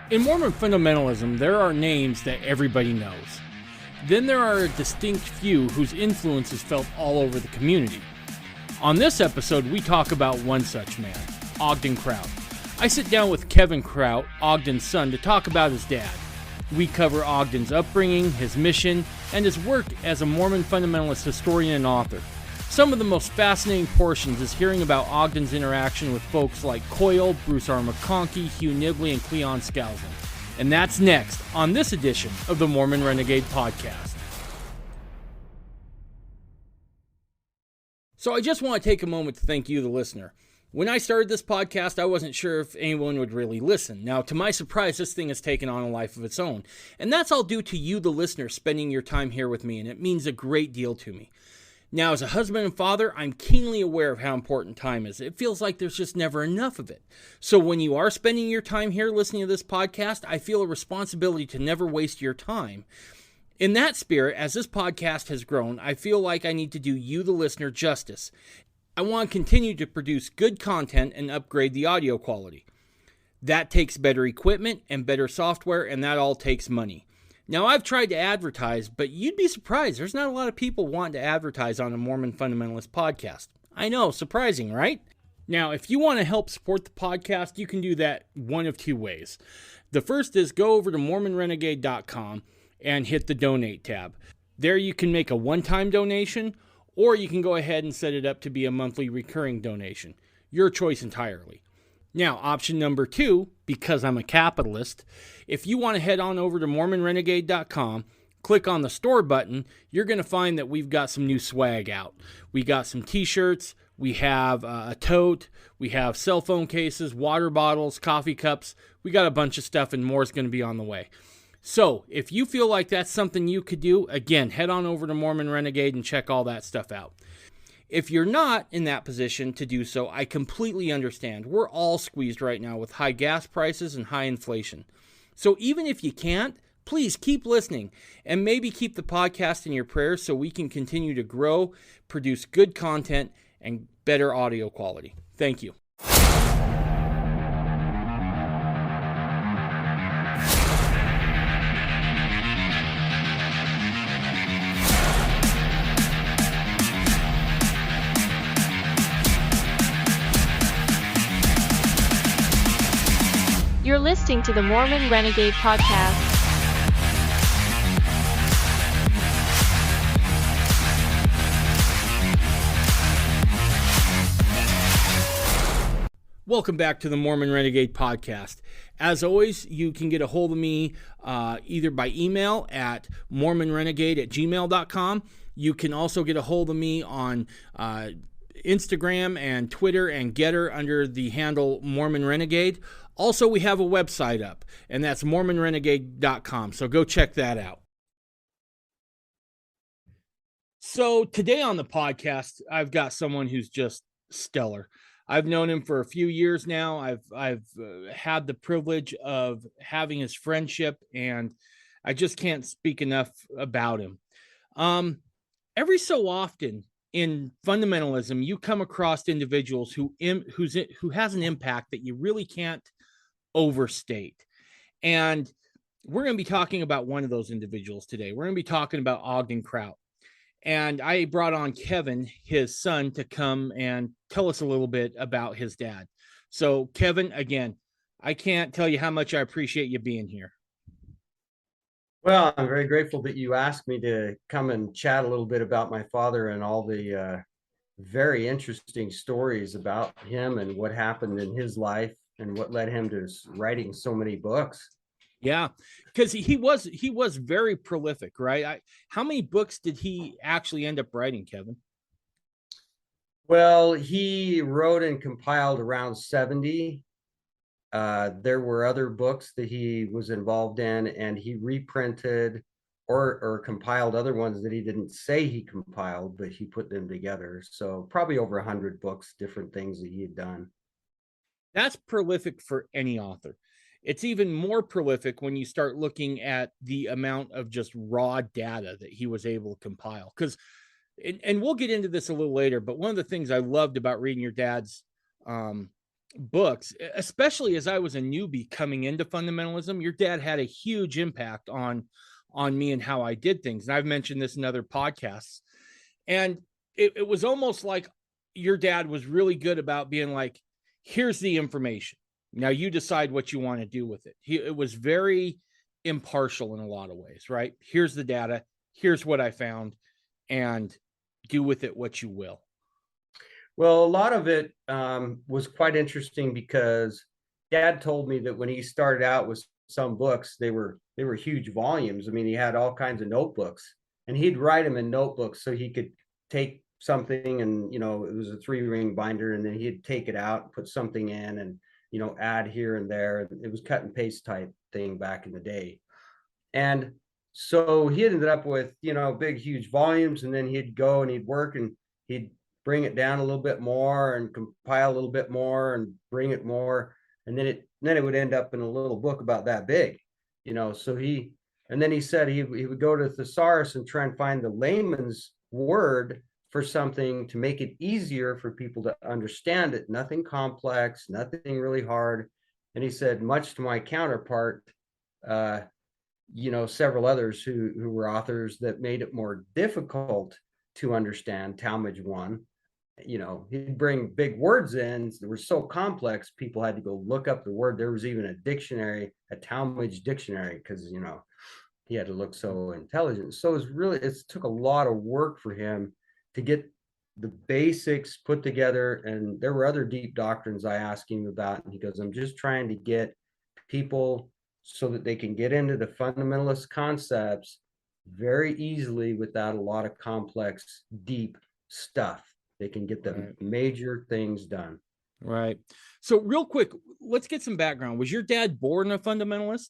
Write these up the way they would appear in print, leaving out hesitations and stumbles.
In Mormon fundamentalism, there are names that everybody knows. Then there are a distinct few whose influence is felt all over the community. On this episode, we talk about one such man, Ogden Kraut. I sit down with Kevin Kraut, Ogden's son, to talk about his dad. We cover Ogden's upbringing, his mission, and his work as a Mormon fundamentalist historian and author. Some of the most fascinating portions is hearing about Ogden's interaction with folks like Koyle, Bruce R. McConkie, Hugh Nibley, and Cleon Skousen. And that's next on this edition of the Mormon Renegade Podcast. So I just want to take a moment to thank you, the listener. When I started this podcast, I wasn't sure if anyone would really listen. Now, to my surprise, this thing has taken on a life of its own. And that's all due to you, the listener, spending your time here with me, and it means a great deal to me. Now, as a husband and father, I'm keenly aware of how important time is. It feels like there's just never enough of it. So when you are spending your time here listening to this podcast, I feel a responsibility to never waste your time. In that spirit, as this podcast has grown, I feel like I need to do you, the listener, justice. I want to continue to produce good content and upgrade the audio quality. That takes better equipment and better software, and that all takes money. Now, I've tried to advertise, but you'd be surprised. There's not a lot of people wanting to advertise on a Mormon Fundamentalist podcast. I know, surprising, right? Now, if you want to help support the podcast, you can do that one of two ways. The first is go over to MormonRenegade.com and hit the Donate tab. There you can make a one-time donation, or you can go ahead and set it up to be a monthly recurring donation. Your choice entirely. Now, option number two, because I'm a capitalist, if you want to head on over to MormonRenegade.com, click on the store button, you're going to find that we've got some new swag out. We got some t-shirts, we have a tote, we have cell phone cases, water bottles, coffee cups. We got a bunch of stuff, and more is going to be on the way. So, if you feel like that's something you could do, again, head on over to Mormon Renegade and check all that stuff out. If you're not in that position to do so, I completely understand. We're all squeezed right now with high gas prices and high inflation. So even if you can't, please keep listening and maybe keep the podcast in your prayers so we can continue to grow, produce good content, and better audio quality. Thank you. You're listening to the Mormon Renegade Podcast. Welcome back to the Mormon Renegade Podcast. As always, you can get a hold of me either by email at mormonrenegade@gmail.com. You can also get a hold of me on Instagram and Twitter and Getter under the handle Mormon Renegade. Also, we have a website up, and that's mormonrenegade.com, so go check that out. So today on the podcast, I've got someone who's just stellar. I've known him for a few years now. I've had the privilege of having his friendship, and I just can't speak enough about him. Every so often in fundamentalism, you come across individuals who has an impact that you really can't overstate. And we're going to be talking about one of those individuals today. We're going to be talking about Ogden Kraut. And I brought on Kevin, his son, to come and tell us a little bit about his dad. So, Kevin, again, I can't tell you how much I appreciate you being here. Well, I'm very grateful that you asked me to come and chat a little bit about my father and all the very interesting stories about him and what happened in his life and what led him to writing so many books. Yeah, because he was very prolific, right? How many books did he actually end up writing, Kevin? Well, he wrote and compiled around 70. There were other books that he was involved in, and he reprinted or compiled other ones that he didn't say he compiled, but he put them together. So probably over 100 books, different things that he had done. That's prolific for any author. It's even more prolific when you start looking at the amount of just raw data that he was able to compile. Because, and we'll get into this a little later, but one of the things I loved about reading your dad's books, especially as I was a newbie coming into fundamentalism. Your dad had a huge impact on me and how I did things. And I've mentioned this in other podcasts. And it was almost like your dad was really good about being like, here's the information. Now you decide what you want to do with it. It was very impartial in a lot of ways, right? Here's the data. Here's what I found, and do with it what you will. Well, a lot of it was quite interesting because Dad told me that when he started out with some books, they were huge volumes. I mean, he had all kinds of notebooks, and he'd write them in notebooks so he could take something, and it was a 3-ring binder, and then he'd take it out and put something in, and add here and there. It was cut and paste type thing back in the day, and so he ended up with big huge volumes, and then he'd go and he'd work and he'd bring it down a little bit more and compile a little bit more and bring it more, and then it would end up in a little book about that big. So then he said he would go to thesaurus and try and find the layman's word for something to make it easier for people to understand it. Nothing complex, nothing really hard. And he said, much to my counterpart, several others who were authors that made it more difficult to understand. Talmage one, he'd bring big words in that were so complex, people had to go look up the word. There was even a dictionary, a Talmage dictionary, because he had to look so intelligent. So it took a lot of work for him to get the basics put together. And there were other deep doctrines I asked him about, and he goes, I'm just trying to get people so that they can get into the fundamentalist concepts very easily without a lot of complex, deep stuff. They can get the major things done. Right. So real quick, let's get some background. Was your dad born a fundamentalist?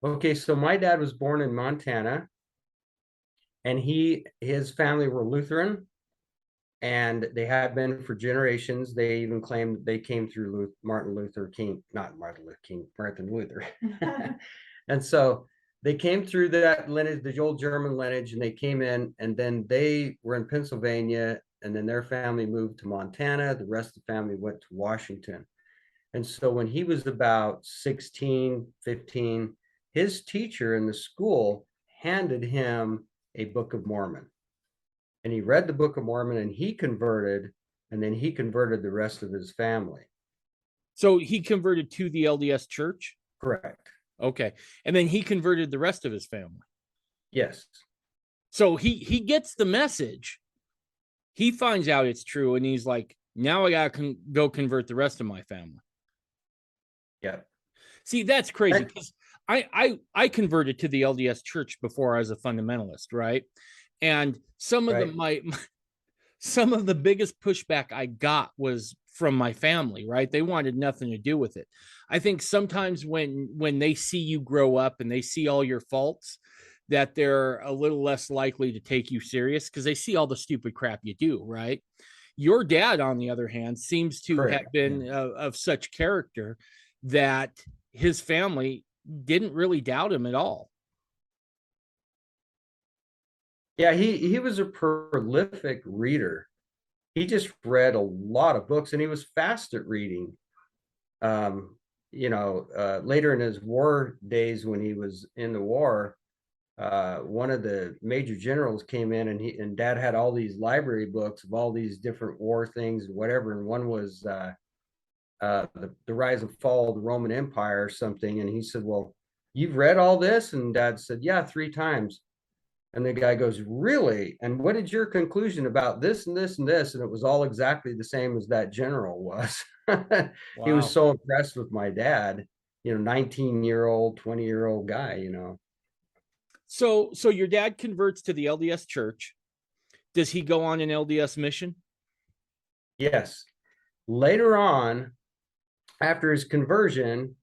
Okay, so my dad was born in Montana, and his family were Lutheran, and they had been for generations. They even claimed they came through Martin Luther. And so they came through that lineage, the old German lineage, and they came in, and then they were in Pennsylvania, and then their family moved to Montana. The rest of the family went to Washington. And so when he was about 16, 15, his teacher in the school handed him a Book of Mormon. And he read the Book of Mormon, and he converted, and then he converted the rest of his family. So he converted to the LDS church? Correct. Okay. And then he converted the rest of his family? Yes. So he gets the message. He finds out it's true, and he's like, now I got to go convert the rest of my family. Yeah. See, that's crazy, because I converted to the LDS church before I was a fundamentalist, right? And some of the biggest pushback I got was from my family, right? They wanted nothing to do with it. I think sometimes when they see you grow up and they see all your faults, that they're a little less likely to take you serious because they see all the stupid crap you do, right? Your dad, on the other hand, seems to have been of such character that his family didn't really doubt him at all. Yeah, he was a prolific reader. He just read a lot of books, and he was fast at reading. Later in his war days, when he was in the war, one of the major generals came in, and Dad had all these library books of all these different war things and whatever, and one was the rise and fall of the Roman Empire or something. And he said, well, you've read all this? And Dad said, yeah, 3 times. And the guy goes, really? And what is your conclusion about this and this and this? And it was all exactly the same as that general was. Wow. He was so impressed with my dad, 19-year-old, 20-year-old guy, So your dad converts to the LDS church. Does he go on an LDS mission? Yes. Later on, after his conversion,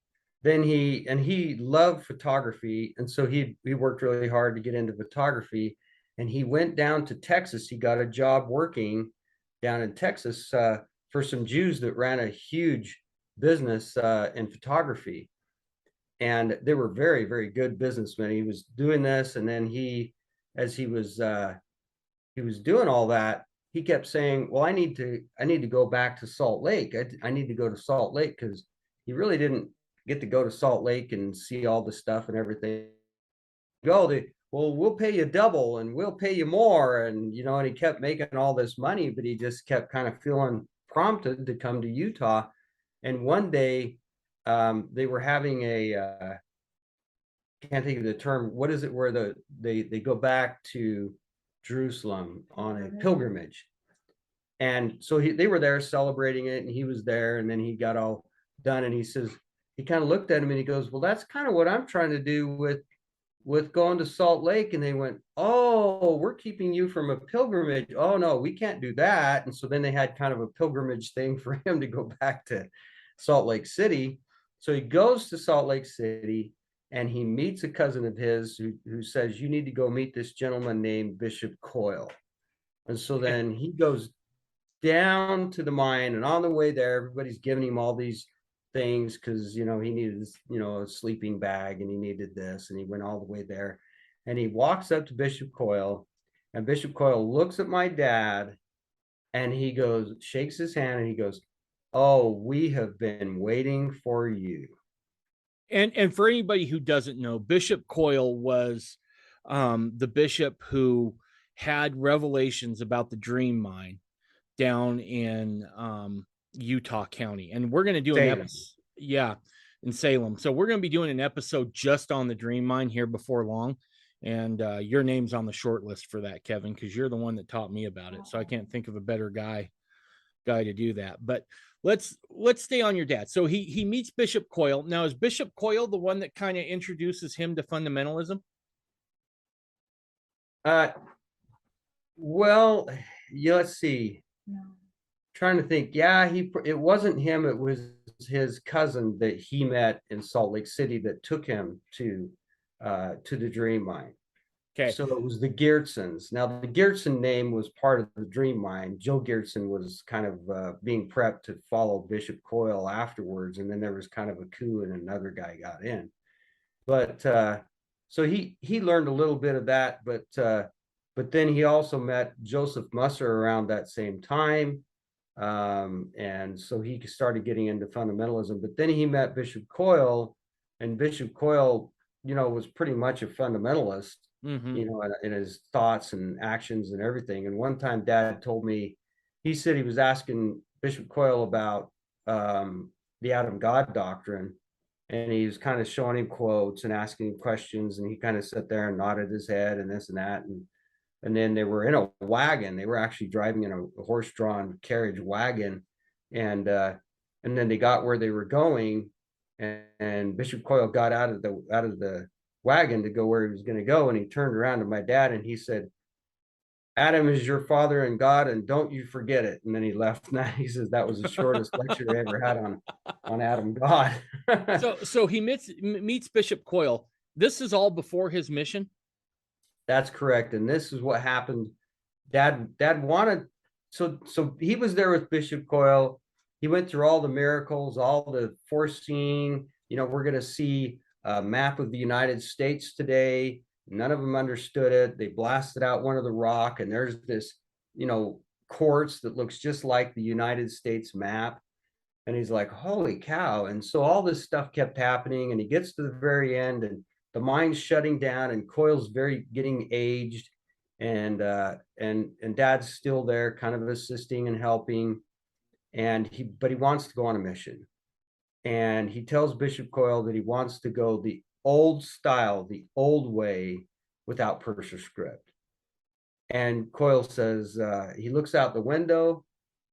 then he loved photography, and so he worked really hard to get into photography, and he went down to Texas. He got a job working down in Texas for some Jews that ran a huge business in photography, and they were very, very good businessmen. He was doing this, and then as he was doing all that, he kept saying, well, I need to go back to Salt Lake. I need to go to Salt Lake, because he really didn't get to go to Salt Lake and see all the stuff and everything. Well, we'll pay you double and we'll pay you more. And, and he kept making all this money, but he just kept kind of feeling prompted to come to Utah. And one day they were having can't think of the term. What is it where they go back to Jerusalem on a pilgrimage? And so they were there celebrating it, and he was there, and then he got all done, and he kind of looked at him and he goes, well, that's kind of what I'm trying to do with going to Salt Lake. And they went, oh, we're keeping you from a pilgrimage. Oh no, we can't do that. And so then they had kind of a pilgrimage thing for him to go back to Salt Lake City. So he goes to Salt Lake City, and he meets a cousin of his who says, you need to go meet this gentleman named Bishop Koyle. And so then he goes down to the mine, and on the way there, everybody's giving him all these things because, he needed, a sleeping bag, and he needed this, and he went all the way there, and he walks up to Bishop Koyle, and Bishop Koyle looks at my dad, and he goes, shakes his hand, and he goes, oh, we have been waiting for you. And for anybody who doesn't know, Bishop Koyle was the bishop who had revelations about the Dream Mine down in Utah County. And we're going to do an episode, in Salem. So we're going to be doing an episode just on the Dream Mine here before long. And your name's on the short list for that, Kevin, because you're the one that taught me about it. So I can't think of a better guy to do that. But let's stay on your dad. So he meets Bishop Koyle. Now, is Bishop Koyle the one that kind of introduces him to fundamentalism? Well, let's see. No. Trying to think. Yeah, it wasn't him. It was his cousin that he met in Salt Lake City that took him to the Dream Mine. Okay. So it was the Geertsons. Now, the Geertson name was part of the Dream Mine. Joe Geertson was kind of being prepped to follow Bishop Koyle afterwards, and then there was kind of a coup, and another guy got in. But so he learned a little bit of that, but then he also met Joseph Musser around that same time, and so he started getting into fundamentalism. But then he met Bishop Koyle, and Bishop Koyle, was pretty much a fundamentalist. Mm-hmm. In his thoughts and actions and everything. And one time Dad told me, he said he was asking Bishop Koyle about the Adam God doctrine, and he was kind of showing him quotes and asking him questions, and he kind of sat there and nodded his head and this and that, and then they were in a wagon. They were actually driving in a horse-drawn carriage wagon, and then they got where they were going, and Bishop Koyle got out of the wagon to go where he was going to go, and he turned around to my dad and he said, Adam is your father and God, and don't you forget it. And then he left. And he says that was the shortest lecture I ever had on Adam God. so he meets Bishop Koyle. This is all before his mission? That's correct. And this is what happened. Dad wanted, so he was there with Bishop Koyle. He went through all the miracles, all the foreseeing. We're going to see a map of the United States today. None of them understood it. They blasted out one of the rock, and there's this, quartz that looks just like the United States map. And he's like, holy cow. And so all this stuff kept happening, and he gets to the very end, and the mine's shutting down, and Koyle's getting aged, and Dad's still there kind of assisting and helping. But he wants to go on a mission. And he tells Bishop Koyle that he wants to go the old style, the old way, without purse or script. And Koyle says, he looks out the window,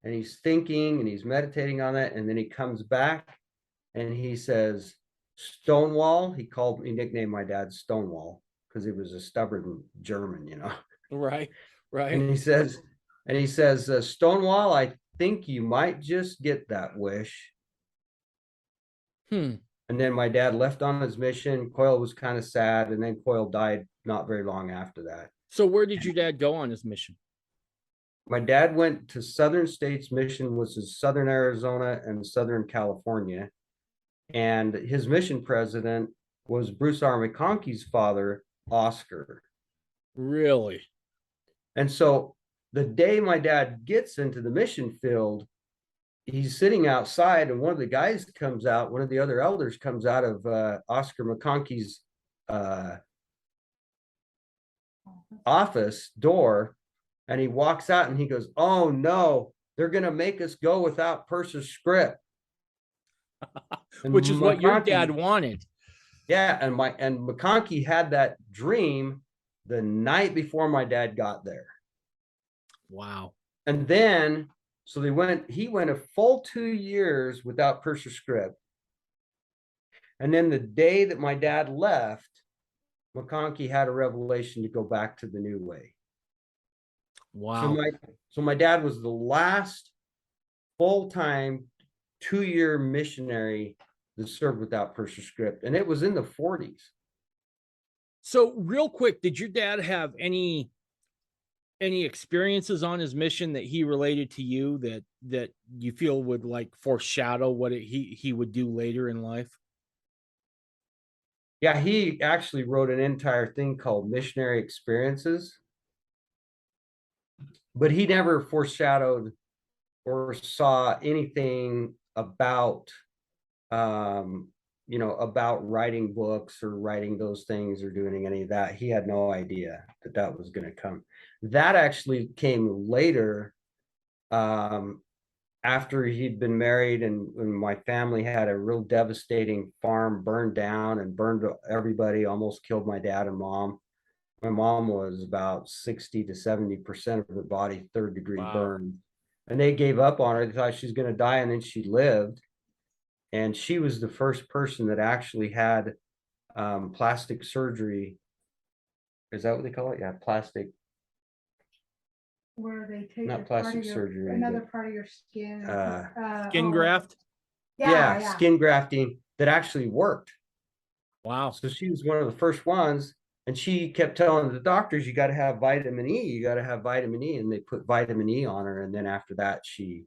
and he's thinking, and he's meditating on it. And then he comes back, and he says, Stonewall. He nicknamed my dad Stonewall because he was a stubborn German, Right. And he says, Stonewall, I think you might just get that wish. And then my dad left on his mission. Koyle was kind of sad, and then Koyle died not very long after that. So where did your dad go on his mission? My dad went to Southern States mission, which is Southern Arizona and Southern California. And his mission president was Bruce R. McConkie's father, Oscar. Really? And so the day my dad gets into the mission field, he's sitting outside, and one of the guys comes out, one of the other elders comes out of Oscar McConkie's office door, and he walks out and he goes, "Oh no, they're gonna make us go without Purser's script." Which is what your dad wanted. Yeah, and McConkie had that dream the night before my dad got there. Wow. And then so he went a full 2 years without Purser's script. And then the day that my dad left, McConkie had a revelation to go back to the new way. Wow. So my dad was the last full-time 2-year missionary that served without Purser's script, and it was in the 40s. So real quick, did your dad have any experiences on his mission that he related to you that you feel would like foreshadow what he would do later in life? Yeah, he actually wrote an entire thing called Missionary Experiences, but he never foreshadowed or saw anything about about writing books or writing those things or doing any of that. He had no idea that was going to come. That actually came later, after he'd been married, and my family had a real devastating farm burned down and burned everybody, almost killed my dad and mom. My mom was about 60 to 70% of her body, 3rd-degree burn. And they gave up on her. They thought she's going to die, and then she lived. And she was the first person that actually had plastic surgery. Is that what they call it? Yeah, plastic. Where they take not plastic surgery, another part of your skin. Skin graft? Yeah, skin grafting that actually worked. Wow. So she was one of the first ones. And she kept telling the doctors, "You got to have vitamin E. You got to have vitamin E." And they put vitamin E on her. And then after that, she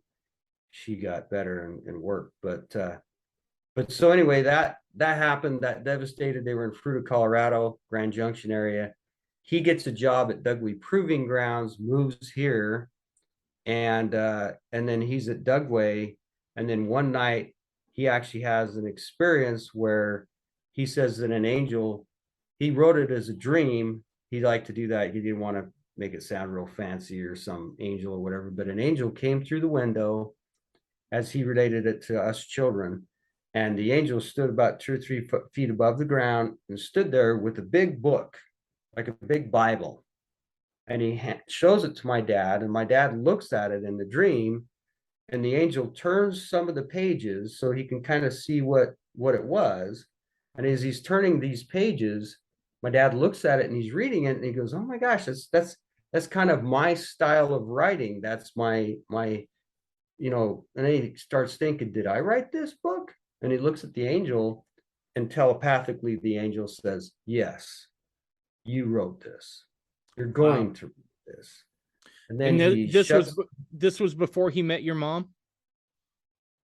got better and worked. But so anyway, that happened. That devastated. They were in Fruita, Colorado, Grand Junction area. He gets a job at Dugway Proving Grounds, moves here, and then he's at Dugway. And then one night, he actually has an experience where he says that an angel. He wrote it as a dream. He liked to do that. He didn't want to make it sound real fancy or some angel or whatever, but an angel came through the window as he related it to us children. And the angel stood about 2 or 3 feet above the ground and stood there with a big book, like a big Bible. And he shows it to my dad, and my dad looks at it in the dream, and the angel turns some of the pages so he can kind of see what it was. And as he's turning these pages, my dad looks at it and he's reading it and he goes, "Oh my gosh, that's kind of my style of writing. That's my and then he starts thinking, did I write this book?" And he looks at the angel, and telepathically the angel says, "Yes, you wrote this. You're going to read this." And then this was before he met your mom?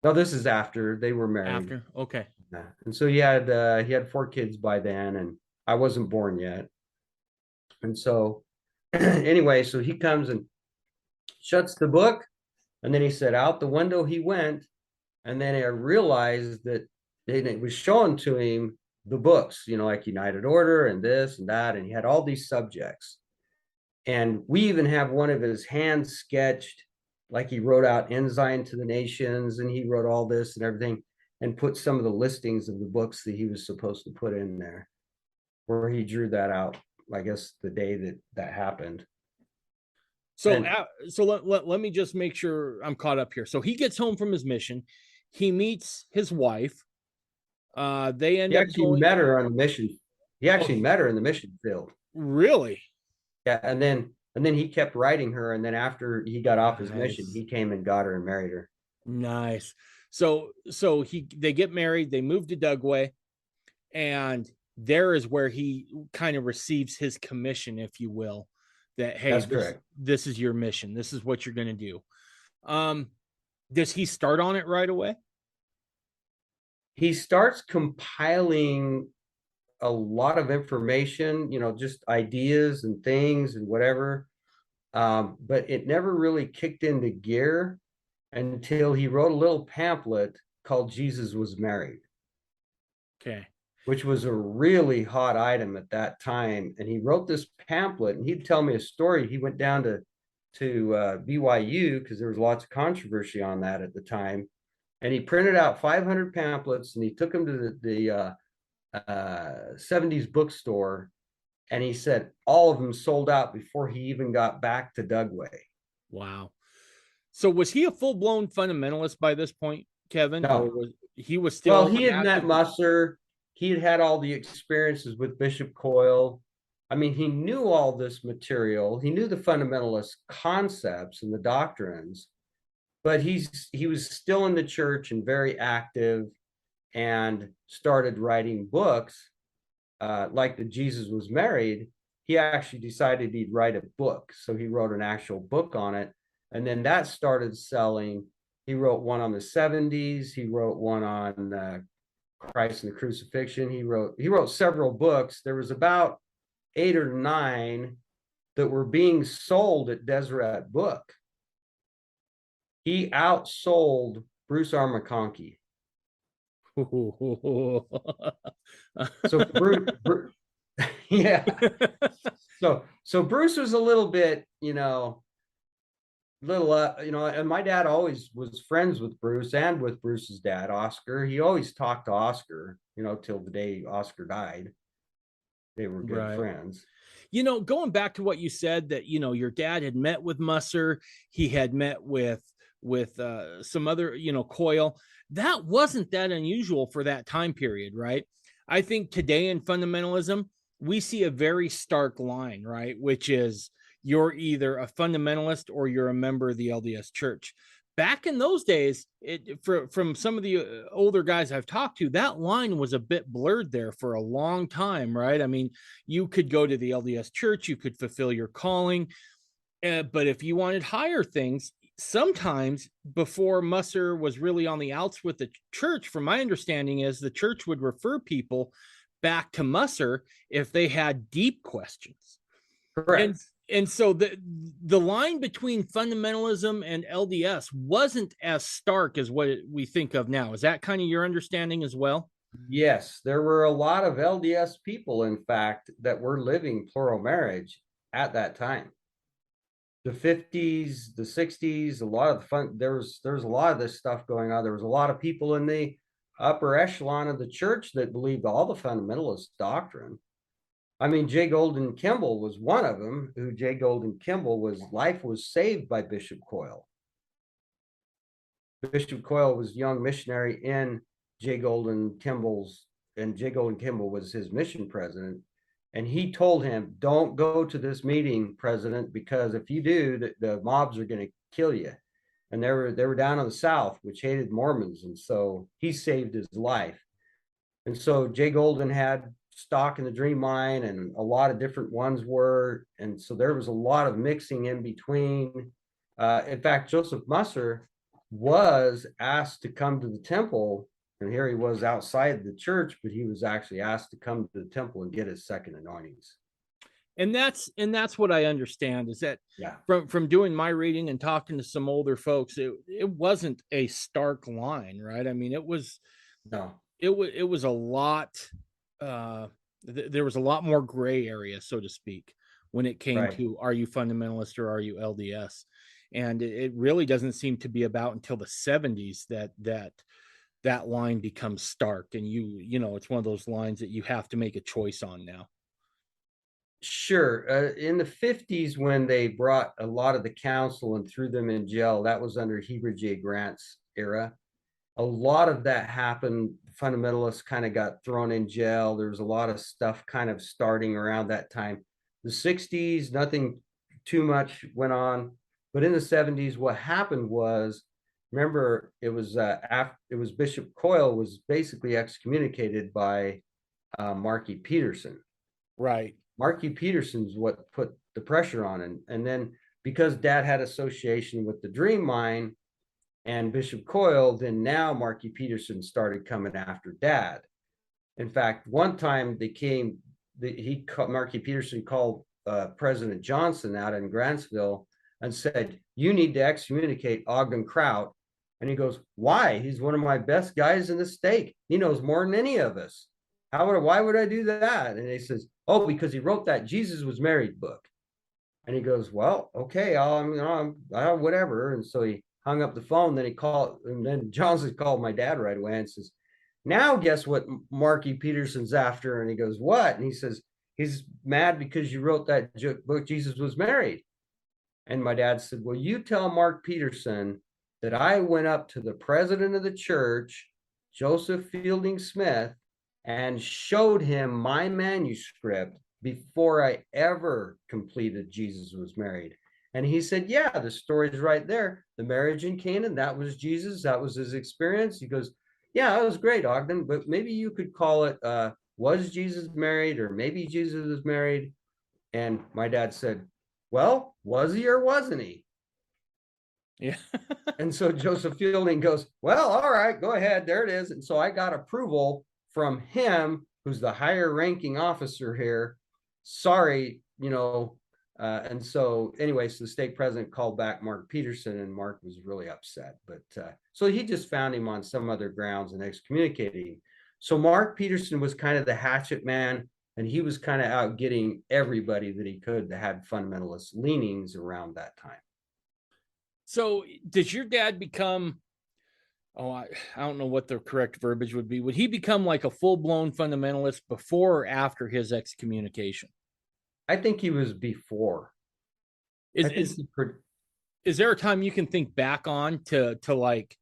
No, this is after they were married. After, okay. Yeah. And so he had 4 kids by then, and I wasn't born yet. And so anyway, so he comes and shuts the book, and then he said out the window he went. And then I realized that it was showing to him the books, like United Order and this and that, and he had all these subjects. And we even have one of his hands sketched, like he wrote out Ensign to the Nations, and he wrote all this and everything, and put some of the listings of the books that he was supposed to put in there, where he drew that out, I guess, the day that happened. So let me just make sure I'm caught up here. So he gets home from his mission. He meets his wife. They end up met her on the mission. He actually met her in the mission field. Really? Yeah, and then he kept writing her, and then after he got off his mission, he came and got her and married her. Nice. So they get married, they move to Dugway, and there is where he kind of receives his commission, if you will, that, hey, this is your mission. This is what you're going to do. Does he start on it right away? He starts compiling a lot of information, just ideas and things and whatever. But it never really kicked into gear until he wrote a little pamphlet called Jesus Was Married. Okay. Which was a really hot item at that time. And he wrote this pamphlet, and he'd tell me a story. He went down to BYU because there was lots of controversy on that at the time. And he printed out 500 pamphlets, and he took them to the 70s bookstore. And he said all of them sold out before he even got back to Dugway. Wow. So was he a full-blown fundamentalist by this point, Kevin? No. Or he was still... Well, he had met Musser. He had had all the experiences with Bishop Koyle. I mean, he knew all this material. He knew the fundamentalist concepts and the doctrines, but he was still in the church and very active, and started writing books like the Jesus Was Married. He actually decided he'd write a book. So he wrote an actual book on it. And then that started selling. He wrote one on the 70s. He wrote one on Christ and the Crucifixion. He wrote several books. There was about 8 or 9 that were being sold at Deseret Book. He outsold Bruce R. McConkie. So Bruce yeah. So Bruce was a little bit, and my dad always was friends with Bruce and with Bruce's dad, Oscar. He always talked to Oscar, till the day Oscar died. They were good friends. Going back to what you said, that, your dad had met with Musser, he had met with some other, Koyle. That wasn't that unusual for that time period, right? I think today in fundamentalism, we see a very stark line, right? Which is, you're either a fundamentalist or you're a member of the LDS Church. Back in those days, from some of the older guys I've talked to, that line was a bit blurred there for a long time, right? I mean, you could go to the LDS Church, you could fulfill your calling, but if you wanted higher things, sometimes before Musser was really on the outs with the church, from my understanding, is the church would refer people back to Musser if they had deep questions. Correct. And so the line between fundamentalism and LDS wasn't as stark as what we think of now. Is that kind of your understanding as well? Yes, there were a lot of LDS people, in fact, that were living plural marriage at that time. The 50s, the 60s, a lot of fun. There was a lot of this stuff going on. There was a lot of people in the upper echelon of the church that believed all the fundamentalist doctrine. I mean, J. Golden Kimball was one of them. J. Golden Kimball life was saved by Bishop Koyle. Bishop Koyle was a young missionary in J. Golden Kimball's, and J. Golden Kimball was his mission president. And he told him, don't go to this meeting, President, because if you do, the mobs are going to kill you. And they were down in the South, which hated Mormons. And so he saved his life. And so J. Golden had stock in the Dream Mine, and a lot of different ones were. And so there was a lot of mixing in between. In fact, Joseph Musser was asked to come to the temple. And here he was outside the church, but he was actually asked to come to the temple and get his second anointings. And that's what I understand, is that from doing my reading and talking to some older folks, it wasn't a stark line, right? I mean, it was a lot. There was a lot more gray area, so to speak, when it came to, are you fundamentalist or are you LDS? And it really doesn't seem to be about until the 70s that line becomes stark, and it's one of those lines that you have to make a choice on now. Sure. In the 50s, when they brought a lot of the council and threw them in jail, that was under Heber J. Grant's era. A lot of that happened. Fundamentalists kind of got thrown in jail. There was a lot of stuff kind of starting around that time. The 60s, nothing too much went on. But in the 70s, what happened was, remember, it was Bishop Koyle was basically excommunicated by Marky Peterson. Right. Marky Peterson's what put the pressure on. And then because Dad had association with the Dream Mine and Bishop Koyle, then now Marky Peterson started coming after Dad. In fact, one time Marky Peterson called President Johnson out in Grantsville and said, "You need to excommunicate Ogden Kraut." And he goes, "Why? He's one of my best guys in the state. He knows more than any of us. Why would I do that?" And he says, "Oh, because he wrote that Jesus Was Married book." And he goes, "Well, okay, I'll whatever." And so he hung up the phone. Then he called, and then Johnson called my dad right away and says, "Now guess what Marky Peterson's after?" And he goes, "What?" And he says, "He's mad because you wrote that book, Jesus Was Married." And my dad said, "Well, you tell Mark Peterson that I went up to the president of the church, Joseph Fielding Smith, and showed him my manuscript before I ever completed Jesus Was Married." And he said, "Yeah, the story's right there. The marriage in Canaan, that was Jesus. That was his experience." He goes, "Yeah, that was great, Ogden, but maybe you could call it, was Jesus married, or maybe Jesus was married." And my dad said, "Well, was he or wasn't he?" Yeah. And so Joseph Fielding goes, "Well, all right, go ahead. There it is." And so I got approval from him, who's the higher ranking officer here. Sorry, and so anyway, so the state president called back Mark Peterson, and Mark was really upset. But so he just found him on some other grounds and excommunicated him. So Mark Peterson was kind of the hatchet man, and he was kind of out getting everybody that he could that had fundamentalist leanings around that time. So did your dad become, I don't know what the correct verbiage would be. Would he become like a full-blown fundamentalist before or after his excommunication? I think he was before. Is there a time you can think back on to like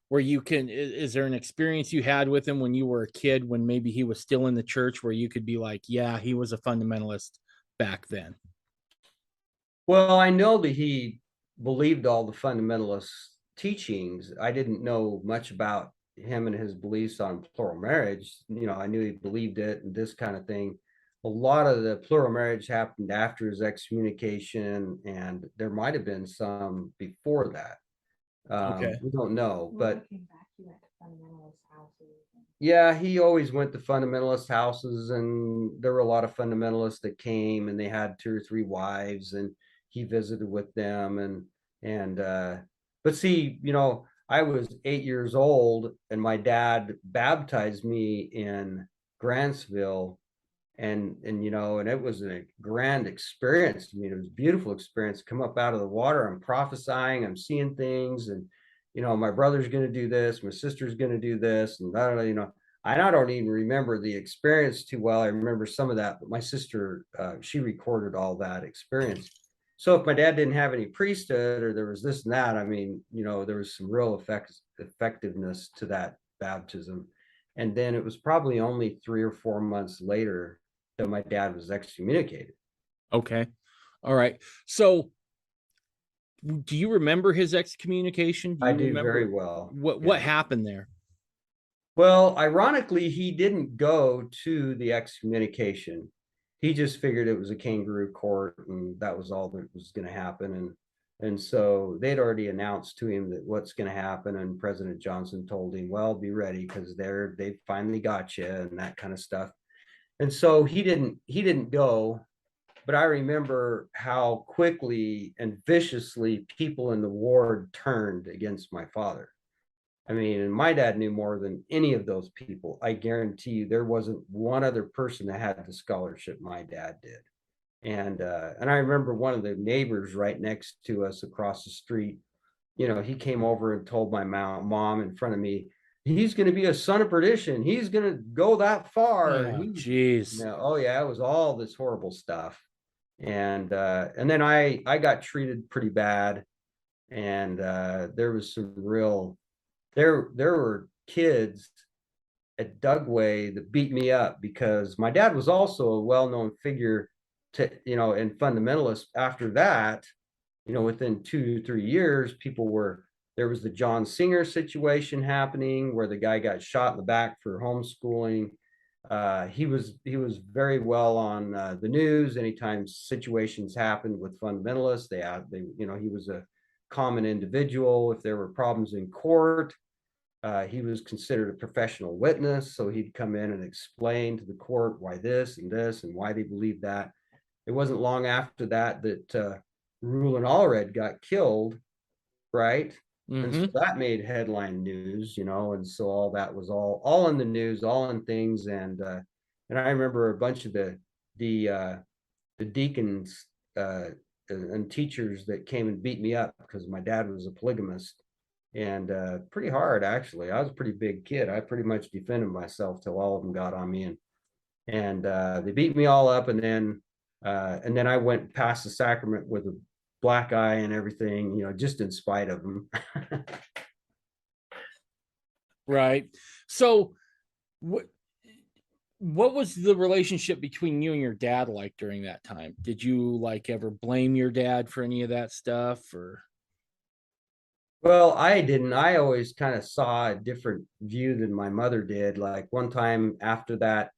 where you can, is there an experience you had with him when you were a kid, when maybe he was still in the church, where you could be like, yeah, he was a fundamentalist back then? Well, I know that he believed all the fundamentalist teachings. I didn't know much about him and his beliefs on plural marriage. I knew he believed it and this kind of thing. A lot of the plural marriage happened after his excommunication, and there might have been some before that. Okay. We don't know, but yeah, he always went to fundamentalist houses, and there were a lot of fundamentalists that came, and they had 2 or 3 wives, and he visited with them. But see, I was 8 years old, and my dad baptized me in Grantsville, and it was a grand experience to me. It was a beautiful experience to come up out of the water. I'm prophesying, I'm seeing things, and my brother's going to do this, my sister's going to do this, and I don't even remember the experience too well. I remember some of that, but my sister, she recorded all that experience. So if my dad didn't have any priesthood, or there was this and that, there was some real effectiveness to that baptism. And then it was probably only 3 or 4 months later that my dad was excommunicated. Okay. All right. So do you remember his excommunication? I do very well. What happened there? Well, ironically, he didn't go to the excommunication. He just figured it was a kangaroo court, and that was all that was going to happen. And so they'd already announced to him that what's going to happen. And President Johnson told him, "Well, be ready, because they finally got you," and that kind of stuff. And so he didn't go. But I remember how quickly and viciously people in the ward turned against my father. And my dad knew more than any of those people. I guarantee you there wasn't one other person that had the scholarship my dad did. And I remember one of the neighbors right next to us across the street, he came over and told my mom in front of me, "He's going to be a son of perdition. He's going to go that far." Oh, geez. Oh yeah, it was all this horrible stuff. And then I got treated pretty bad. And there was some real, there were kids at Dugway that beat me up, because my dad was also a well-known figure in fundamentalist. After that, within 2 to 3 years, there was the John Singer situation happening, where the guy got shot in the back for homeschooling. He was very well on the news anytime situations happened with fundamentalists. He was a common individual. If there were problems in court, he was considered a professional witness, so he'd come in and explain to the court why this and this and why they believe that. it wasn't long after that Rulon Allred got killed, right? And so that made headline news, and so all that was all in the news, all in things. And I remember a bunch of the deacons and teachers that came and beat me up because my dad was a polygamist, and pretty hard, actually. I was a pretty big kid. I pretty much defended myself till all of them got on me, and they beat me all up. And then I went past the sacrament with a black eye and everything, just in spite of them. Right. So what was the relationship between you and your dad like during that time? Did you like ever blame your dad for any of that stuff, or? Well, I didn't. I always kind of saw a different view than my mother did. Like one time after that,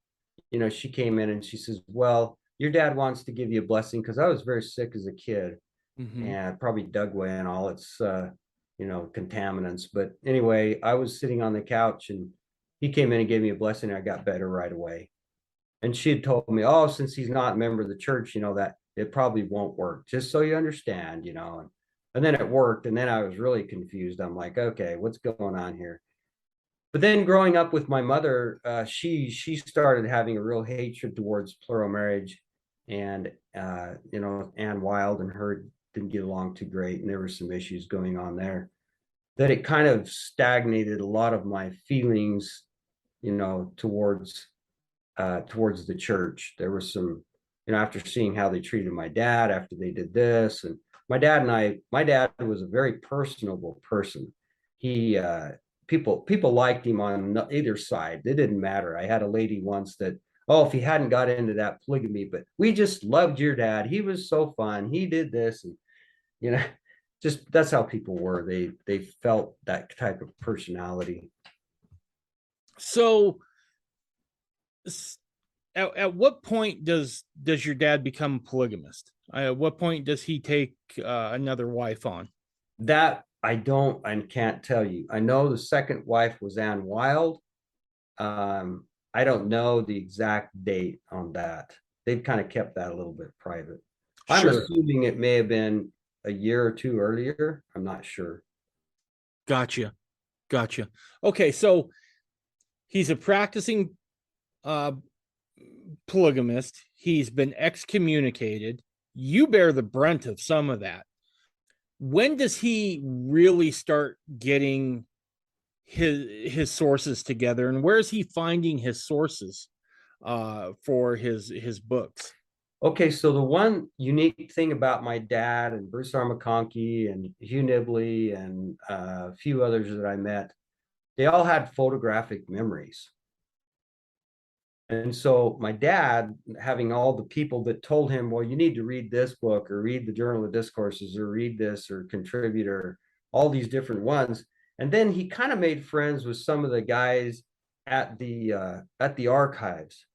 she came in and she says, well, your dad wants to give you a blessing, because I was very sick as a kid. And probably dug away and all its contaminants. But anyway, I was sitting on the couch and he came in and gave me a blessing, and I got better right away. And she had told me, oh, since he's not a member of the church, that it probably won't work, just so you understand. And then it worked, and then I was really confused. I'm like, okay, what's going on here? But then growing up with my mother, she started having a real hatred towards plural marriage. And Ann Wild and her didn't get along too great, and there were some issues going on there that it kind of stagnated a lot of my feelings, towards the church. There was some, after seeing how they treated my dad after they did this, and my dad was a very personable person. He people liked him on either side. It didn't matter. I had a lady once that, oh, if he hadn't got into that polygamy, but we just loved your dad. He was so fun. He did this. And just that's how people were. They felt that type of personality. So at what point does your dad become polygamist? At what point does he take another wife on? That I can't tell you. I know the second wife was Ann Wild. I don't know the exact date on that. They've kind of kept that a little bit private. I'm assuming it may have been a year or two earlier. I'm not sure. Gotcha. Okay, so he's a practicing polygamist. He's been excommunicated. You bear the brunt of some of that. When does he really start getting his sources together, and where is he finding his sources for his books? Okay, so the one unique thing about my dad and Bruce R. McConkie and Hugh Nibley and a few others that I met, they all had photographic memories. And so my dad, having all the people that told him, well, you need to read this book or read the Journal of Discourses or read this or contribute, or all these different ones. And then he kind of made friends with some of the guys at the archives.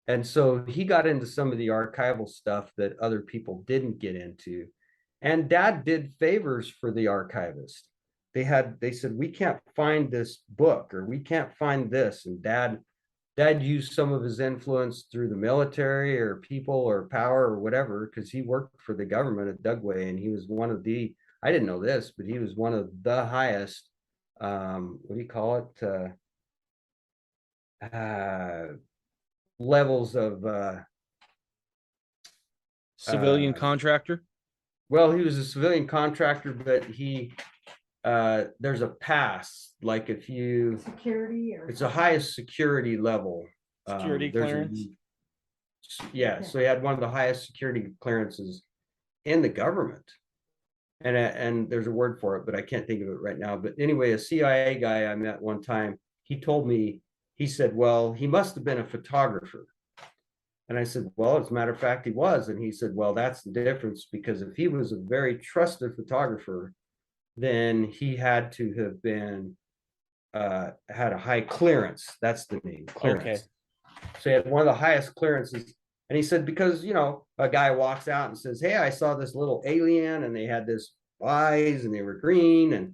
And so he got into some of the archival stuff that other people didn't get into. And Dad did favors for the archivist. They said, we can't find this book, or we can't find this. And Dad used some of his influence through the military or people or power or whatever, because he worked for the government at Dugway, and he was one of the, I didn't know this, but he was one of the highest, what do you call it? Levels of civilian contractor. Well, he was a civilian contractor, but there's a pass, like if you security, or it's the highest security level. Security clearance. Yeah, okay. So he had one of the highest security clearances in the government, and there's a word for it, but I can't think of it right now. But anyway, a CIA guy I met one time, he told me, he said, well, he must have been a photographer. And I said, well, as a matter of fact, he was. And he said, well, that's the difference, because if he was a very trusted photographer, then he had to have been had a high clearance. That's the name, clearance. Okay. So he had one of the highest clearances. And he said, because, a guy walks out and says, hey, I saw this little alien, and they had this eyes and they were green, and,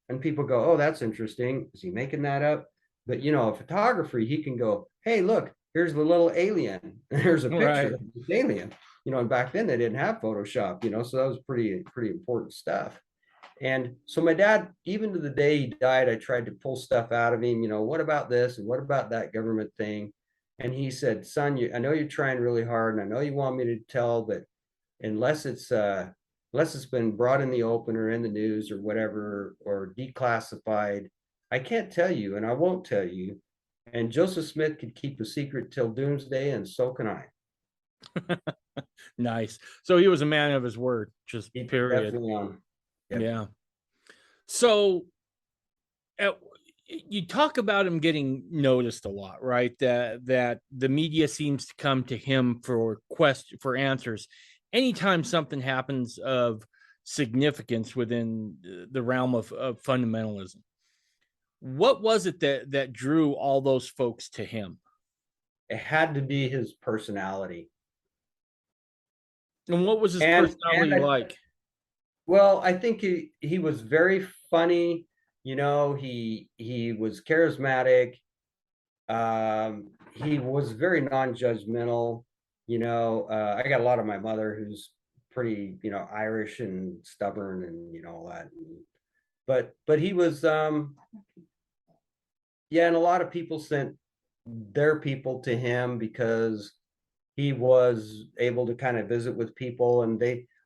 and people go, oh, that's interesting. Is he making that up? But, a photographer, he can go, hey, look, here's the little alien. There's a Right. picture of this alien, and back then they didn't have Photoshop, so that was pretty important stuff. And so my dad, even to the day he died, I tried to pull stuff out of him, what about this and what about that government thing? And he said, son, I know you're trying really hard, and I know you want me to tell, but unless it's been brought in the open or in the news or whatever, or declassified, I can't tell you, and I won't tell you. And Joseph Smith could keep a secret till doomsday, and so can I. Nice. So he was a man of his word, just He period. definitely on. Yep. Yeah. So you talk about him getting noticed a lot, right? That the media seems to come to him for answers anytime something happens of significance within the realm of fundamentalism. What was it that drew all those folks to him? It had to be his personality. And what was his personality like? Well, I think he was very funny. He was charismatic. He was very non-judgmental. I got a lot of my mother who's pretty, Irish and stubborn and, all that. But he was, and a lot of people sent their people to him because he was able to kind of visit with people, and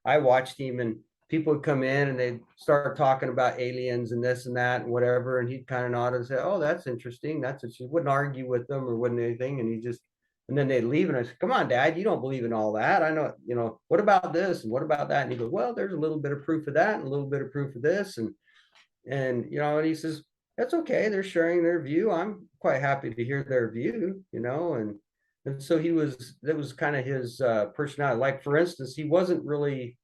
I watched him, and people would come in and they'd start talking about aliens and this and that and whatever, and he'd kind of nod and say, "Oh, that's interesting. That's interesting." Wouldn't argue with them or wouldn't anything, and then they'd leave, and I said, "Come on, Dad, you don't believe in all that. I know, what about this and what about that?" And he goes, "Well, there's a little bit of proof of that and a little bit of proof of this," and and he says, "That's okay. They're sharing their view. I'm quite happy to hear their view, and so that was kind of his personality. Like, for instance, he wasn't really,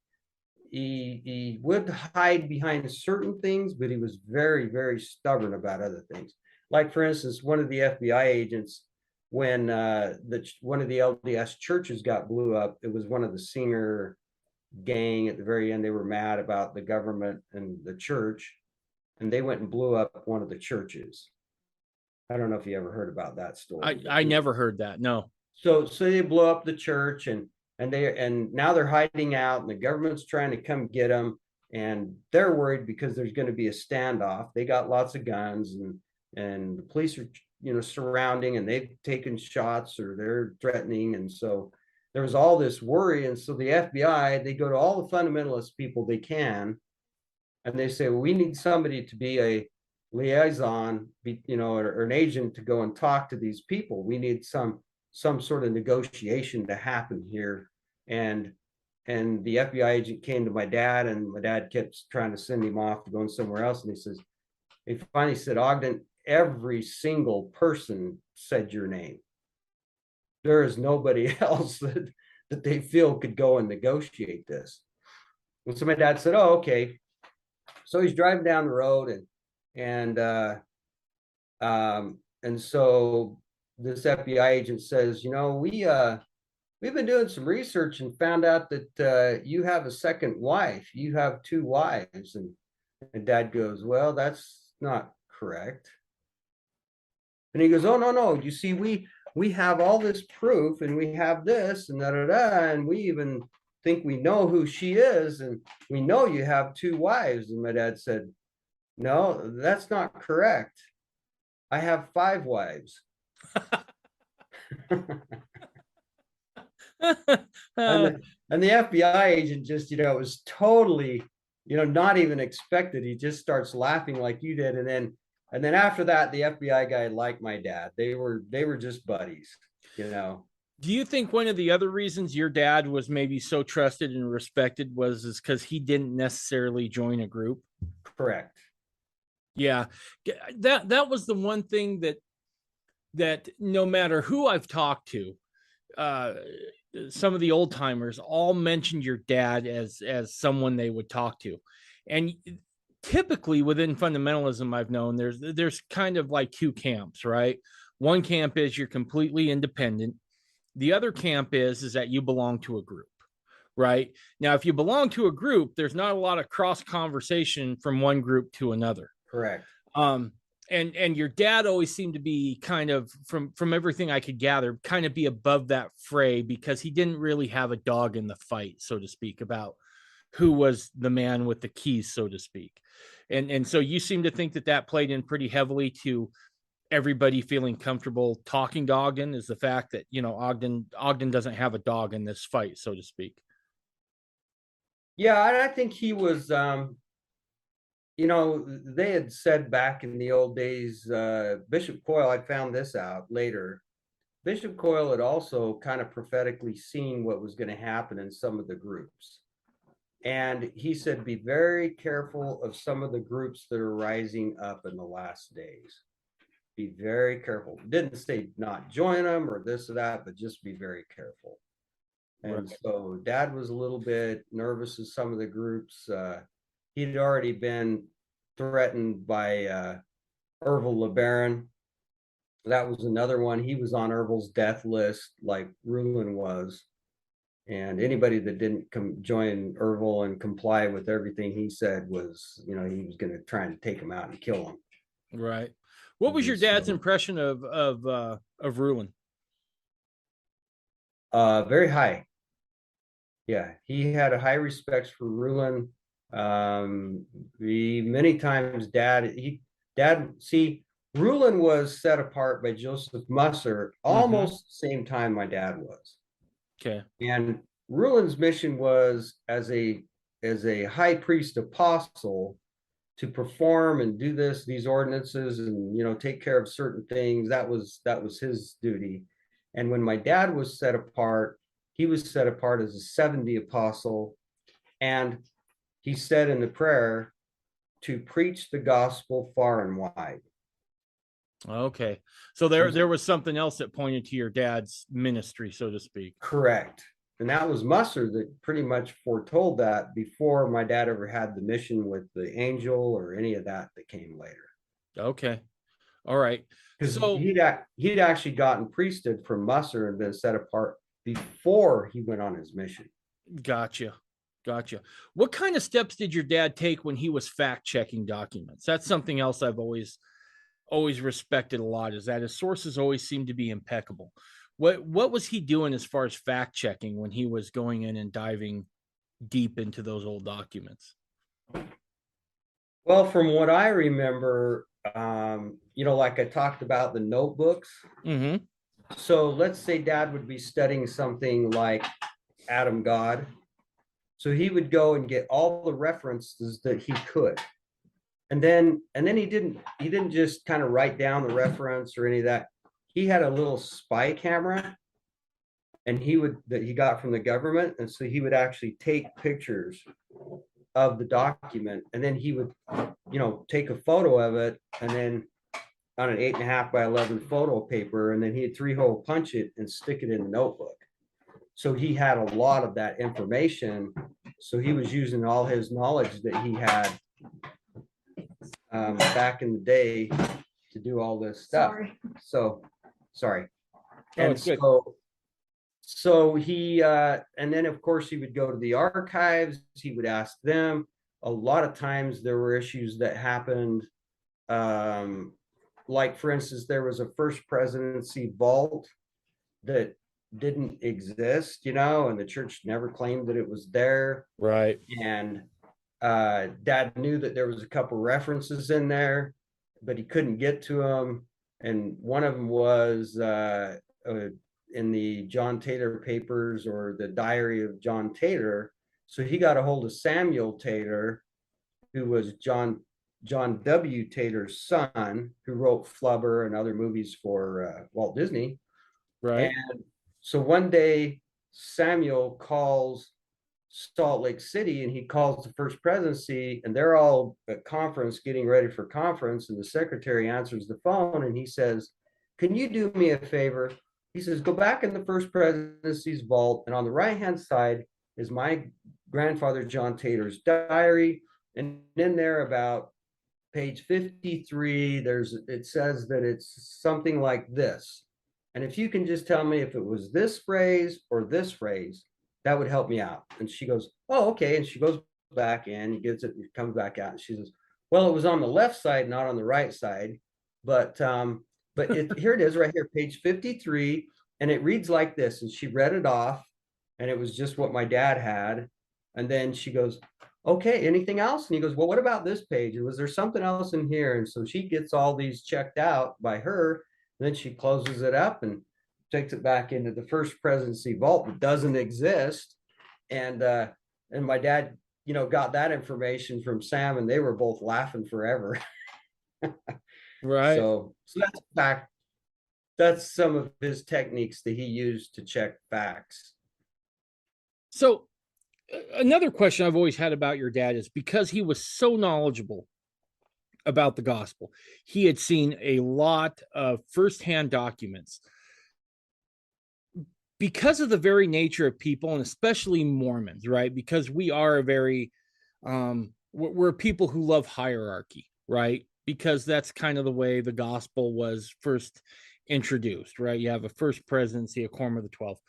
he would hide behind certain things, but he was very, very stubborn about other things. Like, for instance, one of the FBI agents, when one of the LDS churches got blew up, it was one of the Singer gang at the very end. They were mad about the government and the church, and they went and blew up one of the churches. I don't know if you ever heard about that story. I never heard that. No. So they blew up the church, and now they're hiding out, and the government's trying to come get them, and they're worried because there's going to be a standoff. They got lots of guns, and the police are surrounding, and they've taken shots or they're threatening, and so there was all this worry. And so the FBI, they go to all the fundamentalist people they can, and they say, well, we need somebody to be a liaison, or an agent to go and talk to these people. We need some sort of negotiation to happen here. And the FBI agent came to my dad, and my dad kept trying to send him off to going somewhere else. And he finally said, "Ogden, every single person said your name. There is nobody else that they feel could go and negotiate this." And so my dad said, "Oh, okay." So he's driving down the road, and so this FBI agent says, we've been doing some research and found out that you have a second wife. You have two wives. And Dad goes, "Well, that's not correct." And he goes, "Oh, no. You see, we have all this proof, and we have this and and we even think we know who she is, and we know you have two wives." And my dad said, "No, that's not correct. I have 5 wives." and the FBI agent just, it was totally, not even expected. He just starts laughing like you did. And then after that, the FBI guy liked my dad. They were just buddies, Do you think one of the other reasons your dad was maybe so trusted and respected is because he didn't necessarily join a group? Correct. Yeah, that was the one thing that no matter who I've talked to, some of the old timers all mentioned your dad as someone they would talk to. And typically within fundamentalism, I've known there's kind of like 2 camps, right? One camp is you're completely independent. The other camp is that you belong to a group, right? Now, if you belong to a group, there's not a lot of cross conversation from one group to another. Correct. And your dad always seemed to be kind of, from everything I could gather, kind of be above that fray, because he didn't really have a dog in the fight, so to speak, about who was the man with the keys, so to speak. And so you seem to think that that played in pretty heavily to everybody feeling comfortable talking to Ogden, is the fact that, you know, Ogden doesn't have a dog in this fight, so to speak. Yeah, I think he was, you know, they had said back in the old days, Bishop Koyle, I found this out later. Bishop Koyle had also kind of prophetically seen what was going to happen in some of the groups. And he said, be very careful of some of the groups that are rising up in the last days. Be very careful. Didn't say not join them or this or that, but just be very careful. And so Dad was a little bit nervous of some of the groups. He'd already been threatened by Ervil LeBaron. That was another one. He was on Ervil's death list, like Rulin was. And anybody that didn't join Ervil and comply with everything he said was, you know, he was going to try and take him out and kill him. Right. What was your dad's impression of Rulin? Very high. Yeah, he had a high respect for Rulin. Many times see, Rulin was set apart by Joseph Musser almost the same time my dad was. Okay. And Rulin's mission was as a high priest apostle to perform and do these ordinances and, you know, take care of certain things. That was his duty. And when my dad was set apart, he was set apart as a 70 apostle. And he said in the prayer to preach the gospel far and wide. Okay. So there was something else that pointed to your dad's ministry, so to speak. Correct. And that was Musser that pretty much foretold that before my dad ever had the mission with the angel or any of that came later. Okay. All right. Because he'd actually gotten priesthood from Musser and been set apart before he went on his mission. Gotcha. What kind of steps did your dad take when he was fact-checking documents? That's something else I've always respected a lot, is that his sources always seem to be impeccable. What was he doing as far as fact-checking when he was going in and diving deep into those old documents? Well, from what I remember, you know, like I talked about the notebooks. Mm-hmm. So let's say Dad would be studying something like Adam God. So he would go and get all the references that he could. And then he didn't just kind of write down the reference or any of that. He had a little spy camera and that he got from the government. And so he would actually take pictures of the document, and then he would, you know, take a photo of it, and then on an 8.5 by 11 photo paper, and then he'd 3-hole punch it and stick it in the notebook. So he had a lot of that information. So he was using all his knowledge that he had back in the day to do all this stuff. Sorry. And so he, and then of course he would go to the archives, he would ask them. A lot of times there were issues that happened. Like for instance, there was a first presidency vault that didn't exist, you know, and the church never claimed that it was there. Right. And Dad knew that there was a couple references in there, but he couldn't get to them. And one of them was in the John Taylor papers, or the diary of John Taylor. So he got a hold of Samuel Taylor, who was John W. Taylor's son, who wrote Flubber and other movies for Walt Disney. Right. And so one day Samuel calls Salt Lake City, and he calls the first presidency, and they're all at conference, getting ready for conference, and the secretary answers the phone and he says, "Can you do me a favor?" He says, "Go back in the first presidency's vault, and on the right hand side is my grandfather John Taylor's diary, and in there about page 53 it says that it's something like this, and if you can just tell me if it was this phrase or this phrase, that would help me out." And she goes, "Oh, okay." And she goes back in, he gets it, and comes back out, and she says, "Well, it was on the left side, not on the right side." Here it is right here, page 53, and it reads like this. And she read it off, and it was just what my dad had. And then she goes, okay, anything else? And he goes, well, what about this page? And was there something else in here? And so she gets all these checked out by her. Then she closes it up and takes it back into the First Presidency vault that doesn't exist. And my dad, got that information from Sam, and they were both laughing forever. Right. So that's fact. That's some of his techniques that he used to check facts. So another question I've always had about your dad is, because he was so knowledgeable about the gospel, he had seen a lot of firsthand documents. Because of the very nature of people, and especially Mormons, right? Because we are a very, we're people who love hierarchy, right? Because that's kind of the way the gospel was first introduced, right? You have a first presidency, a quorum of the 12.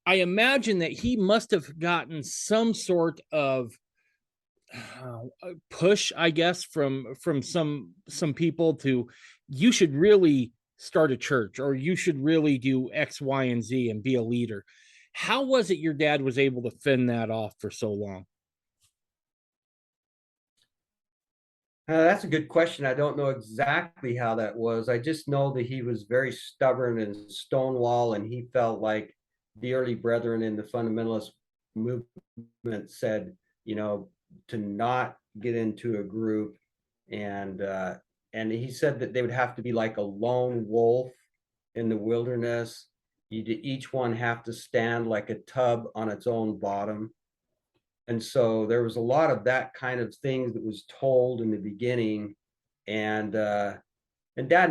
I imagine that he must have gotten some sort of push, I guess, from some people to, you should really start a church, or you should really do X, Y, and Z and be a leader. How was it your dad was able to fend that off for so long? That's a good question. I don't know exactly how that was. I just know that he was very stubborn and stonewall, and he felt like the early brethren in the fundamentalist movement said, to not get into a group, and he said that they would have to be like a lone wolf in the wilderness. Each one have to stand like a tub on its own bottom. And so there was a lot of that kind of things that was told in the beginning, and Dad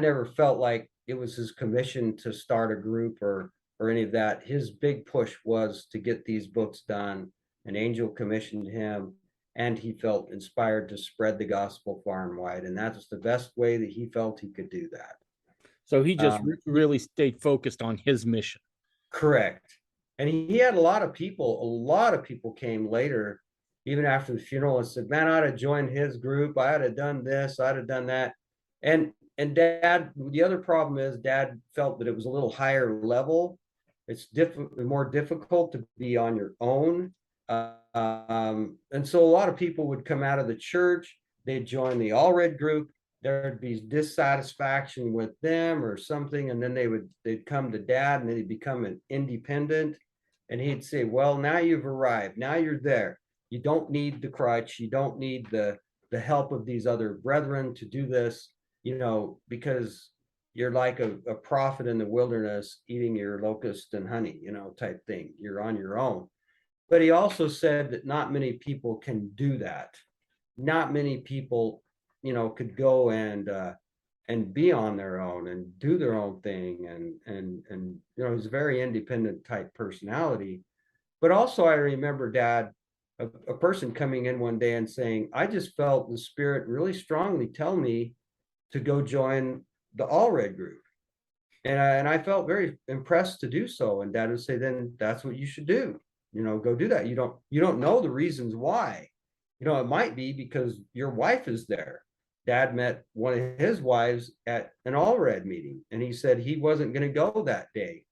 never felt like it was his commission to start a group or any of that. His big push was to get these books done. An angel commissioned him, and he felt inspired to spread the gospel far and wide, and that's the best way that he felt he could do that. So he just really stayed focused on his mission. Correct. And he had a lot of people came later, even after the funeral, and said, man, I'd have joined his group. I'd have done this, I'd have done that. And Dad, the other problem is Dad felt that it was a little higher level. It's more difficult to be on your own. And so a lot of people would come out of the church, they'd join the All Red group, there'd be dissatisfaction with them or something, and then they'd come to Dad, and then he'd become an independent, and he'd say, well, now you've arrived, now you're there, you don't need the crutch, you don't need the help of these other brethren to do this, because you're like a prophet in the wilderness eating your locust and honey, type thing. You're on your own. But he also said that not many people can do that. Not many people could go and be on their own and do their own thing, and he's a very independent type personality. But also I remember Dad, a person coming in one day and saying, I just felt the Spirit really strongly tell me to go join the All Red group, and I felt very impressed to do so. And Dad would say, then that's what you should do, go do that. You don't know the reasons why. It might be because your wife is there. Dad met one of his wives at an All Red meeting, and he said he wasn't going to go that day.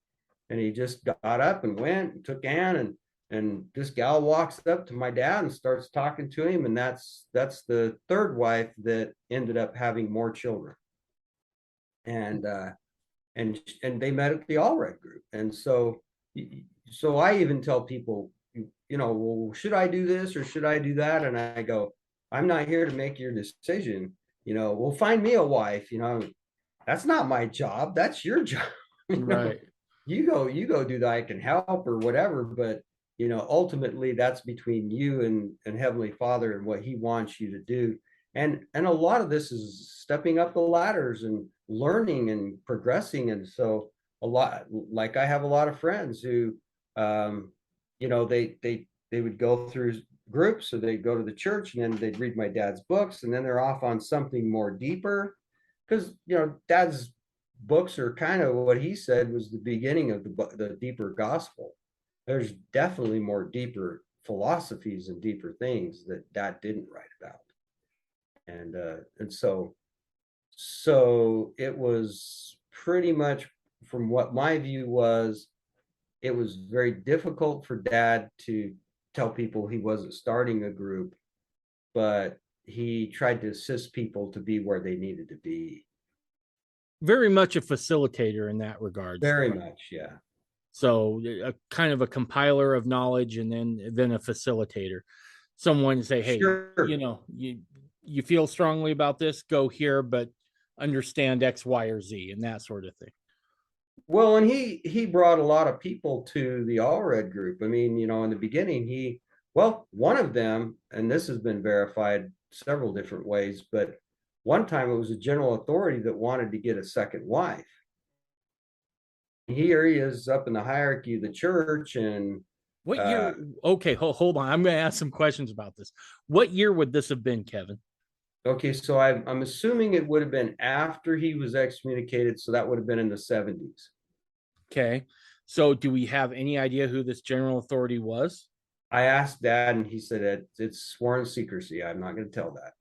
And he just got up and went and took Ann, and this gal walks up to my dad and starts talking to him. And that's the third wife that ended up having more children. And they met at the All Red group. And so I even tell people, well, should I do this or should I do that? And I go, I'm not here to make your decision. Well, find me a wife. That's not my job. That's your job. Right. You go do that. I can help or whatever. But, ultimately that's between you and Heavenly Father and what he wants you to do. And a lot of this is stepping up the ladders and learning and progressing. And so I have a lot of friends who, they would go through groups, so they'd go to the church, and then they'd read my dad's books, and then they're off on something more deeper, because Dad's books are kind of what he said was the beginning of the deeper gospel. There's definitely more deeper philosophies and deeper things that Dad didn't write about, and so So it was pretty much, from what my view was, it was very difficult for Dad to tell people he wasn't starting a group, but he tried to assist people to be where they needed to be. Very much a facilitator in that regard. Very much, yeah. So a kind of a compiler of knowledge, and then a facilitator. Someone say, hey, Sure. you feel strongly about this, go here, but understand X, Y, or Z, and that sort of thing. Well, and he brought a lot of people to the All Red group. I mean, in the beginning, one of them, and this has been verified several different ways, but one time it was a general authority that wanted to get a second wife. Here he is up in the hierarchy of the church, and what year? Okay, hold on. I'm going to ask some questions about this. What year would this have been, Kevin? Okay, so I'm assuming it would have been after he was excommunicated, so that would have been in the 70s. Okay, so do we have any idea who this general authority was? I asked Dad, and he said it's sworn secrecy. I'm not going to tell that.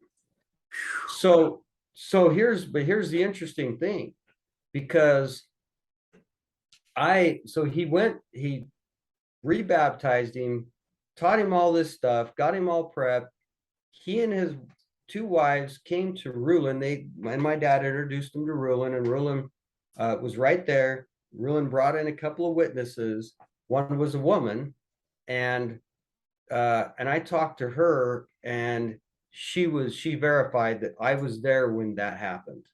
So here's the interesting thing, because he rebaptized him, taught him all this stuff, got him all prepped. He and his two wives came to Rulin. And my dad introduced him to Rulin, and Rulin was right there. Rulin brought in a couple of witnesses. One was a woman, and I talked to her, and she verified that I was there when that happened.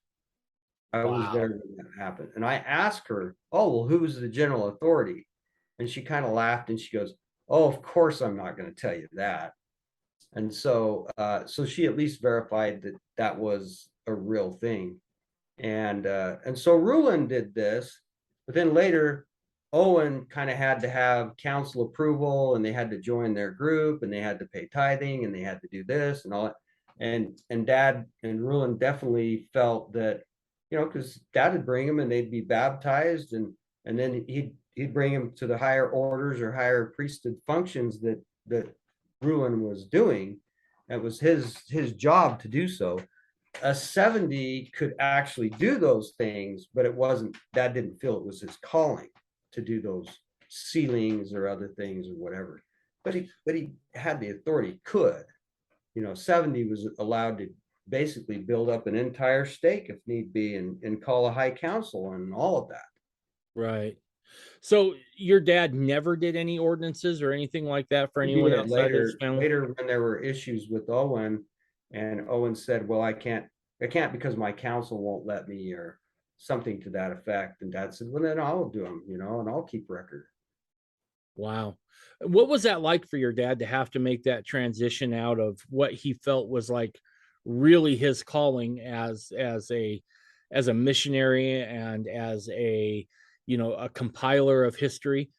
I was there when that happened. And I asked her, oh, well, who was the general authority? And she kind of laughed, and she goes, oh, of course I'm not going to tell you that. And so she at least verified that that was a real thing. And so Rulin did this, but then later Owen kind of had to have council approval, and they had to join their group, and they had to pay tithing, and they had to do this and all that. And Dad and Rulin definitely felt that, because Dad would bring them and they'd be baptized, and then he'd bring them to the higher orders or higher priesthood functions that Rulin was doing. It was his job to do so. A 70 could actually do those things, but Dad didn't feel it was his calling to do those sealings or other things or whatever. But he had the authority, could. 70 was allowed to basically build up an entire stake if need be, and call a high council and all of that. Right. So your dad never did any ordinances or anything like that for anyone outside of his family? Later, when there were issues with Owen, and Owen said, well, I can't because my council won't let me, or something to that effect. And Dad said, well, then I'll do them, and I'll keep record. Wow. What was that like for your dad to have to make that transition out of what he felt was like really his calling as a missionary and as a compiler of history?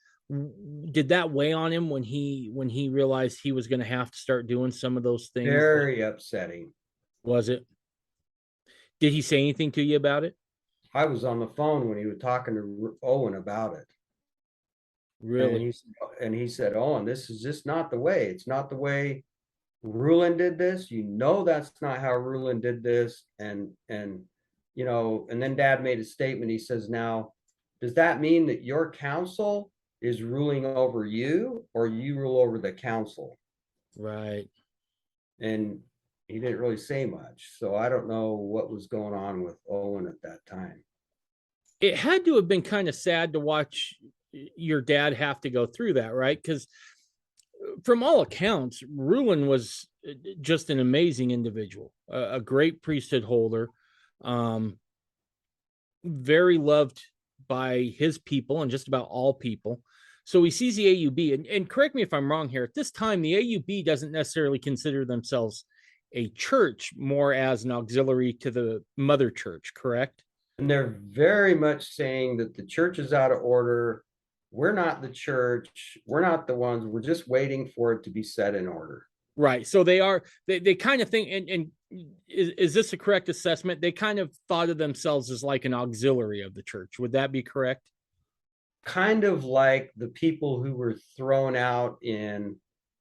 Did that weigh on him when he realized he was going to have to start doing some of those things? Very upsetting. Was it? Did he say anything to you about it? I was on the phone when he was talking to Owen about it. Really? And he said, oh, and this is just not the way. It's not the way Rulin did this. That's not how Rulin did this. And then Dad made a statement. He says, now, does that mean that your council is ruling over you, or you rule over the council? Right. And he didn't really say much. So I don't know what was going on with Owen at that time. It had to have been kind of sad to watch your dad have to go through that, right? Because from all accounts, Rulin was just an amazing individual, a great priesthood holder, very loved by his people and just about all people. So he sees the AUB, and correct me if I'm wrong here, at this time, the AUB doesn't necessarily consider themselves a church, more as an auxiliary to the mother church, correct? And they're very much saying that the church is out of order. We're not the church. We're not the ones. We're just waiting for it to be set in order. Right. So they kind of think, and is this a correct assessment? They kind of thought of themselves as like an auxiliary of the church. Would that be correct? Kind of like the people who were thrown out in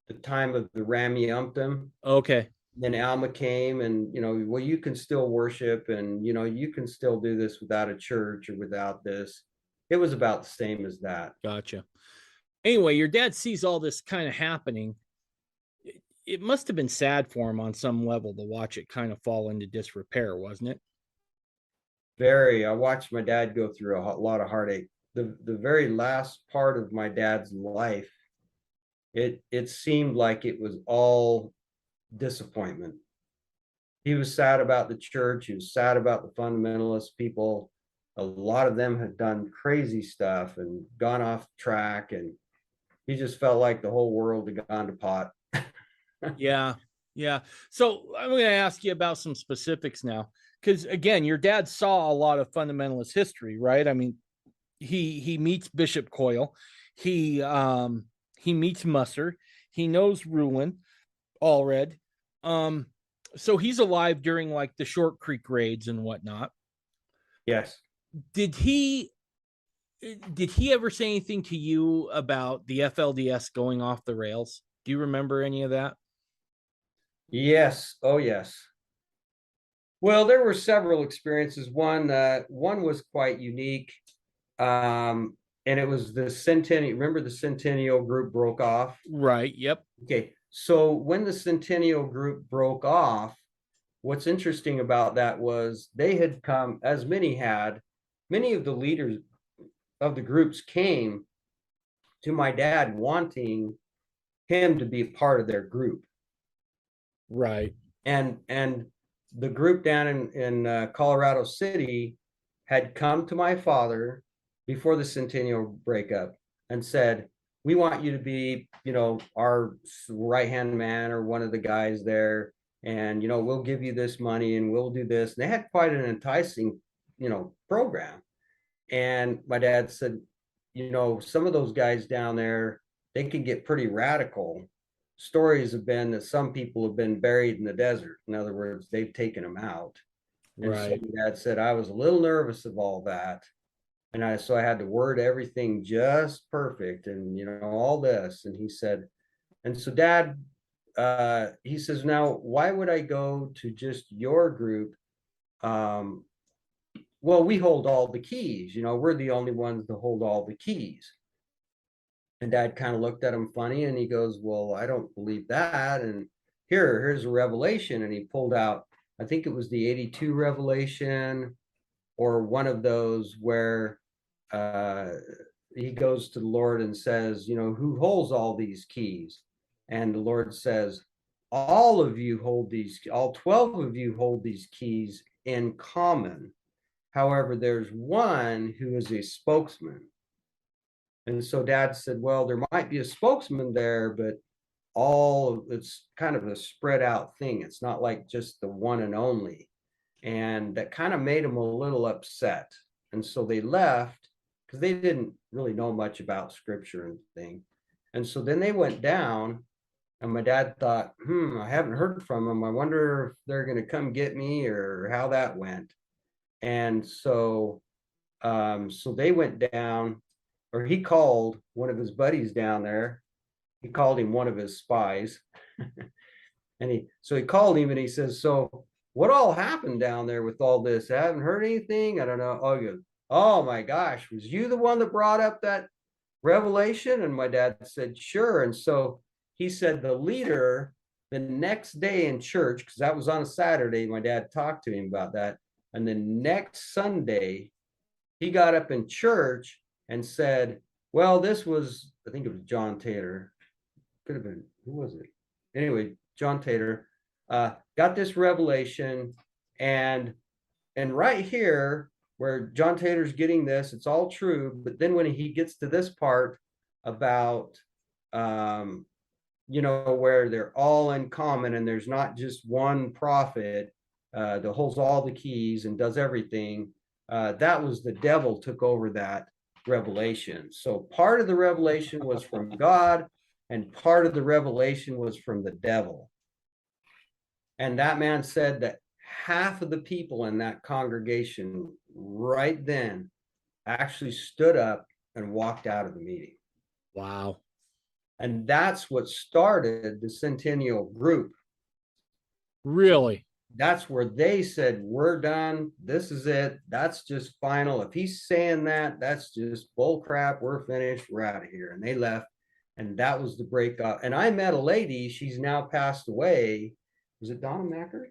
the time of the Rameumptom. Okay. then Alma came and, well, you can still worship and, you can still do this without a church or without this. It was about the same as that. Gotcha. Anyway, your dad sees all this kind of happening. It must have been sad for him on some level to watch it kind of fall into disrepair, wasn't it? I watched my dad go through a lot of heartache. The very last part of my dad's life, it seemed like it was all disappointment. He was sad about the church. He was sad about the fundamentalist people. A lot of them had done crazy stuff and gone off track, and he just felt like the whole world had gone to pot. Yeah. Yeah. So I'm going to ask you about some specifics now, because again, your dad saw a lot of fundamentalist history, right? I mean, he meets Bishop Koyle, he meets Musser, he knows Rulin, Allred. So he's alive during like the Short Creek raids and whatnot. Yes. Did he ever say anything to you about the FLDS going off the rails? Do you remember any of that? Yes. Oh, yes. Well, there were several experiences. One was quite unique. And it was the Centennial. Remember the Centennial group broke off? Right. Yep. Okay. So when the Centennial group broke off, what's interesting about that was they had come, as many of the leaders of the groups came to my dad wanting him to be a part of their group. Right. And the group down in Colorado City had come to my father before the Centennial breakup and said, we want you to be, our right-hand man or one of the guys there. And, we'll give you this money and we'll do this. And they had quite an enticing, program. And my dad said, some of those guys down there, they can get pretty radical. Stories have been that some people have been buried in the desert. In other words, they've taken them out. And so my dad said, I was a little nervous of all that. And so I had to word everything just perfect and, all this. And he said, and so dad, he says, now, why would I go to just your group? Well, we hold all the keys, we're the only ones that hold all the keys. And dad kind of looked at him funny and he goes, well, I don't believe that. And here's a revelation. And he pulled out, I think it was the 82 revelation or one of those where he goes to the Lord and says, who holds all these keys? And the Lord says, all of you hold these, all 12 of you hold these keys in common. However, there's one who is a spokesman. And so dad said, well, there might be a spokesman there, but it's kind of a spread out thing. It's not like just the one and only. And that kind of made him a little upset. And so they left because they didn't really know much about scripture and thing. And so then they went down and my dad thought, I haven't heard from them. I wonder if they're going to come get me or how that went. And so, so they went down, or he called one of his buddies down there. He called him one of his spies. And he called him and he says, so what all happened down there with all this? I haven't heard anything. I don't know. Oh, he goes, oh my gosh, was you the one that brought up that revelation? And my dad said, sure. And so he said the leader the next day in church, because that was on a Saturday, my dad talked to him about that. And the next Sunday, he got up in church and said, well, this was, I think it was John Taylor. Could have been, who was it? Anyway, John Taylor got this revelation. And right here, where John Taylor's getting this, it's all true. But then when he gets to this part about, where they're all in common and there's not just one prophet that holds all the keys and does everything, that was the devil took over that revelation. So part of the revelation was from God and part of the revelation was from the devil. And that man said that half of the people in that congregation right then actually stood up and walked out of the meeting. Wow. And that's what started the Centennial group. Really? That's where they said, we're done. This is it. That's just final. If he's saying that, that's just bull crap. We're finished. We're out of here. And they left. And that was the breakup. And I met a lady, she's now passed away. Was it Donna Macker?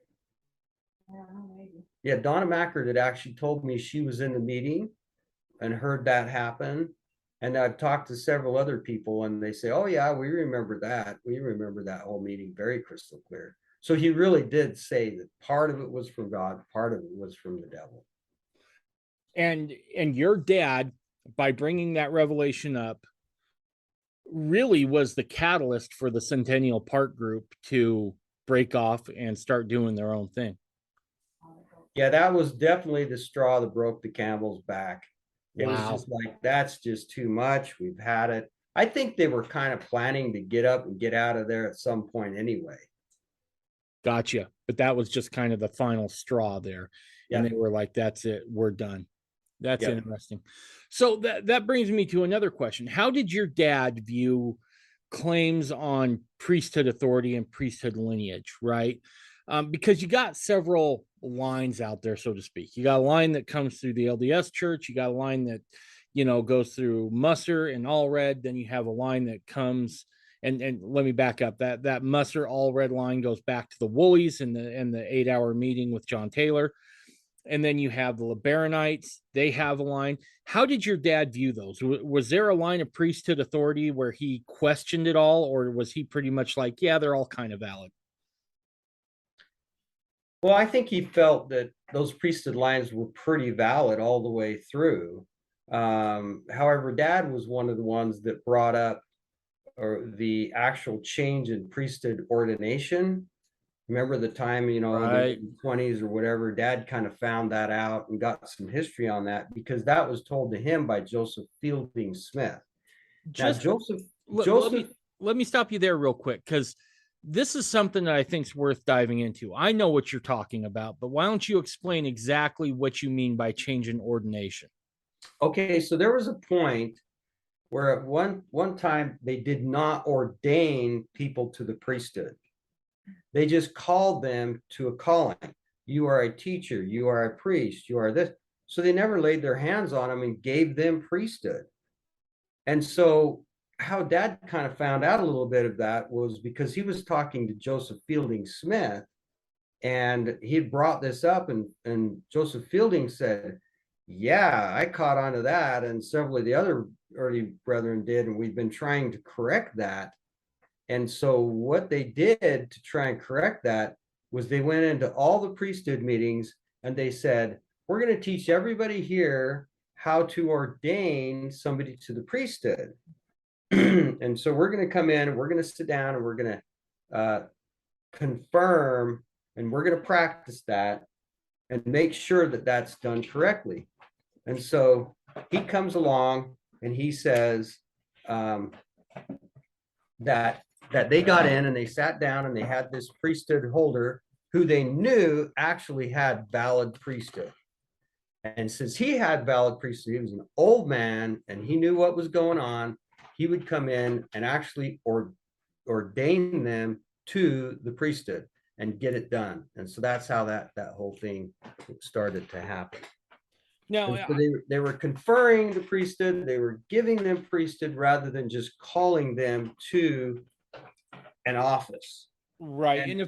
Yeah, Donna Macker that actually told me she was in the meeting and heard that happen. And I've talked to several other people and they say, oh yeah, we remember that. We remember that whole meeting very crystal clear. So he really did say that part of it was from God, part of it was from the devil. And your dad, by bringing that revelation up, really was the catalyst for the Centennial Park Group to break off and start doing their own thing. Yeah, that was definitely the straw that broke the camel's back. It was just like, that's just too much. We've had it. I think they were kind of planning to get up and get out of there at some point anyway. Gotcha. But that was just kind of the final straw there. Yeah. And they were like, that's it. We're done. That's interesting. So that brings me to another question. How did your dad view claims on priesthood authority and priesthood lineage, right? Because you got several lines out there, so to speak. You got a line that comes through the LDS church. You got a line that, goes through Musser and Allred. Then you have a line that comes, and let me back up. That Musser Allred line goes back to the Woolies and the 8-hour meeting with John Taylor. And then you have the Liberanites. They have a line. How did your dad view those? Was there a line of priesthood authority where he questioned it all, or was he pretty much like, yeah, they're all kind of valid? Well, I think he felt that those priesthood lines were pretty valid all the way through. However, Dad was one of the ones that brought up the actual change in priesthood ordination. Remember the time, right. in the 20s or whatever, Dad kind of found that out and got some history on that because that was told to him by Joseph Fielding Smith. Let me stop you there real quick, because this is something that I think is worth diving into. I know what you're talking about, but why don't you explain exactly what you mean by change in ordination? Okay, so there was a point where at one time they did not ordain people to the priesthood. They just called them to a calling. You are a teacher, you are a priest, you are this. So they never laid their hands on them and gave them priesthood. And so how Dad kind of found out a little bit of that was because he was talking to Joseph Fielding Smith, and he had brought this up, and Joseph Fielding said, yeah, I caught on to that, and several of the other early brethren did, and we've been trying to correct that. And so what they did to try and correct that was they went into all the priesthood meetings and they said, we're going to teach everybody here how to ordain somebody to the priesthood. And so we're going to come in and we're going to sit down and we're going to confirm and we're going to practice that and make sure that that's done correctly. And so he comes along and he says that they got in and they sat down and they had this priesthood holder who they knew actually had valid priesthood. And since he had valid priesthood, he was an old man and he knew what was going on, he would come in and actually ordain them to the priesthood and get it done. And so that's how that whole thing started to happen. Now, so they were conferring the priesthood, they were giving them priesthood rather than just calling them to an office. Right. And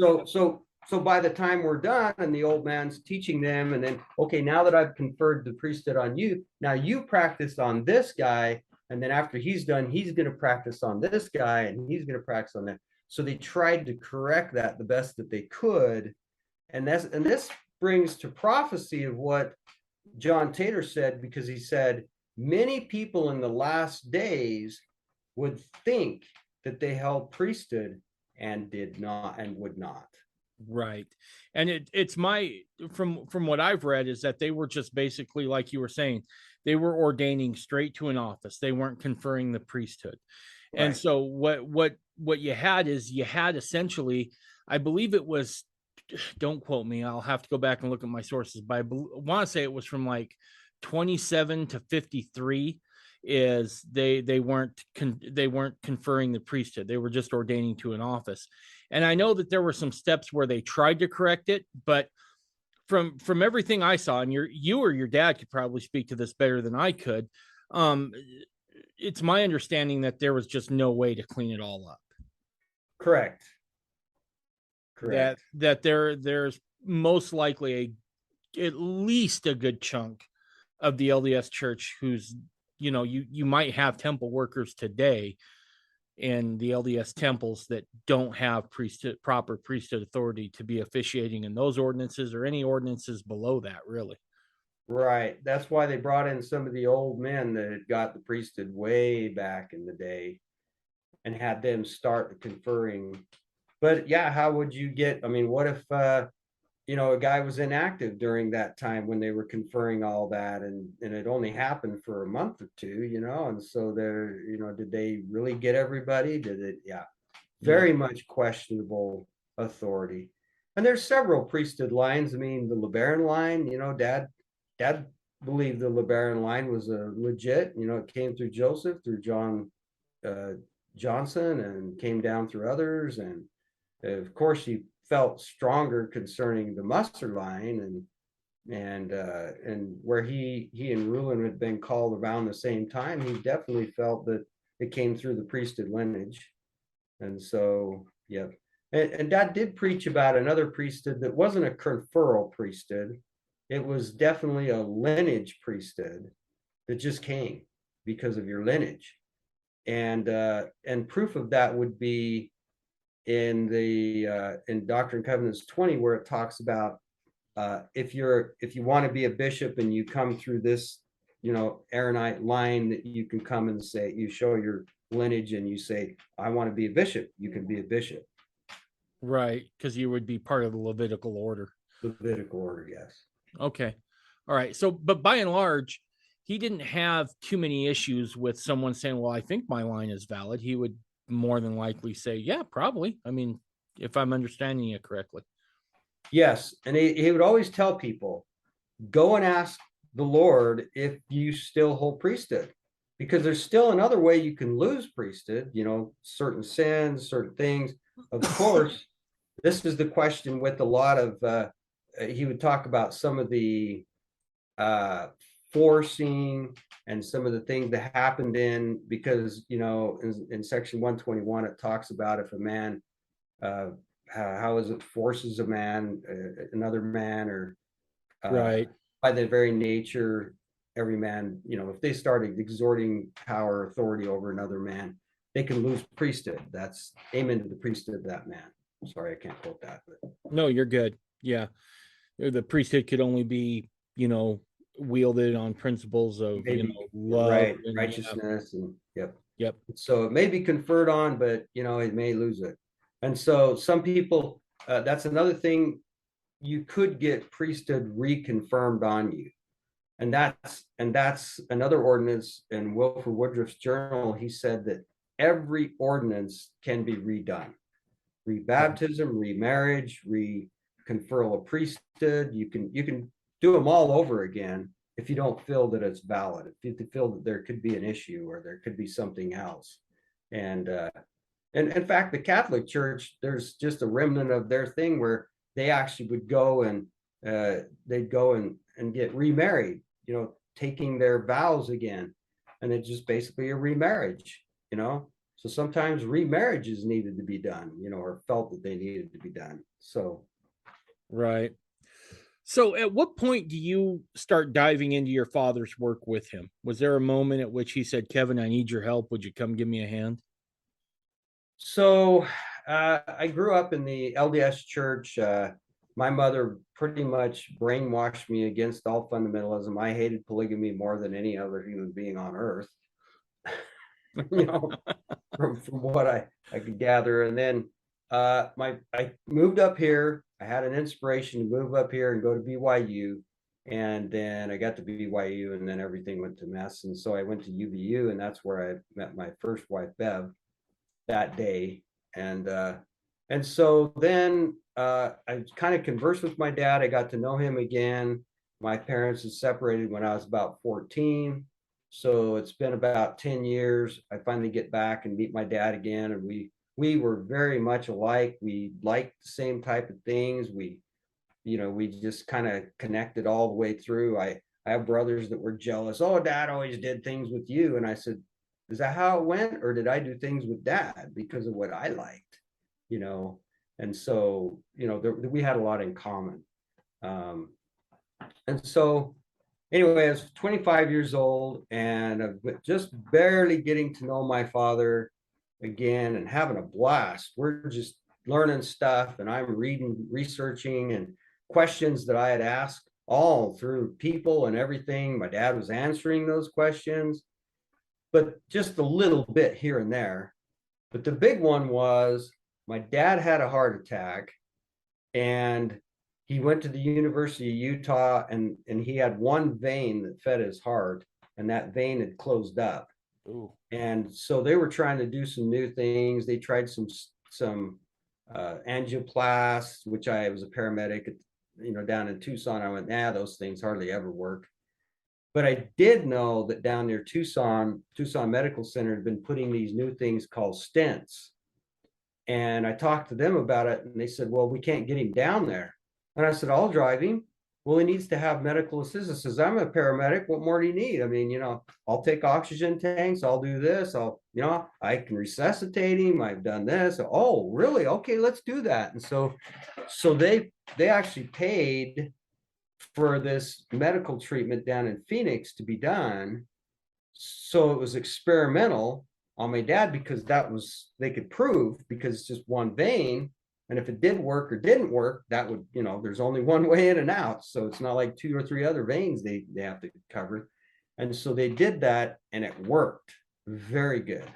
so by the time we're done and the old man's teaching them, and then, okay, now that I've conferred the priesthood on you, now you practice on this guy. And then after he's done, he's going to practice on this guy and he's going to practice on that. So they tried to correct that the best that they could. And this brings to prophecy of what John Taylor said, because he said, many people in the last days would think that they held priesthood and did not and would not. Right. And it's my, from what I've read, is that they were just basically, like you were saying, they were ordaining straight to an office. They weren't conferring the priesthood. Right. And so what you had is you had essentially, I believe it was, don't quote me, I'll have to go back and look at my sources, but I want to say it was from like 27 to 53 is they weren't conferring the priesthood. They were just ordaining to an office. And I know that there were some steps where they tried to correct it, but from everything I saw, and you or your dad could probably speak to this better than I could, it's my understanding that there was just no way to clean it all up. Correct. That there's most likely at least a good chunk of the LDS church who's, you might have temple workers today in the LDS temples that don't have proper priesthood authority to be officiating in those ordinances or any ordinances below that, really. Right. That's why they brought in some of the old men that had got the priesthood way back in the day and had them start the conferring. But yeah, how would you get, what if, a guy was inactive during that time when they were conferring all that, and it only happened for a month or two, and so they're, did they really get everybody? Did it? Yeah. Very much questionable authority. And there's several priesthood lines. The LeBaron line, dad believed the LeBaron line was a legit, it came through Joseph, through John Johnson, and came down through others. And of course, he felt stronger concerning the Musser line, and where he and Rulin had been called around the same time. He definitely felt that it came through the priesthood lineage. And so, yeah. And Dad did preach about another priesthood that wasn't a conferral priesthood. It was definitely a lineage priesthood that just came because of your lineage. And proof of that would be in Doctrine and Covenants 20, where it talks about if you want to be a bishop and you come through this, Aaronite line, that you can come and say, you show your lineage and you say, I want to be a bishop. You can be a bishop. Right, because you would be part of the Levitical order. Levitical order, yes. Okay. All right. So, but by and large, he didn't have too many issues with someone saying, well, I think my line is valid. He would more than likely say, yeah, probably. If I'm understanding it correctly. Yes. And he would always tell people, go and ask the Lord if you still hold priesthood, because there's still another way you can lose priesthood, certain sins, certain things. Of course, this is the question with a lot of, he would talk about some of the forcing and some of the things that happened because, in section 121, it talks about if a man, how is it forces a man, another man, or right. By their very nature, every man, if they started exhorting power, authority over another man, they can lose priesthood. That's amen to the priesthood of that man. Sorry, I can't quote that. But no, you're good. Yeah. The priesthood could only be, wielded on principles of, love, right, and righteousness, and yep. So it may be conferred on, but it may lose it. And so some people, that's another thing, you could get priesthood reconfirmed on you. And that's another ordinance in Wilford Woodruff's journal. He said that every ordinance can be redone. Rebaptism, remarriage, reconferral of priesthood. You can do them all over again if you don't feel that it's valid, if you feel that there could be an issue or there could be something else. And in fact, the Catholic Church, there's just a remnant of their thing where they actually would go and they'd go and get remarried, taking their vows again. And it's just basically a remarriage, So sometimes remarriages needed to be done, or felt that they needed to be done. So. Right. So at what point do you start diving into your father's work with him? Was there a moment at which he said, Kevin, I need your help. Would you come give me a hand? So I grew up in the LDS church. My mother pretty much brainwashed me against all fundamentalism. I hated polygamy more than any other human being on earth, from what I could gather. And then I moved up here. I had an inspiration to move up here and go to BYU. And then I got to BYU, and then everything went to mess. And so I went to UVU, and that's where I met my first wife, Bev, that day. And so then I kind of conversed with my dad. I got to know him again. My parents had separated when I was about 14. So it's been about 10 years. I finally get back and meet my dad again. And we were very much alike. We liked the same type of things. We just kind of connected all the way through. I have brothers that were jealous. Oh, dad always did things with you. And I said, is that how it went? Or did I do things with dad because of what I liked? And so, we had a lot in common. And so anyway, I was 25 years old and just barely getting to know my father again and having a blast. We're just learning stuff, and I'm reading, researching, and questions that I had asked all through people and everything. My dad was answering those questions, but just a little bit here and there. But the big one was my dad had a heart attack, and he went to the University of Utah, and he had one vein that fed his heart, and that vein had closed up. Ooh. And so they were trying to do some new things. They tried some angioplasts, which I was a paramedic down in Tucson. I went, those things hardly ever work. But I did know that down near Tucson Medical Center had been putting these new things called stents. And I talked to them about it, and they said, well, we can't get him down there. And I said, I'll drive him. Well, he needs to have medical assistance. Says, I'm a paramedic. What more do you need? I mean, I'll take oxygen tanks. I'll do this. I can resuscitate him. I've done this. Oh, really? Okay, let's do that. And so they actually paid for this medical treatment down in Phoenix to be done. So it was experimental on my dad because they could prove, because it's just one vein. And if it did work or didn't work, that would, there's only one way in and out. So it's not like 2 or 3 other veins they have to cover. And so they did that, and it worked very good.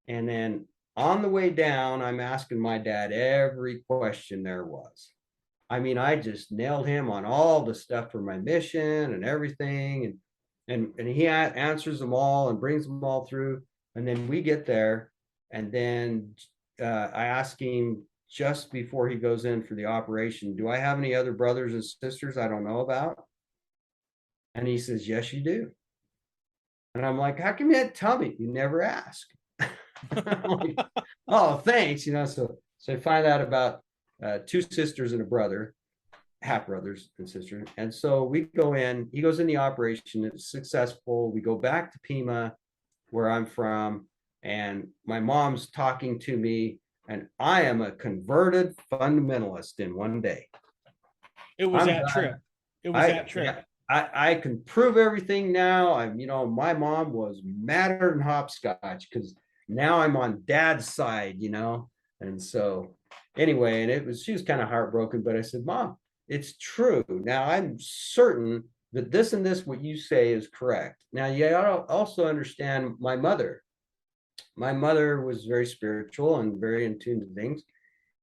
And then on the way down, I'm asking my dad every question there was. I mean, I just nailed him on all the stuff for my mission and everything. And he answers them all and brings them all through. And then we get there, and then I ask him, just before he goes in for the operation, do I have any other brothers and sisters I don't know about? And he says, yes, you do. And I'm like, how come you didn't tell me? You never ask. Like, oh, thanks. So I find out about 2 sisters and a brother, half brothers and sisters. And so we go in, he goes in the operation, it's successful. We go back to Pima, where I'm from, and my mom's talking to me, and I am a converted fundamentalist in one day. It was that trip. Yeah, I can prove everything now. My mom was madder than hopscotch because now I'm on dad's side, And so anyway, and she was kind of heartbroken, but I said, Mom, it's true. Now I'm certain that this and this, what you say, is correct. Now, you also understand my mother. My mother was very spiritual and very in tune to things.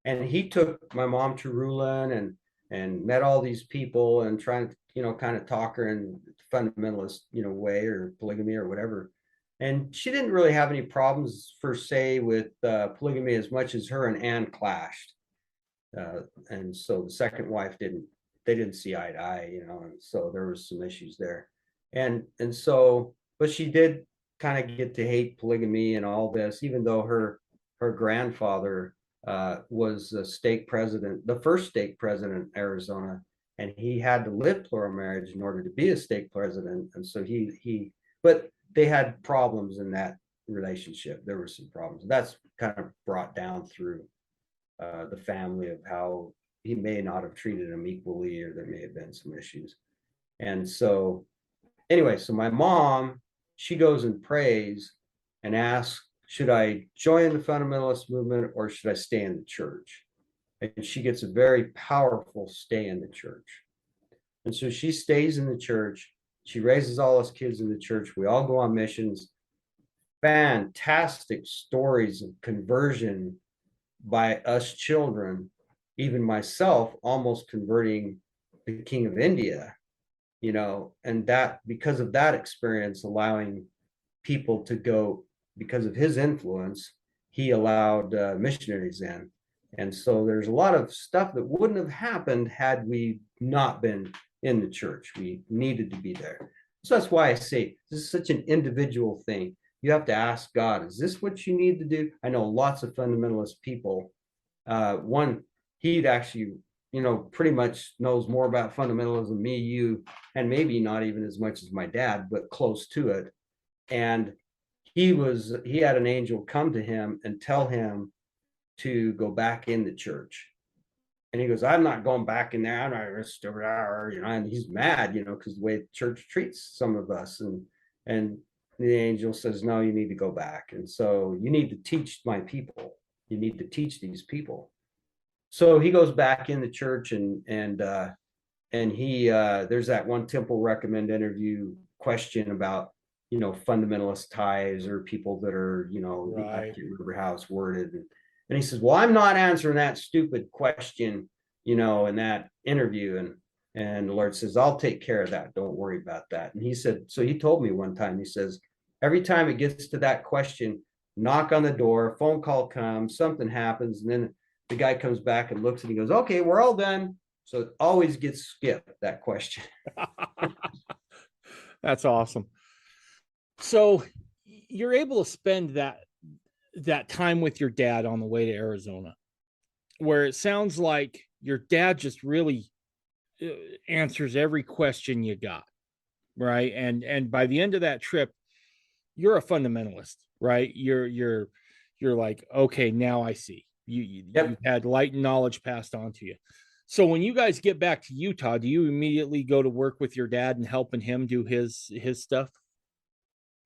And he took my mom to Rulin and met all these people and trying to, kind of talk her in fundamentalist, way, or polygamy or whatever. And she didn't really have any problems per se with polygamy as much as her and Anne clashed. And so the second wife they didn't see eye to eye, and so there was some issues there. And so, but she did kind of get to hate polygamy and all this, even though her grandfather was a stake president, the first stake president in Arizona, and he had to live plural marriage in order to be a stake president. And so but they had problems in that relationship. There were some problems. That's kind of brought down through the family of how he may not have treated him equally, or there may have been some issues. And so anyway, so my mom, she goes and prays and asks, should I join the fundamentalist movement or should I stay in the church? And she gets a very powerful stay in the church. And so she stays in the church. She raises all us kids in the church. We all go on missions. Fantastic stories of conversion by us children, even myself almost converting the King of India, and that, because of that experience, allowing people to go, because of his influence, he allowed missionaries in. And so there's a lot of stuff that wouldn't have happened had we not been in the church. We needed to be there. So that's why I say this is such an individual thing. You have to ask God, is this what you need to do? I know lots of fundamentalist people. One, he'd actually, pretty much knows more about fundamentalism than me, you, and maybe not even as much as my dad, but close to it. And he had an angel come to him and tell him to go back in the church. And he goes, I'm not going back in there. I'm not still there, and he's mad, because the way the church treats some of us. And the angel says, no, you need to go back. And so you need to teach my people. You need to teach these people. So he goes back in the church and he there's that one Temple Recommend interview question about fundamentalist ties or people that are Right. I can't remember how it's worded, and he says, well, I'm not answering that stupid question in that interview, and the Lord says, I'll take care of that, don't worry about that. And he said, so he told me one time, he says, every time it gets to that question, knock on the door, phone call comes, something happens, and then the guy comes back and looks and he goes, okay, we're all done. So it always gets skipped, that question. That's awesome. So you're able to spend that time with your dad on the way to Arizona, where it sounds like your dad just really answers every question you got, right? And by the end of that trip, you're a fundamentalist, right? You're like, okay, now I see. Yep. You've had light and knowledge passed on to you. So when you guys get back to Utah, do you immediately go to work with your dad and helping him do his stuff?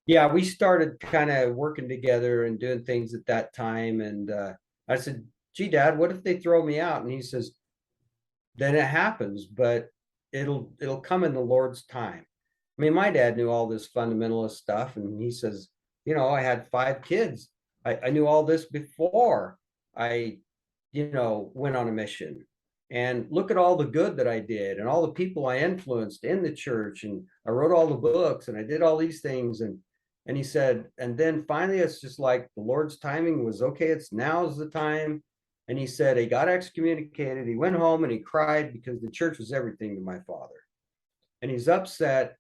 Yeah, we started kind of working together and doing things at that time. And I said, gee, Dad, what if they throw me out? And he says, then it happens, but it'll come in the Lord's time. I mean, my dad knew all this fundamentalist stuff, and he says, I had 5 kids. I knew all this before I, went on a mission. And look at all the good that I did and all the people I influenced in the church. And I wrote all the books and I did all these things. And he said, and then finally, it's just like the Lord's timing was, okay, it's now's the time. And he said he got excommunicated. He went home and he cried because the church was everything to my father. And he's upset.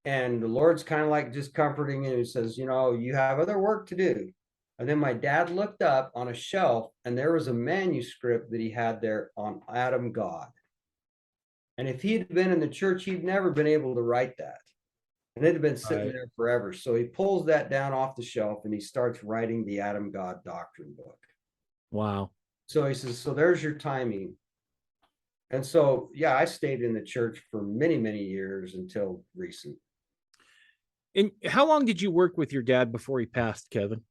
And the Lord's kind of like just comforting him. He says, you have other work to do. And then my dad looked up on a shelf and there was a manuscript that he had there on Adam God. And if he'd been in the church, he'd never been able to write that. And it had been sitting there forever. So he pulls that down off the shelf and he starts writing the Adam God doctrine book. Wow. So he says, so there's your timing. And so, yeah, I stayed in the church for many, many years until recent. And how long did you work with your dad before he passed, Kevin?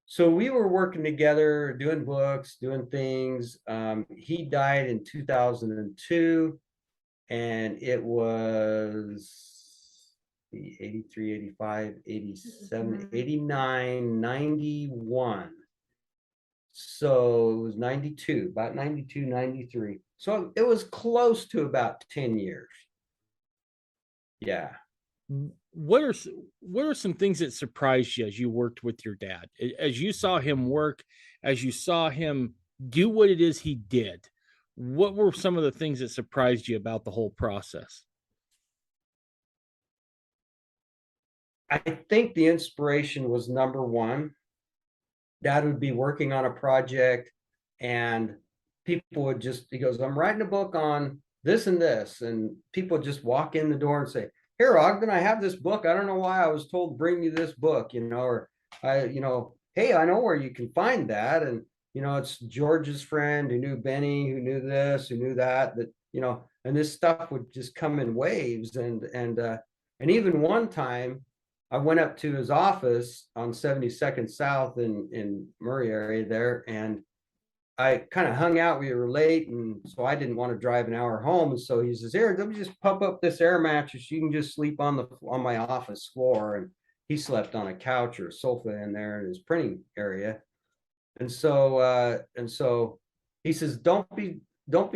So we were working together, doing books, doing things. He died in 2002, and it was 83, 85, 87, 89, 91. So it was 92, about 92, 93. So it was close to about 10 years. Yeah. What are some things that surprised you as you worked with your dad, as you saw him work, as you saw him do what it is he did? What were some of the things that surprised you about the whole process? I think the inspiration was number one. Dad would be working on a project and people would he goes, I'm writing a book on this and this. And people would just walk in the door and say, here, Ogden, I have this book. I don't know why I was told to bring you this book, or hey, I know where you can find that. And, it's George's friend who knew Benny, who knew this, who knew that, and this stuff would just come in waves. And even one time I went up to his office on 72nd South in Murray area there, and I kind of hung out. We were late, and so I didn't want to drive an hour home. And so he says, here, let me just pump up this air mattress. You can just sleep on my office floor. And he slept on a couch or a sofa in there in his printing area. And so he says, don't be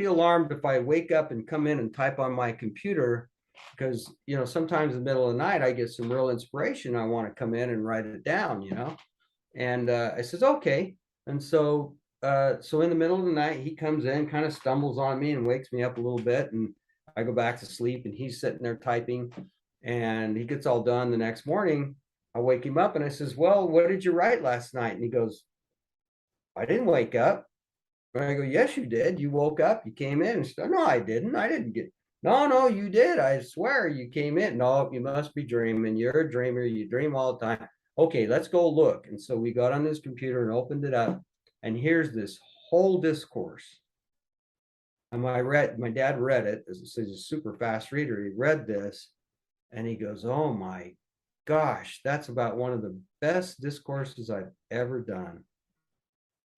alarmed if I wake up and come in and type on my computer, because sometimes in the middle of the night I get some real inspiration. I want to come in and write it down, And I says, okay. And so in the middle of the night, he comes in, kind of stumbles on me and wakes me up a little bit. And I go back to sleep and he's sitting there typing. And he gets all done the next morning. I wake him up and I says, well, what did you write last night? And he goes, I didn't wake up. And I go, yes, you did. You woke up, you came in. And said, no, I didn't. I didn't get, no, you did. I swear you came in. No, you must be dreaming. You're a dreamer. You dream all the time. Okay, let's go look. And so we got on his computer and opened it up. And here's this whole discourse. And my dad read it. As he's a super fast reader. He read this and he goes, oh my gosh, that's about one of the best discourses I've ever done.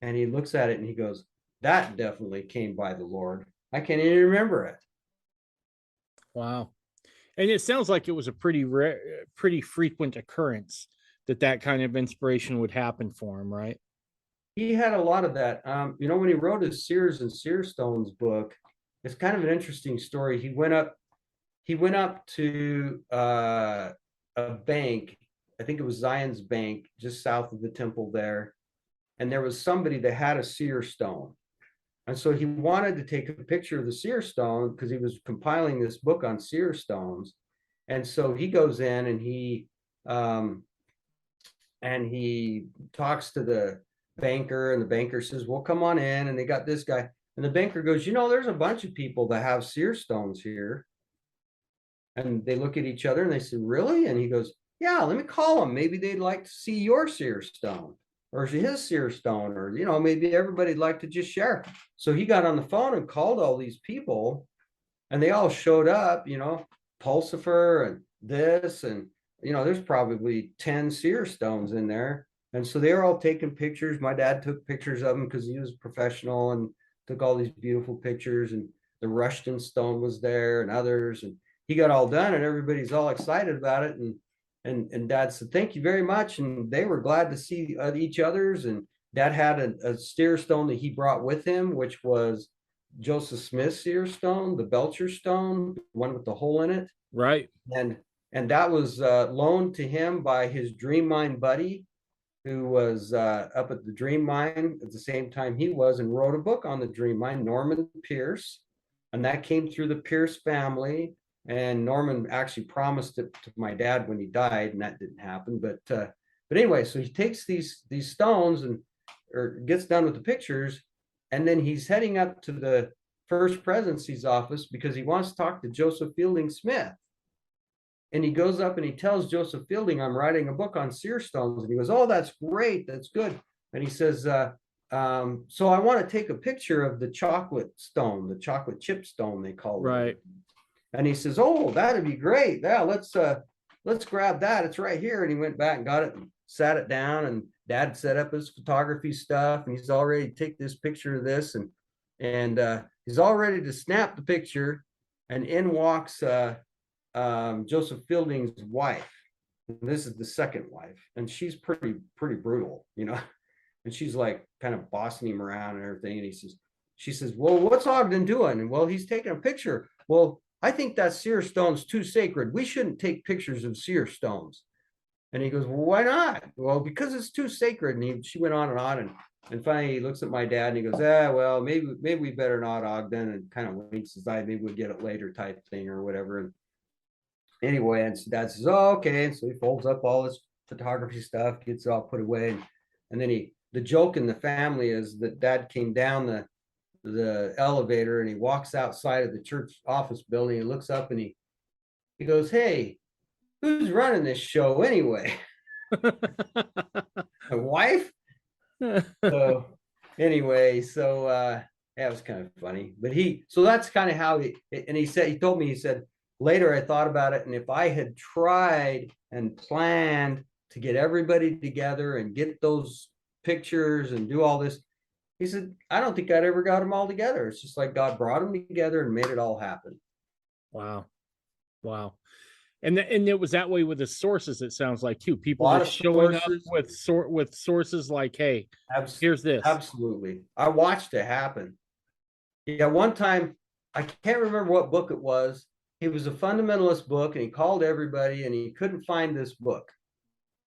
And he looks at it and he goes, that definitely came by the Lord. I can't even remember it. Wow. And it sounds like it was a pretty frequent occurrence that kind of inspiration would happen for him, right? He had a lot of that. When he wrote his Sears and Searstones book, it's kind of an interesting story. He went up to a bank. I think it was Zion's Bank, just south of the temple there. And there was somebody that had a seer stone. And so he wanted to take a picture of the seer stone because he was compiling this book on seer stones. And so he goes in and he talks to the banker, and the banker says, well, come on in. And they got this guy. And the banker goes, there's a bunch of people that have seer stones here. And they look at each other and they say, really? And he goes, yeah, let me call them. Maybe they'd like to see your seer stone or his seer stone, or, maybe everybody'd like to just share. So he got on the phone and called all these people, and they all showed up, Pulsifer and this, and, there's probably 10 seer stones in there. And so they were all taking pictures. My dad took pictures of them because he was professional and took all these beautiful pictures, and the Rushton stone was there and others. And he got all done and everybody's all excited about it. And Dad said, thank you very much. And they were glad to see each other's. And Dad had a seer stone that he brought with him, which was Joseph Smith's seer stone, the Belcher stone, one with the hole in it. Right. And that was loaned to him by his Dream Mine buddy, who was up at the Dream Mine at the same time he was, and wrote a book on the Dream Mine, Norman Pierce. And that came through the Pierce family. And Norman actually promised it to my dad when he died, and that didn't happen. But anyway, so he takes these stones or gets done with the pictures, and then he's heading up to the First Presidency's office because he wants to talk to Joseph Fielding Smith. And he goes up and he tells Joseph Fielding, I'm writing a book on seer stones. And he goes, oh, that's great. That's good. And he says, so I want to take a picture of the chocolate stone, the chocolate chip stone, they call it. Right. And he says, oh, that'd be great. Yeah, let's grab that. It's right here. And he went back and got it and sat it down, and Dad set up his photography stuff, and he's all ready to take this picture of this, and he's all ready to snap the picture. And in walks Joseph Fielding's wife. And this is the second wife, and she's pretty brutal, and she's like kind of bossing him around and everything. And she says, well, what's Ogden doing? And well, he's taking a picture. Well, I think that seer stone's too sacred. We shouldn't take pictures of seer stones. And he goes, well, why not? Well, because it's too sacred. And she went on. And finally he looks at my dad and he goes, well, maybe we better not, Ogden, and kind of winks his eye, maybe we'll get it later type thing or whatever. And anyway, and so Dad says, oh, okay. And so he folds up all his photography stuff, gets it all put away. And then the joke in the family is that Dad came down the elevator and he walks outside of the church office building and looks up and he goes, hey, who's running this show anyway? My wife? So anyway, yeah, it was kind of funny. But so that's kind of how he told me, later I thought about it, and if I had tried and planned to get everybody together and get those pictures and do all this, he said, I don't think I'd ever got them all together. It's just like God brought them together and made it all happen. Wow. And it was that way with the sources, it sounds like, too. People just showing up with sources like, hey, here's this. Absolutely. I watched it happen. Yeah, one time, I can't remember what book it was. It was a fundamentalist book, and he called everybody, and he couldn't find this book.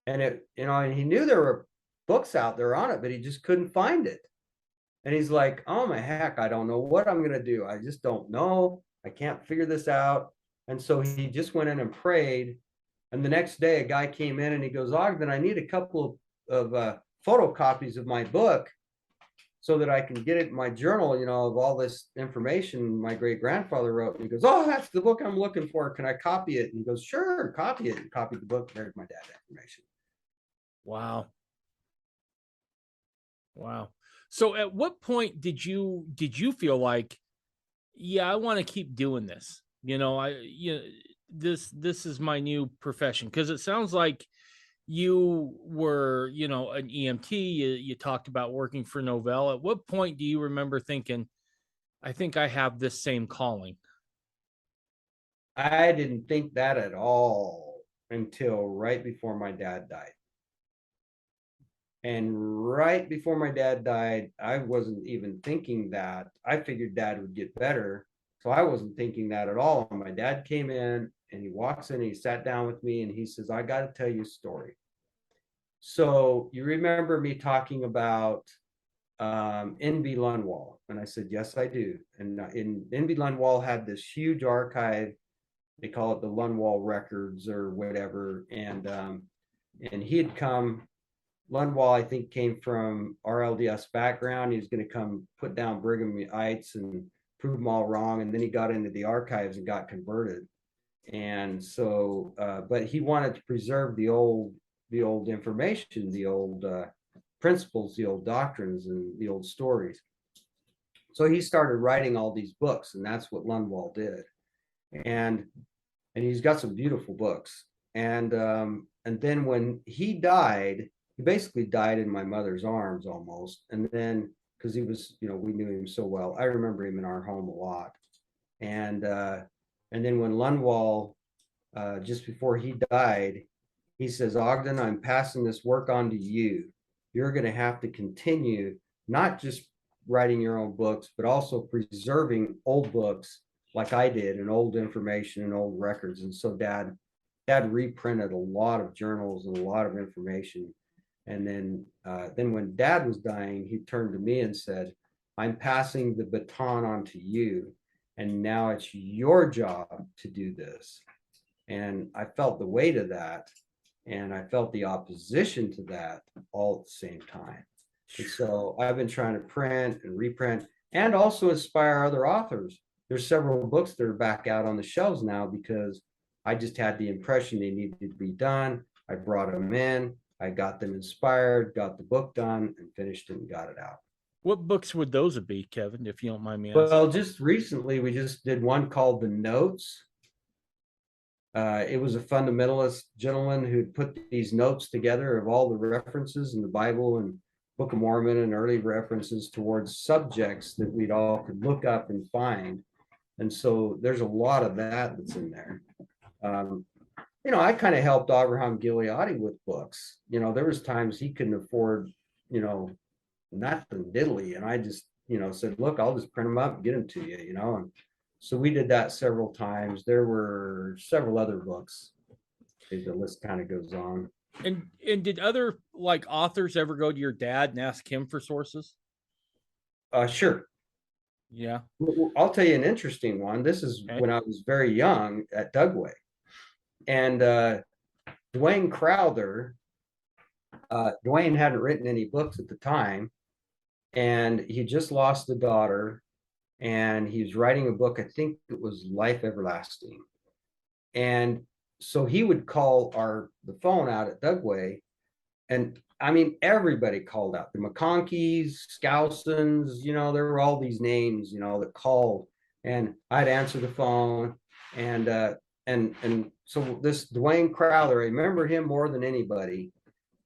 And and he knew there were books out there on it, but he just couldn't find it. And he's like, oh my heck, I don't know what I'm going to do. I just don't know. I can't figure this out. And so he just went in and prayed. And the next day, a guy came in and he goes, Ogden, I need a couple of photocopies of my book so that I can get it in my journal, of all this information my great grandfather wrote. And he goes, oh, that's the book I'm looking for. Can I copy it? And he goes, sure, copy it. And copied the book. There's my dad's information. Wow. Wow. So at what point did you feel like, yeah, I want to keep doing this? This is my new profession, because it sounds like you were, an EMT. You talked about working for Novell. At what point do you remember thinking, I think I have this same calling? I didn't think that at all until right before my dad died. And right before my dad died, I wasn't even thinking that. I figured dad would get better. So I wasn't thinking that at all. My dad came in and he walks in and he sat down with me and he says, I got to tell you a story. So you remember me talking about NB Lundwall? And I said, yes, I do. And NB Lundwall had this huge archive. They call it the Lundwall Records or whatever. And he had come. Lundwall, I think, came from RLDS background. He was going to come put down Brighamites and prove them all wrong. And then he got into the archives and got converted. And so, but he wanted to preserve the old information, the old principles, the old doctrines, and the old stories. So he started writing all these books, and that's what Lundwall did. And he's got some beautiful books. And then when he died, he basically died in my mother's arms almost. And then, because he was, we knew him so well. I remember him in our home a lot. And then when Lundwall, just before he died, he says, Ogden, I'm passing this work on to you. You're going to have to continue, not just writing your own books, but also preserving old books like I did, and old information and old records. And so dad reprinted a lot of journals and a lot of information. And then when dad was dying, he turned to me and said, I'm passing the baton on to you. And now it's your job to do this. And I felt the weight of that. And I felt the opposition to that all at the same time. And so I've been trying to print and reprint and also inspire other authors. There's several books that are back out on the shelves now because I just had the impression they needed to be done. I brought them in. I got them inspired, got the book done, and finished it and got it out. What books would those be, Kevin, if you don't mind me asking? Well, just recently, we just did one called The Notes. It was a fundamentalist gentleman who put these notes together of all the references in the Bible and Book of Mormon and early references towards subjects that we'd all could look up and find. And so there's a lot of that that's in there. I kind of helped Abraham Gileadi with books. There was times he couldn't afford, nothing diddly. And I just, said, look, I'll just print them up and get them to you, And so we did that several times. There were several other books. The list kind of goes on. And did other authors ever go to your dad and ask him for sources? Sure. Yeah. I'll tell you an interesting one. This is when I was very young at Dugway. And Dwayne Crowther, Dwayne hadn't written any books at the time, and he just lost a daughter, and he was writing a book. I think it was Life Everlasting. And so he would call the phone out at Dugway, and I mean, everybody called out. The McConkies, Skousens, there were all these names, that called, and I'd answer the phone, and so this Dwayne Crowther, I remember him more than anybody.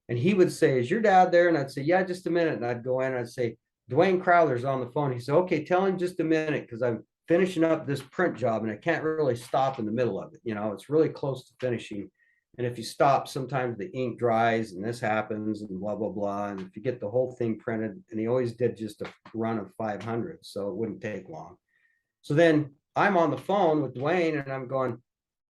And he would say, is your dad there? And I'd say, yeah, just a minute. And I'd go in and I'd say, Dwayne Crowther's on the phone. He said, okay, tell him just a minute, because I'm finishing up this print job and I can't really stop in the middle of it. It's really close to finishing. And if you stop, sometimes the ink dries and this happens and blah, blah, blah. And if you get the whole thing printed, and he always did just a run of 500, so it wouldn't take long. So then I'm on the phone with Dwayne and I'm going,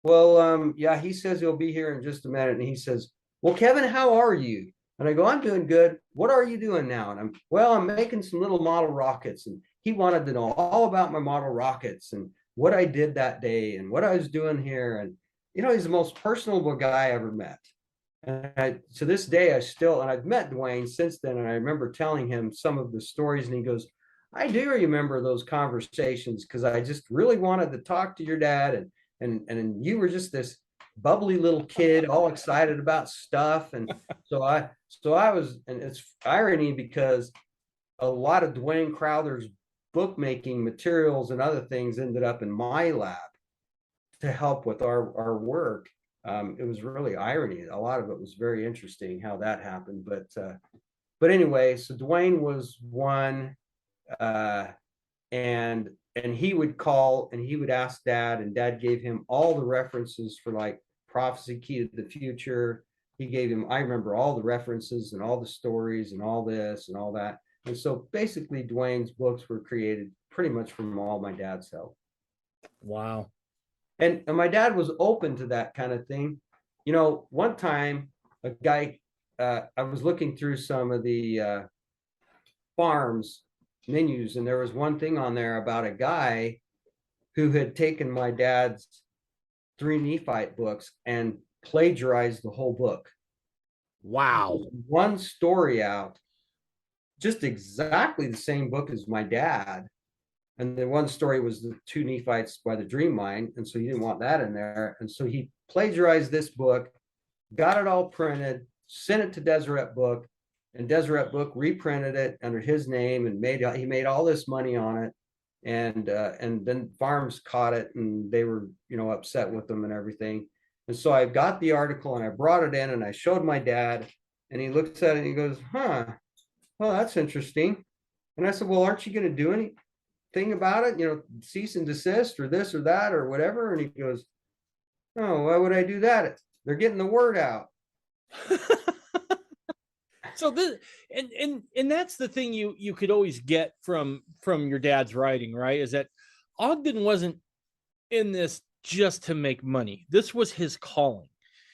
well, yeah, he says he'll be here in just a minute. And he says, well, Kevin, how are you? And I go, I'm doing good. What are you doing now? And I'm making some little model rockets. And he wanted to know all about my model rockets and what I did that day and what I was doing here. And, he's the most personable guy I ever met. And to this day, and I've met Dwayne since then. And I remember telling him some of the stories, and he goes, I do remember those conversations because I just really wanted to talk to your dad. And you were just this bubbly little kid, all excited about stuff. And so I was, and it's irony because a lot of Dwayne Crowther's bookmaking materials and other things ended up in my lab to help with our work. It was really irony. A lot of it was very interesting how that happened. But anyway, so Dwayne was one, and he would call and he would ask Dad, and Dad gave him all the references for like Prophecy Key to the Future. He gave him, I remember all the references and all the stories and all this and all that. And so basically Dwayne's books were created pretty much from all my dad's help. Wow. And my dad was open to that kind of thing. One time a guy, I was looking through some of the farms menus, and there was one thing on there about a guy who had taken my dad's 3 Nephite books and plagiarized the whole book. Wow. One story out, just exactly the same book as my dad. And the one story was the 2 Nephites by the Dream Mine. And so he didn't want that in there. And so he plagiarized this book, got it all printed, sent it to Deseret Book, and Deseret Book reprinted it under his name and he made all this money on it. And then farms caught it and they were, upset with them and everything. And so I got the article and I brought it in and I showed my dad, and he looks at it and he goes, well, that's interesting. And I said, well, aren't you going to do anything about it? Cease and desist or this or that or whatever. And he goes, oh, why would I do that? They're getting the word out. So this, and that's the thing you could always get from your dad's writing, right? Is that Ogden wasn't in this just to make money. This was his calling.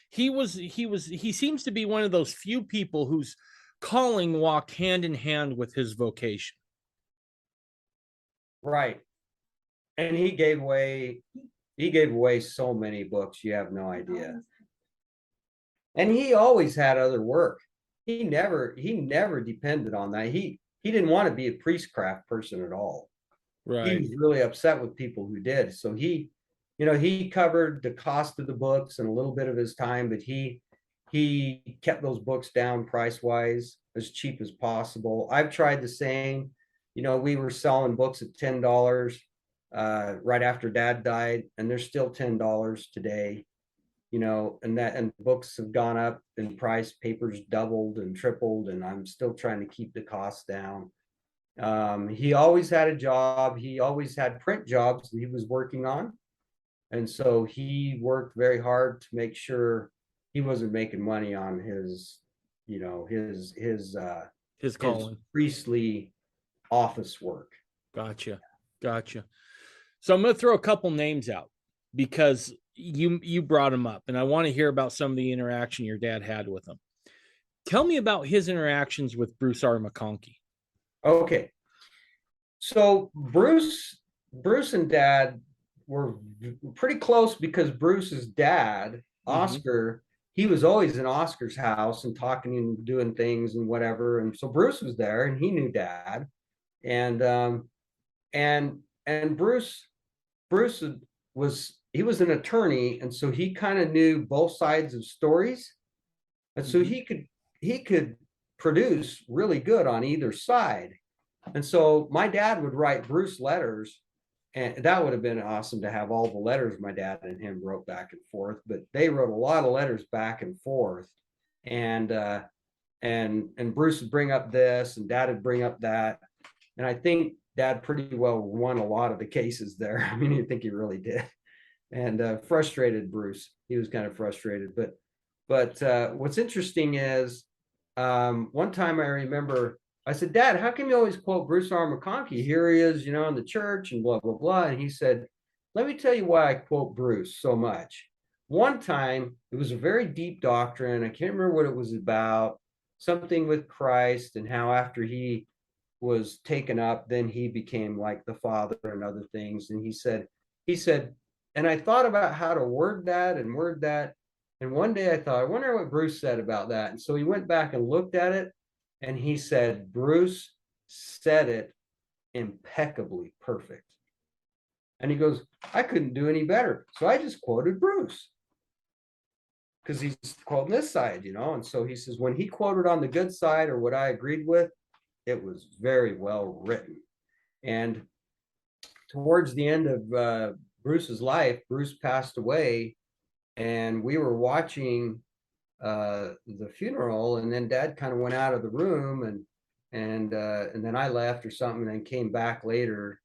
He seems to be one of those few people whose calling walked hand in hand with his vocation. Right. And he gave away so many books, you have no idea. And he always had other work. He never depended on that. He didn't want to be a priestcraft person at all. Right. He was really upset with people who did. So he covered the cost of the books and a little bit of his time, but he kept those books down price-wise as cheap as possible. I've tried the same. We were selling books at $10 right after Dad died, and they're still $10 today. And books have gone up in price, papers doubled and tripled, and I'm still trying to keep the costs down. He always had a job. He always had print jobs that he was working on. And so he worked very hard to make sure he wasn't making money on his calling, his priestly office work. Gotcha. So I'm going to throw a couple names out because you brought them up, and I want to hear about some of the interaction your dad had with them. Tell me about his interactions with Bruce R. McConkie. Okay. So Bruce and Dad were pretty close because Bruce's dad, Oscar, he was always in Oscar's house and talking and doing things and whatever. And so Bruce was there and he knew Dad. And Bruce was an attorney, and so he kind of knew both sides of stories. And so he could produce really good on either side. And so my dad would write Bruce letters, and that would have been awesome to have all the letters my dad and him wrote back and forth, but they wrote a lot of letters back and forth. And Bruce would bring up this and Dad would bring up that. And I think Dad pretty well won a lot of the cases there. I mean, I think he really did. And frustrated Bruce. He was kind of frustrated. But what's interesting is one time I remember I said, Dad, how come you always quote Bruce R. McConkie? Here he is, in the church and blah, blah, blah. And he said, let me tell you why I quote Bruce so much. One time, it was a very deep doctrine. I can't remember what it was about, something with Christ and how after he was taken up, then he became like the Father and other things. And he said, he said, and I thought about how to word that and word that. And one day I thought, I wonder what Bruce said about that. And so he went back and looked at it, and he said, Bruce said it impeccably perfect. And he goes, I couldn't do any better. So I just quoted Bruce because he's quoting this side, you know. And so he says, when he quoted on the good side or what I agreed with, it was very well written. And towards the end of Bruce's life, Bruce passed away, and we were watching the funeral, and then Dad kind of went out of the room, and then I left or something, and then came back later,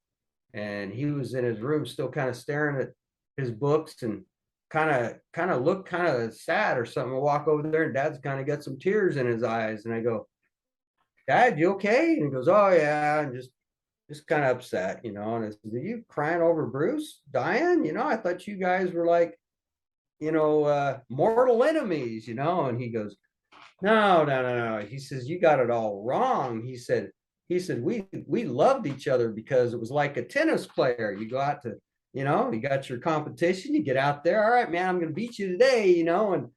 and he was in his room still kind of staring at his books and kind of looked kind of sad or something. I walk over there, and Dad's kind of got some tears in his eyes, and I go, Dad, you okay? And he goes, oh yeah, and just kind of upset, you know. And I said, are you crying over Bruce dying? You know, I thought you guys were like, you know, mortal enemies, you know. And he goes, no. He says, you got it all wrong. He said, we loved each other because it was like a tennis player. You go out to, you know, you got your competition, you get out there. All right, man, I'm going to beat you today, you know. And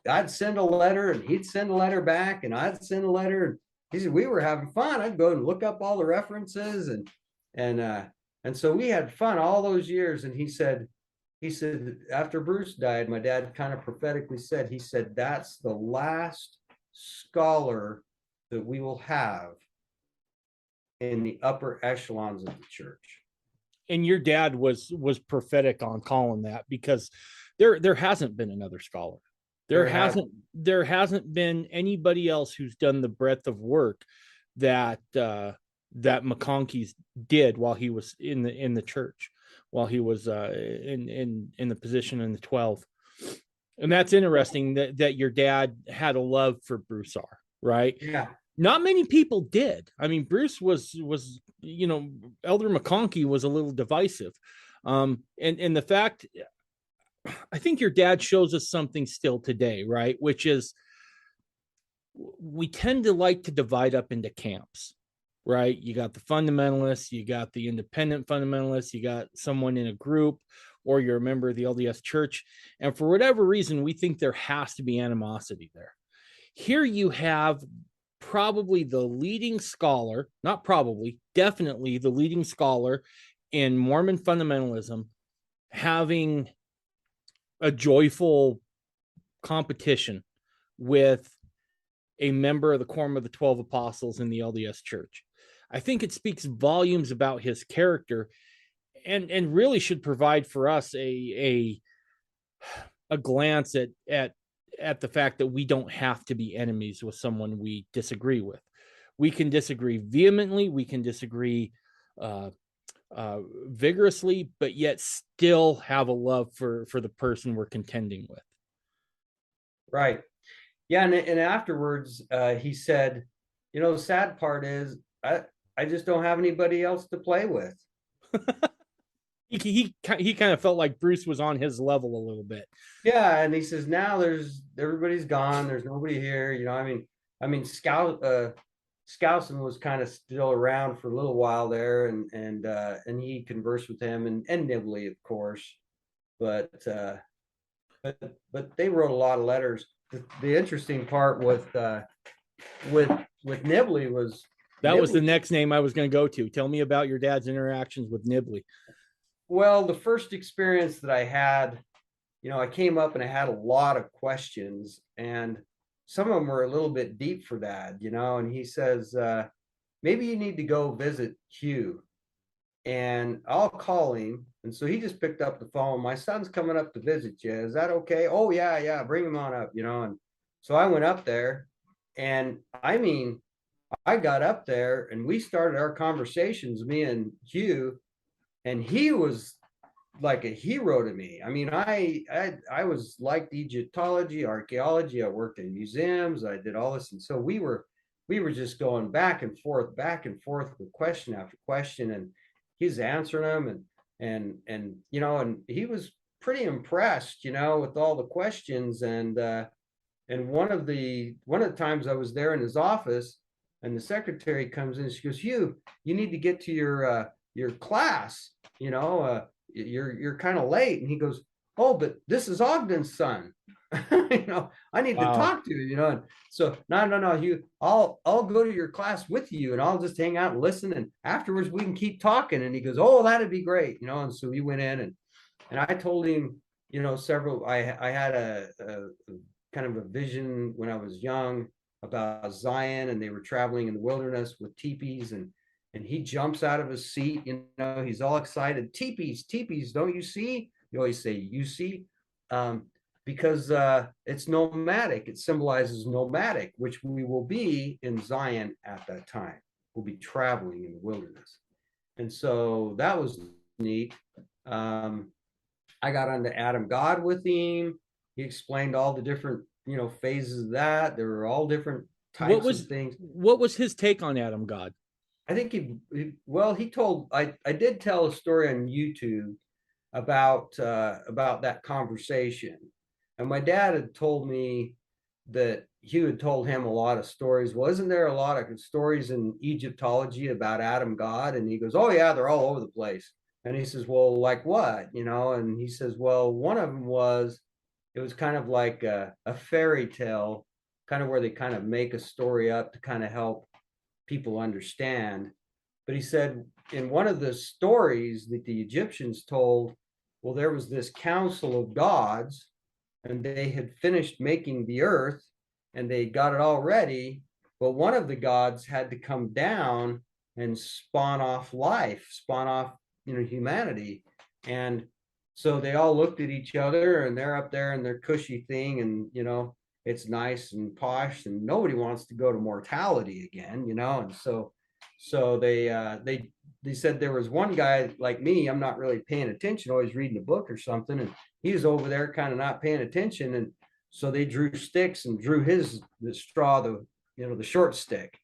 I'd send a letter, and he'd send a letter back, and I'd send a letter. And he said, we were having fun. I'd go and look up all the references, and so we had fun all those years. And he said, after Bruce died, my dad kind of prophetically said, he said, that's the last scholar that we will have in the upper echelons of the church. And your dad was prophetic on calling that, because there hasn't been another scholar. There hasn't been anybody else who's done the breadth of work that McConkie did while he was in the church, while he was in the position in the 12. And that's interesting that your dad had a love for Bruce R., right? Yeah. Not many people did. I mean, Bruce was, you know, Elder McConkie was a little divisive. And the fact, I think your dad shows us something still today, right? Which is, we tend to like to divide up into camps, right? You got the fundamentalists, you got the independent fundamentalists, you got someone in a group, or you're a member of the LDS church. And for whatever reason, we think there has to be animosity there. Here you have probably the leading scholar, not probably, definitely the leading scholar in Mormon fundamentalism, having a joyful competition with a member of the Quorum of the 12 Apostles in the LDS Church. I think it speaks volumes about his character, and really should provide for us a glance at the fact that we don't have to be enemies with someone we disagree with. We can disagree vehemently, we can disagree vigorously, but yet still have a love for the person we're contending with. Right. Yeah. And afterwards, he said, you know, the sad part is I just don't have anybody else to play with. He kind of felt like Bruce was on his level a little bit. Yeah. And he says, now everybody's gone. There's nobody here. You know, I mean, Skousen was kind of still around for a little while there, and he conversed with him, and Nibley, of course, but they wrote a lot of letters. The interesting part with Nibley was was the next name I was going to go to. Tell me about your dad's interactions with Nibley. Well, the first experience that I had, you know, I came up and I had a lot of questions, and some of them were a little bit deep for Dad, you know. And he says, maybe you need to go visit Hugh, and I'll call him. And so he just picked up the phone. My son's coming up to visit you. Is that okay? Oh, yeah, bring him on up, you know. And so I went up there, and I mean, I got up there and we started our conversations, me and Hugh, and he was like a hero to me. I mean, I was liked Egyptology, archaeology. I worked in museums. I did all this, and so we were just going back and forth with question after question, and he's answering them, and you know, and he was pretty impressed, you know, with all the questions. And one of the times I was there in his office, and the secretary comes in, she goes, Hugh, you need to get to your class, you know. you're kind of late. And he goes, oh, but this is Ogden's son. I need to talk to you, And so no, Hugh, I'll go to your class with you, and I'll just hang out and listen, and afterwards we can keep talking. And he goes, oh, that'd be great, And so we went in, and I told him, I had a kind of a vision when I was young about Zion, and they were traveling in the wilderness with teepees, and he jumps out of his seat, he's all excited. Teepees, don't you see? You always say, you see, because it's nomadic. It symbolizes nomadic, which we will be in Zion at that time. We'll be traveling in the wilderness. And so that was neat. I got onto Adam God with him. He explained all the different, phases of that. There were all different types of things. What was his take on Adam God? I think he told, I did tell a story on YouTube about that conversation. And my dad had told me that Hugh had told him a lot of stories. Well, isn't there a lot of stories in Egyptology about Adam God? And he goes, oh yeah, they're all over the place. And he says, well, like what? And he says, well, one of them it was kind of like a fairy tale, kind of where they kind of make a story up to kind of help people understand. But he said in one of the stories that the Egyptians told, well, there was this council of gods, and they had finished making the earth, and they got it all ready, but one of the gods had to come down and spawn off humanity. And so they all looked at each other, and they're up there in their cushy thing, and it's nice and posh, and nobody wants to go to mortality again, and so they said there was one guy like me, I'm not really paying attention, always reading a book or something, and he's over there kind of not paying attention. And so they drew sticks and drew the straw, the short stick.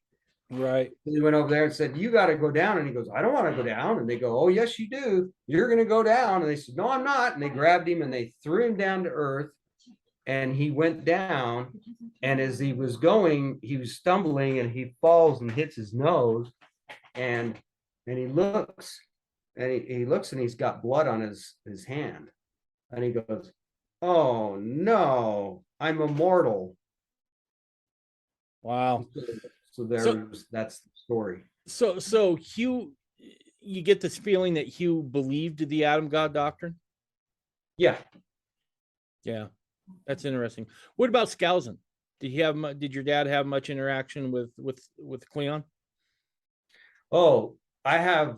Right. He went over there and said, you got to go down. And he goes, I don't want to go down. And they go, oh, yes, you do. You're going to go down. And they said, no, I'm not. And they grabbed him and they threw him down to earth. And he went down. And as he was going, he was stumbling, and he falls and hits his nose. And he looks, and he looks, and he's got blood on his hand. And he goes, oh, no, I'm immortal. Wow. So that's the story. So Hugh, you get this feeling that Hugh believed the Adam God doctrine? Yeah. Yeah. That's interesting. What about Skousen? Did your dad have much interaction with Cleon? Oh, I have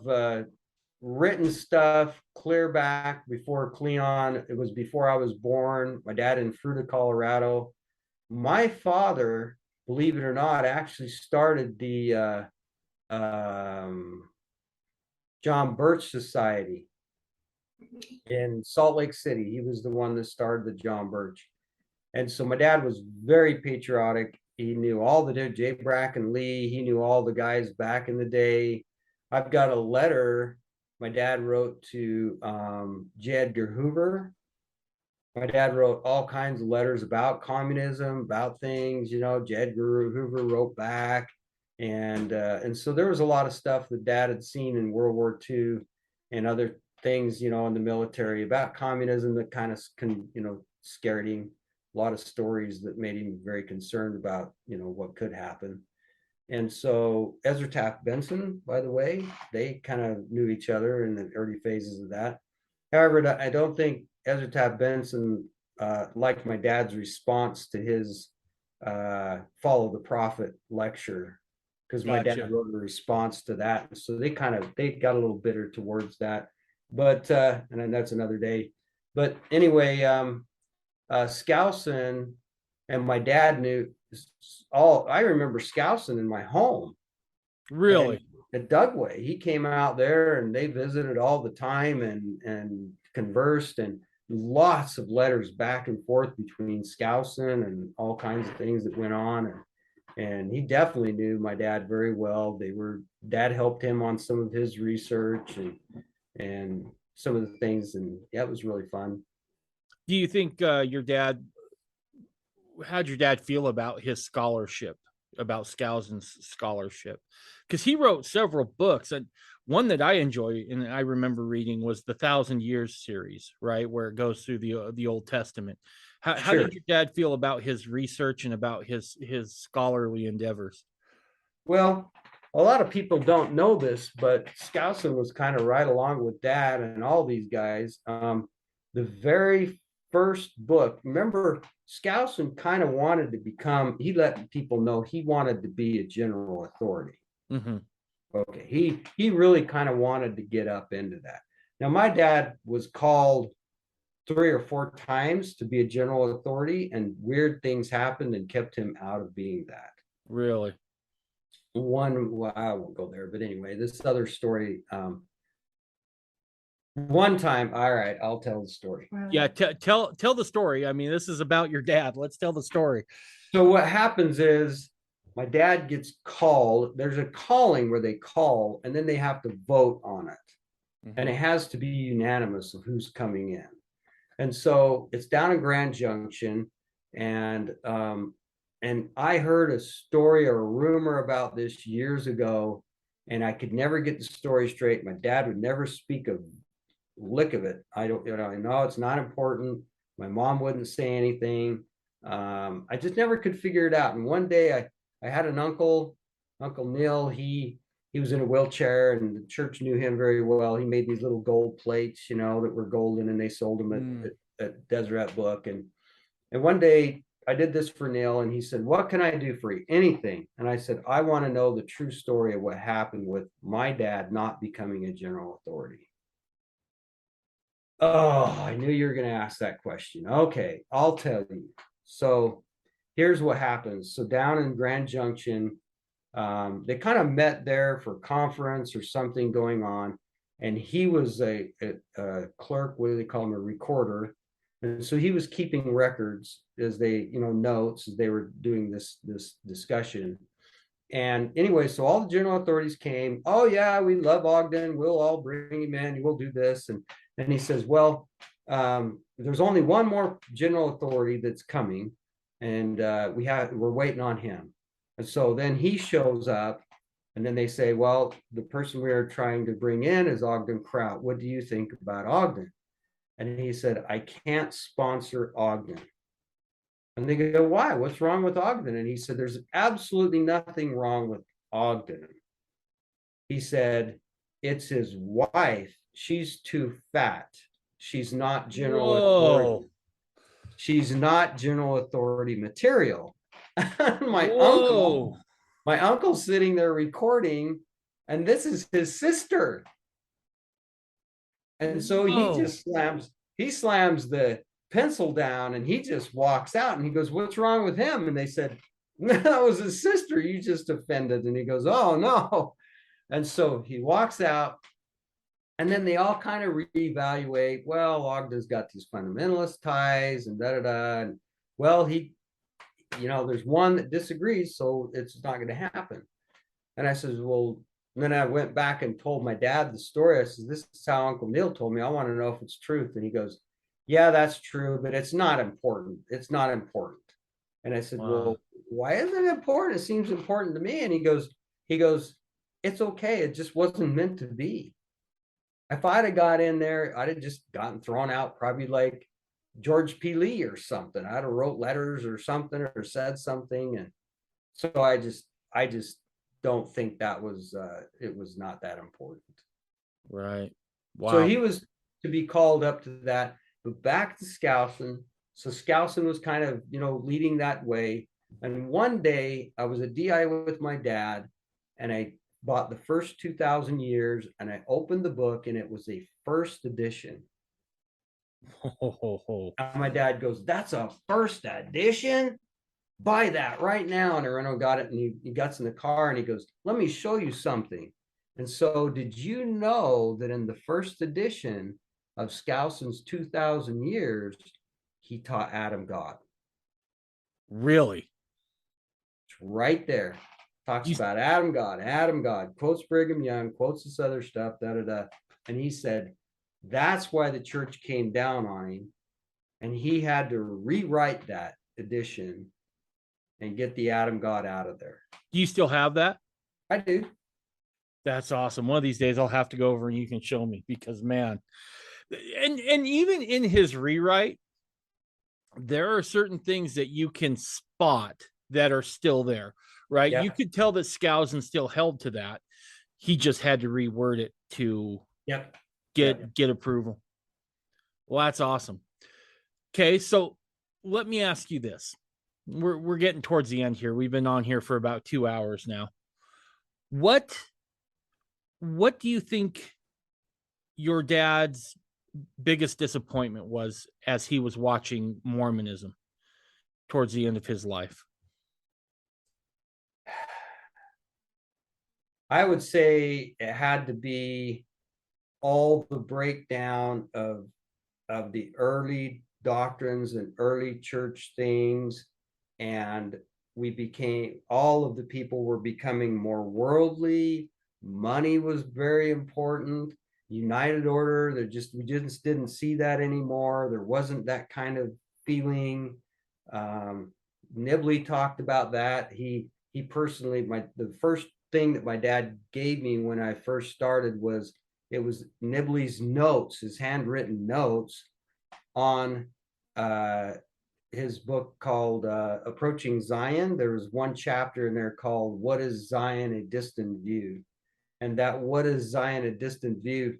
written stuff clear back before Cleon. It was before I was born. My dad in Fruita, Colorado. My father, believe it or not, actually started the John Birch Society in Salt Lake City. He was the one that started the John Birch. And so my dad was very patriotic. He knew all the J. Bracken Lee. He knew all the guys back in the day. I've got a letter my dad wrote to J. Edgar Hoover. My dad wrote all kinds of letters about communism, about things, J. Edgar Hoover wrote back. And so there was a lot of stuff that Dad had seen in World War II and other things, in the military about communism that kind of, scared him. A lot of stories that made him very concerned about, what could happen. And so Ezra Taft Benson, by the way, they kind of knew each other in the early phases of that. However, I don't think Ezra Taft Benson liked my dad's response to his Follow the Prophet lecture, because my dad wrote a response to that. So they got a little bitter towards that. But and then that's another day. But anyway, Skousen and my dad knew I remember Skousen in my home. Really? At Dugway. He came out there and they visited all the time and conversed, and lots of letters back and forth between Skousen and all kinds of things that went on. And he definitely knew my dad very well. Dad helped him on some of his research and some of the things. And yeah, it was really fun. Do you think how'd your dad feel about his scholarship, about Skousen's scholarship? Because he wrote several books. And One that I enjoy and I remember reading was the 1,000 Years series, right, where it goes through the Old Testament. How Sure. did your dad feel about his research and about his scholarly endeavors? Well, a lot of people don't know this, but Skousen was kind of right along with Dad and all these guys. The very first book, remember, Skousen kind of wanted to become, he let people know he wanted to be a general authority. Mm-hmm. Okay, he really kind of wanted to get up into that. Now, my dad was called 3 or 4 times to be a general authority, and weird things happened and kept him out of being that. Really? Well, I won't go there, but anyway, this other story. One time, all right, I'll tell the story. Yeah, tell the story. I mean, this is about your dad. Let's tell the story. So what happens is my dad gets called. There's a calling where they call, and then they have to vote on it, and it has to be unanimous of who's coming in. And so it's down in Grand Junction, and I heard a story or a rumor about this years ago, and I could never get the story straight. My dad would never speak a lick of it. I know it's not important. My mom wouldn't say anything. I just never could figure it out. And one day I had an uncle, Uncle Neil. He was in a wheelchair, and the church knew him very well. He made these little gold plates, that were golden, and they sold them at Deseret Book. And one day I did this for Neil, and he said, "What can I do for you? Anything." And I said, "I want to know the true story of what happened with my dad not becoming a general authority." Oh, I knew you were going to ask that question. Okay, I'll tell you. So here's what happens. So down in Grand Junction, they kind of met there for a conference or something going on. And he was a clerk, what do they call him, a recorder. And so he was keeping records as they, notes as they were doing this discussion. And anyway, so all the general authorities came. "Oh yeah, we love Ogden. We'll all bring him in. We'll do this." And he says, "Well, there's only one more general authority that's coming, and we're waiting on him." And so then he shows up, and then they say, "Well, the person we are trying to bring in is Ogden Kraut. What do you think about Ogden?" And he said, "I can't sponsor Ogden." And they go, "Why? What's wrong with Ogden?" And he said, "There's absolutely nothing wrong with Ogden." He said, "It's his wife. She's too fat. She's not general authority. She's not general authority material." my uncle's sitting there recording, and this is his sister. And so he slams the pencil down, and he just walks out, and he goes, "What's wrong with him?" And they said, "That was his sister. You just offended." And he goes, "Oh no." And so he walks out, and then they all kind of reevaluate. Well, Ogden's got these fundamentalist ties and And well, there's one that disagrees, so it's not going to happen. And I says, "Well," and then I went back and told my dad the story. I says, "This is how Uncle Neil told me. I want to know if it's truth." And he goes, "Yeah, that's true, but it's not important. It's not important." And I said, "Well, why isn't it important? It seems important to me." And he goes, "It's okay. It just wasn't meant to be. If I'd have got in there, I'd have just gotten thrown out, probably like George P. Lee or something. I'd have wrote letters or something or said something." And so I just don't think that was it was not that important. Right. Wow. So he was to be called up to that. But back to Skousen. So Skousen was kind of, leading that way. And one day I was at DI with my dad, and I bought the first 2,000 years, and I opened the book, and it was a first edition. And my dad goes, "That's a first edition? Buy that right now." And Areno got it, and he gets in the car, and he goes, "Let me show you something." And so did you know that in the first edition of Skousen's 2,000 years, he taught Adam God? Really? It's right there. Talks about Adam God, quotes Brigham Young, quotes this other stuff, And he said, that's why the church came down on him. And he had to rewrite that edition and get the Adam God out of there. Do you still have that? I do. That's awesome. One of these days I'll have to go over and you can show me, because man, and even in his rewrite, there are certain things that you can spot that are still there, right? Yeah. You could tell that Skousen still held to that. He just had to reword it to Yep. get approval. Well, that's awesome. Okay, so let me ask you this. We're getting towards the end here. We've been on here for about 2 hours now. What do you think your dad's biggest disappointment was as he was watching Mormonism towards the end of his life? I would say it had to be all the breakdown of the early doctrines and early church things, and all of the people were becoming more worldly. Money was very important. United Order, we just didn't see that anymore. There wasn't that kind of feeling. Nibley talked about that. He personally, the first thing that my dad gave me when I first started was Nibley's notes, his handwritten notes on his book called Approaching Zion. There was one chapter in there called What is Zion, a Distant View? And that What is Zion, a Distant View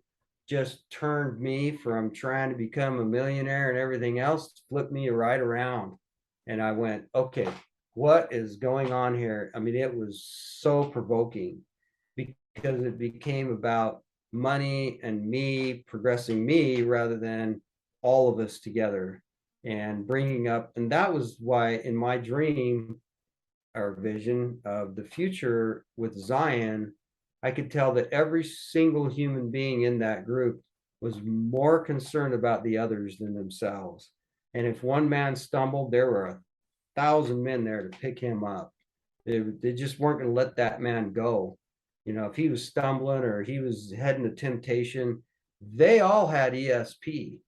just turned me from trying to become a millionaire and everything else, flipped me right around. And I went, okay, what is going on here? I mean, it was so provoking because it became about money and me progressing me rather than all of us together and bringing up. And that was why in my dream or vision of the future with Zion, I could tell that every single human being in that group was more concerned about the others than themselves. And if one man stumbled, there were 1,000 men there to pick him up. They just weren't going to let that man go. You know, if he was stumbling or he was heading to temptation, they all had ESP.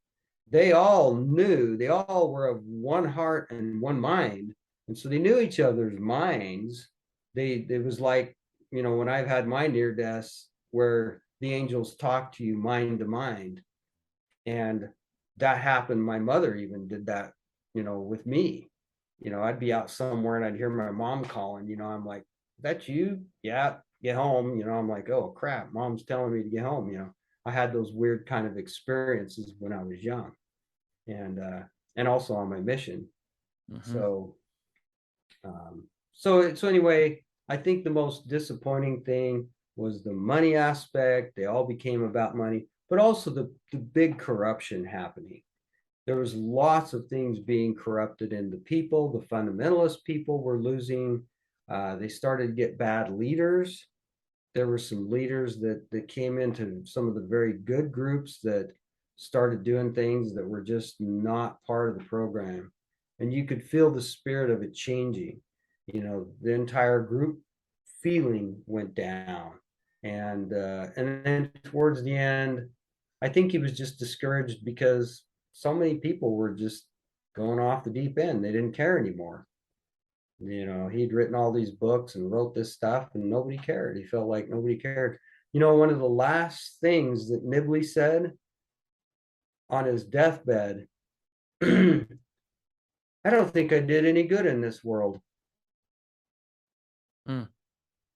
They all knew, they all were of one heart and one mind. And so they knew each other's minds. It was like, you know, when I've had my near deaths where the angels talk to you mind to mind. And that happened. My mother even did that, you know, with me. You know, I'd be out somewhere and I'd hear my mom calling, you know, I'm like, that's you? Yeah, get home. You know, I'm like, oh crap, mom's telling me to get home. You know, I had those weird kind of experiences when I was young and also on my mission. Mm-hmm. So anyway, I think the most disappointing thing was the money aspect. They all became about money, but also the big corruption happening. There was lots of things being corrupted in the people. The fundamentalist people were losing. They started to get bad leaders. There were some leaders that came into some of the very good groups that started doing things that were just not part of the program. And you could feel the spirit of it changing. You know, the entire group feeling went down. And then towards the end, I think he was just discouraged because so many people were just going off the deep end. They didn't care anymore. You know, he'd written all these books and wrote this stuff and nobody cared. He felt like nobody cared. You know, one of the last things that Nibley said on his deathbed, I don't think I did any good in this world. You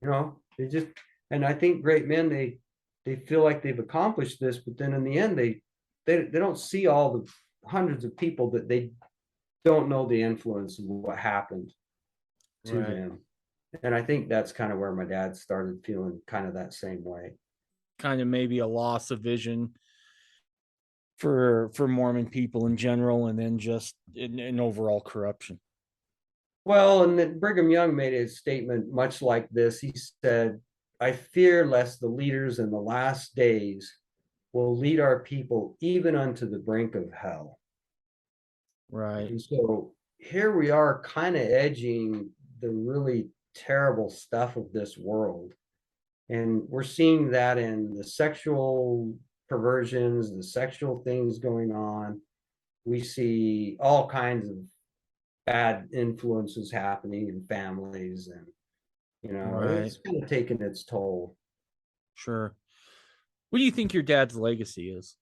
know, and I think great men, they feel like they've accomplished this, but then in the end, they don't see all the hundreds of people that they don't know the influence of what happened to them. And I think that's kind of where my dad started feeling kind of that same way. Kind of maybe a loss of vision for Mormon people in general, and then just in overall corruption. Well, and then Brigham Young made a statement much like this. He said, I fear lest the leaders in the last days will lead our people even unto the brink of hell. Right. And so here we are kind of edging the really terrible stuff of this world. And we're seeing that in the sexual perversions, the sexual things going on. We see all kinds of bad influences happening in families, and you know, It's kind of taken its toll. Sure. What do you think your dad's legacy is?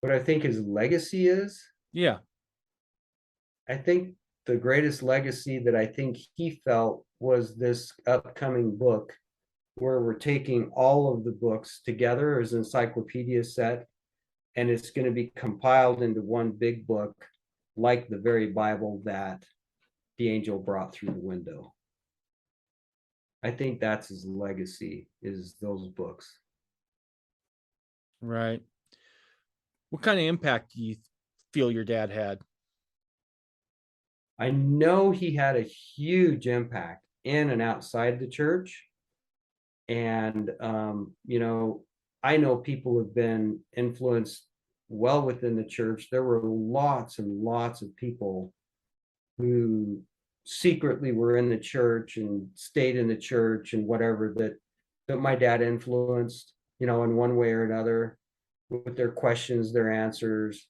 What I think his legacy is, Yeah. I think the greatest legacy that I think he felt was this upcoming book where we're taking all of the books together as an encyclopedia set, and it's going to be compiled into one big book, like the very Bible that the angel brought through the window. I think that's his legacy, is those books. Right. What kind of impact do you feel your dad had? I know he had a huge impact in and outside the church. And, I know people have been influenced well within the church. There were lots and lots of people who secretly were in the church and stayed in the church and whatever that my dad influenced, in one way or another, with their questions, their answers.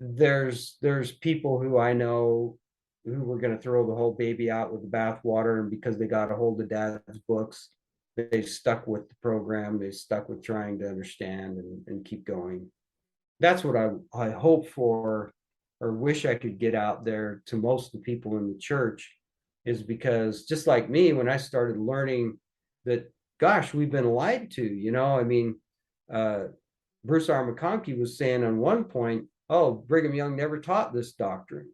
There's people who I know who were going to throw the whole baby out with the bathwater, and because they got a hold of dad's books, they stuck with the program. They stuck with trying to understand and keep going. That's what I hope for, or wish I could get out there to most of the people in the church, is because just like me, when I started learning that, gosh, we've been lied to, Bruce R. McConkie was saying on one point, oh, Brigham Young never taught this doctrine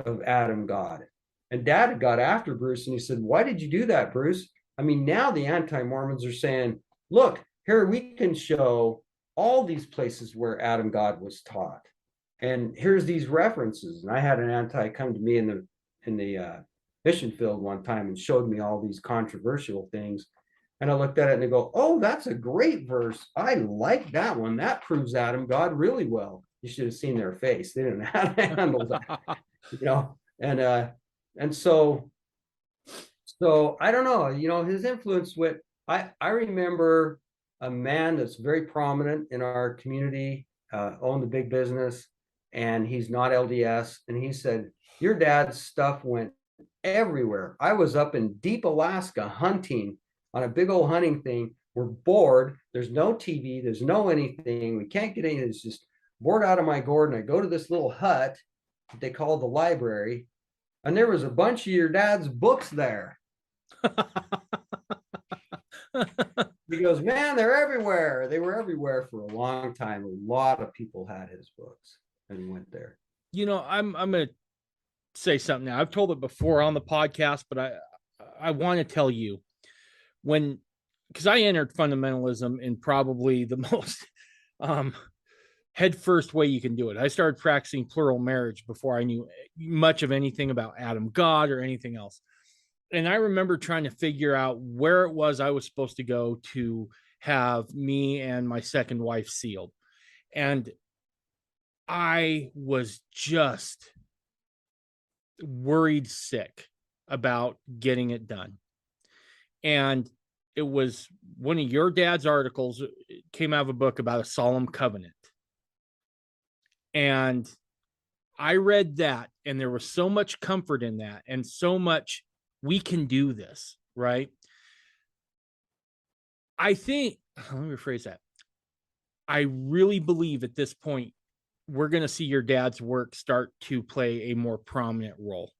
of Adam God. And Dad got after Bruce and he said, why did you do that, Bruce? Now the anti-Mormons are saying, look, here we can show all these places where Adam God was taught. And here's these references. And I had an anti come to me in the mission field one time and showed me all these controversial things. And I looked at it and I go, oh, that's a great verse. I like that one. That proves Adam God really well. You should have seen their face. They didn't know how to handle that, and so I don't know, his influence with, I remember a man that's very prominent in our community, owned a big business, and he's not LDS. And he said, your dad's stuff went everywhere. I was up in deep Alaska hunting on a big old hunting thing. We're bored. There's no TV. There's no anything. We can't get anything. It's just bored out of my gourd. And I go to this little hut that they call the library. And there was a bunch of your dad's books there. He goes, man, they're everywhere. They were everywhere for a long time. A lot of people had his books and went there. I'm going to say something now. I've told it before on the podcast, but I want to tell you, because I entered fundamentalism in probably the most head first way you can do it. I started practicing plural marriage before I knew much of anything about Adam God or anything else. And I remember trying to figure out where it was I was supposed to go to have me and my second wife sealed. And I was just worried sick about getting it done. And it was one of your dad's articles, came out of a book about a solemn covenant. And I read that, and there was so much comfort in that, and so much, we can do this, right? I think, let me rephrase that. I really believe at this point, we're going to see your dad's work start to play a more prominent role.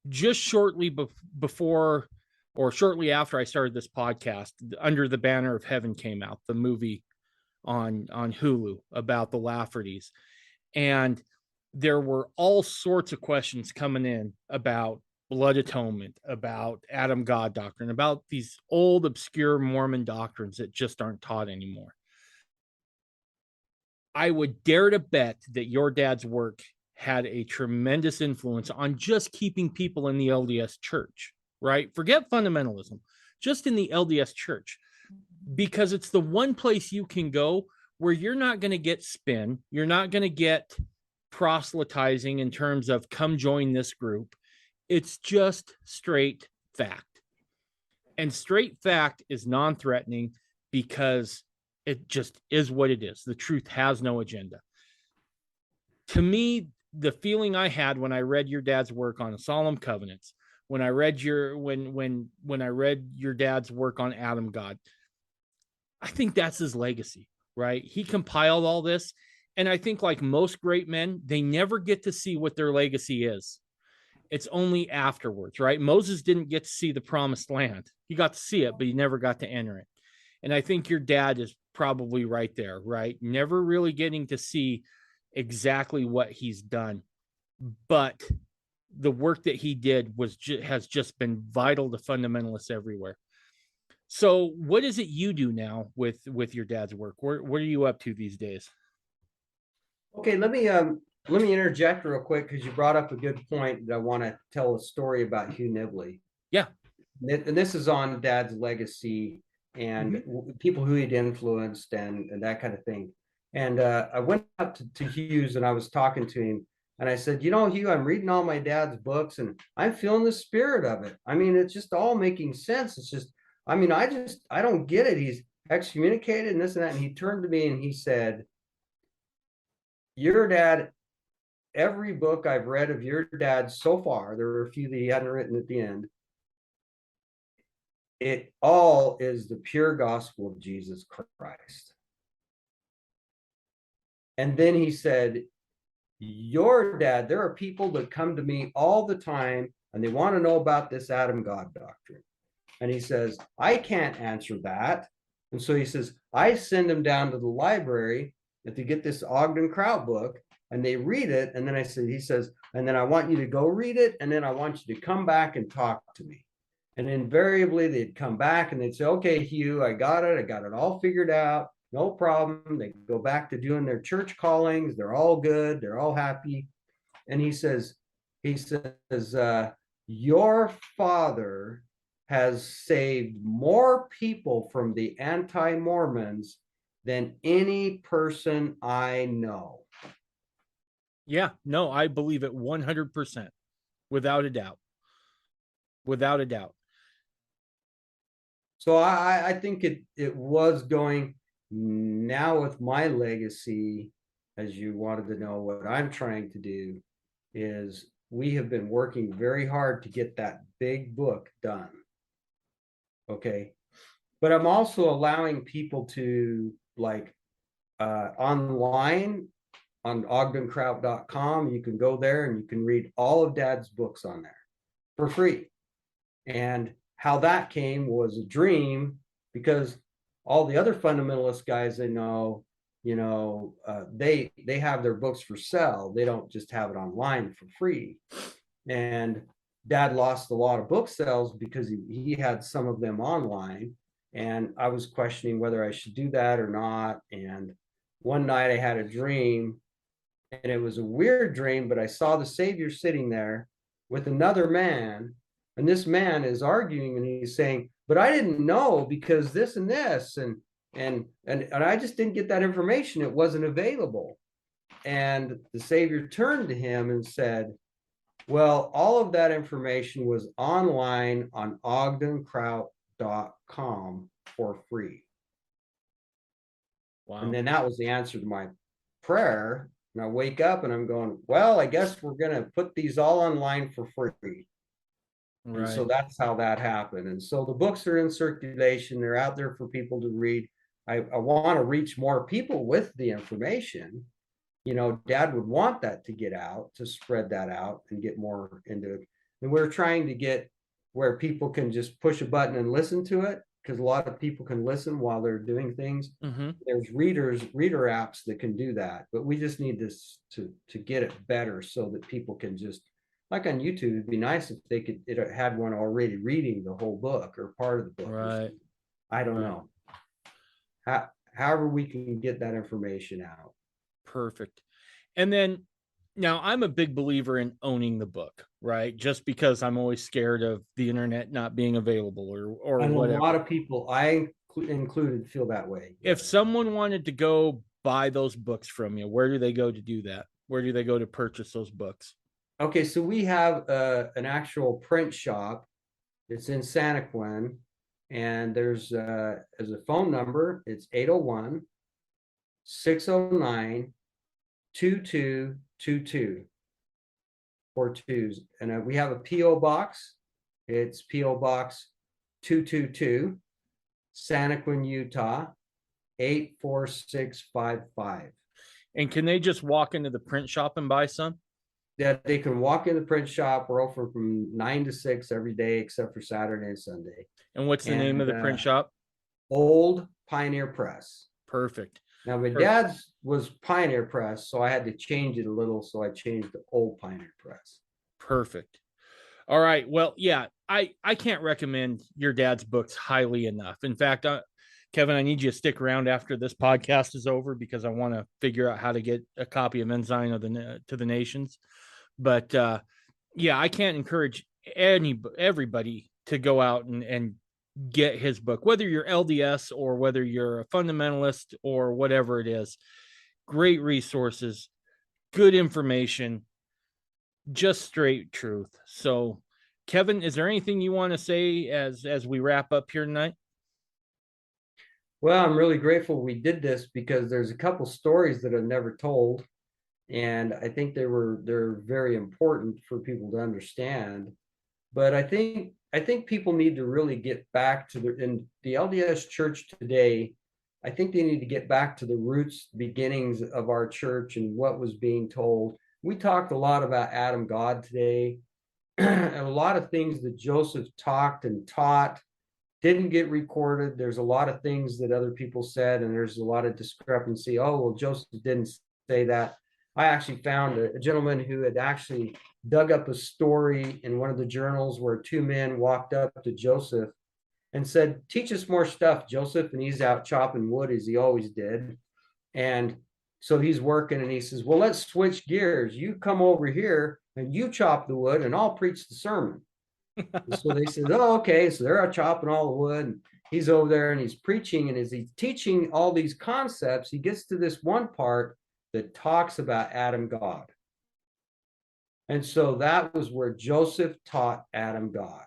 Just shortly before, or shortly after I started this podcast, Under the Banner of Heaven came out, the movie on Hulu about the Laffertys. And there were all sorts of questions coming in about blood atonement, about Adam God doctrine, about these old obscure Mormon doctrines that just aren't taught anymore. I would dare to bet that your dad's work had a tremendous influence on just keeping people in the LDS church, right? Forget fundamentalism, just in the LDS church, because it's the one place you can go where you're not going to get spin. You're not going to get proselytizing in terms of come join this group. It's just straight fact. And straight fact is non-threatening because it just is what it is. The truth has no agenda. To me, the feeling I had when I read your dad's work on Solemn Covenants, when I read when I read your dad's work on Adam God, I think that's his legacy, right? He compiled all this. And I think, like most great men, they never get to see what their legacy is. It's only afterwards, right? Moses didn't get to see the promised land. He got to see it, but he never got to enter it. And I think your dad is probably right there, right? Never really getting to see exactly what he's done. But the work that he did has just been vital to fundamentalists everywhere. So what is it you do now with your dad's work? What are you up to these days? Okay, let me interject real quick because you brought up a good point that I want to tell a story about Hugh Nibley. Yeah. And this is on Dad's legacy and people who he'd influenced and that kind of thing. And I went up to Hugh's and I was talking to him and I said, Hugh, I'm reading all my dad's books and I'm feeling the spirit of it. I mean, it's just all making sense. It's just, I don't get it. He's excommunicated and this and that. And he turned to me and he said, your dad, every book I've read of your dad so far, there were a few that he hadn't written at the end, it all is the pure gospel of Jesus Christ. And then he said, your dad, there are people that come to me all the time and they want to know about this Adam God doctrine. And he says, I can't answer that. And so he says, I send them down to the library to get this Ogden Kraut book and they read it. And then he says, and then I want you to go read it. And then I want you to come back and talk to me. And invariably they'd come back and they'd say, okay, Hugh, I got it all figured out. No problem. They go back to doing their church callings. They're all good. They're all happy. And he says, your father has saved more people from the anti-Mormons than any person I know. Yeah, no, I believe it 100%, without a doubt. Without a doubt. So I think it was going now with my legacy, as you wanted to know what I'm trying to do, is we have been working very hard to get that big book done. Okay. But I'm also allowing people to online on ogdenkraut.com, you can go there and you can read all of Dad's books on there for free. And how that came was a dream because all the other fundamentalist guys I know, they have their books for sale. They don't just have it online for free. And Dad lost a lot of book sales because he had some of them online. And I was questioning whether I should do that or not. And one night I had a dream, and it was a weird dream, but I saw the Savior sitting there with another man. And this man is arguing and he's saying, but I didn't know because this and this. And I just didn't get that information. It wasn't available. And the Savior turned to him and said, well, all of that information was online on ogdenkraut.com for free. Wow. And then that was the answer to my prayer. And I wake up and I'm going, well, I guess we're going to put these all online for free. Right. And so that's how that happened. And so the books are in circulation. They're out there for people to read. I want to reach more people with the information. Dad would want that to get out, to spread that out and get more into it. And we're trying to get where people can just push a button and listen to it, because a lot of people can listen while they're doing things. Mm-hmm. There's reader apps that can do that, but we just need this to get it better so that people can just, like on YouTube, it'd be nice if it had one already reading the whole book or part of the book. Right. I don't know. However we can get that information out. Perfect. And then now I'm a big believer in owning the book, right? Just because I'm always scared of the internet not being available or and whatever. A lot of people, I included, feel that way. If someone wanted to go buy those books from you, where do they go to do that? Where do they go to purchase those books? Okay, so we have an actual print shop. It's in Santaquin, and there's a phone number. It's 801-609-2222. 4 2s. And we have a P.O. box. It's P.O. Box 222, Santaquin, Utah, 84655. And can they just walk into the print shop and buy some? That they can walk in the print shop. We're open from 9 to 6 every day except for Saturday and Sunday. And what's the name of the print shop? Old Pioneer Press. Perfect. Now, my dad's was Pioneer Press, so I had to change it a little, so I changed to Old Pioneer Press. Perfect. All right. Well, yeah, I can't recommend your dad's books highly enough. In fact, Kevin, I need you to stick around after this podcast is over because I want to figure out how to get a copy of Ensign of to the Nations. But yeah, I can't encourage everybody to go out and get his book, whether you're LDS or whether you're a fundamentalist or whatever it is. Great resources, good information, just straight truth. So, Kevin, is there anything you want to say as we wrap up here tonight? Well, I'm really grateful we did this because there's a couple stories that I've never told, and I think they're very important for people to understand. But I think people need to really get back to in the LDS church today. I think they need to get back to the roots, beginnings of our church and what was being told. We talked a lot about Adam God today, and a lot of things that Joseph talked and taught didn't get recorded. There's a lot of things that other people said, and there's a lot of discrepancy. Oh, well, Joseph didn't say that. I actually found a gentleman who had actually dug up a story in one of the journals where 2 men walked up to Joseph and said, "Teach us more stuff, Joseph." And he's out chopping wood as he always did. And so he's working and he says, "Well, let's switch gears. You come over here and you chop the wood and I'll preach the sermon." So they said, "Oh, okay." So they're out chopping all the wood. And he's over there and he's preaching. And as he's teaching all these concepts, he gets to this one part that talks about Adam God. And so that was where Joseph taught Adam God.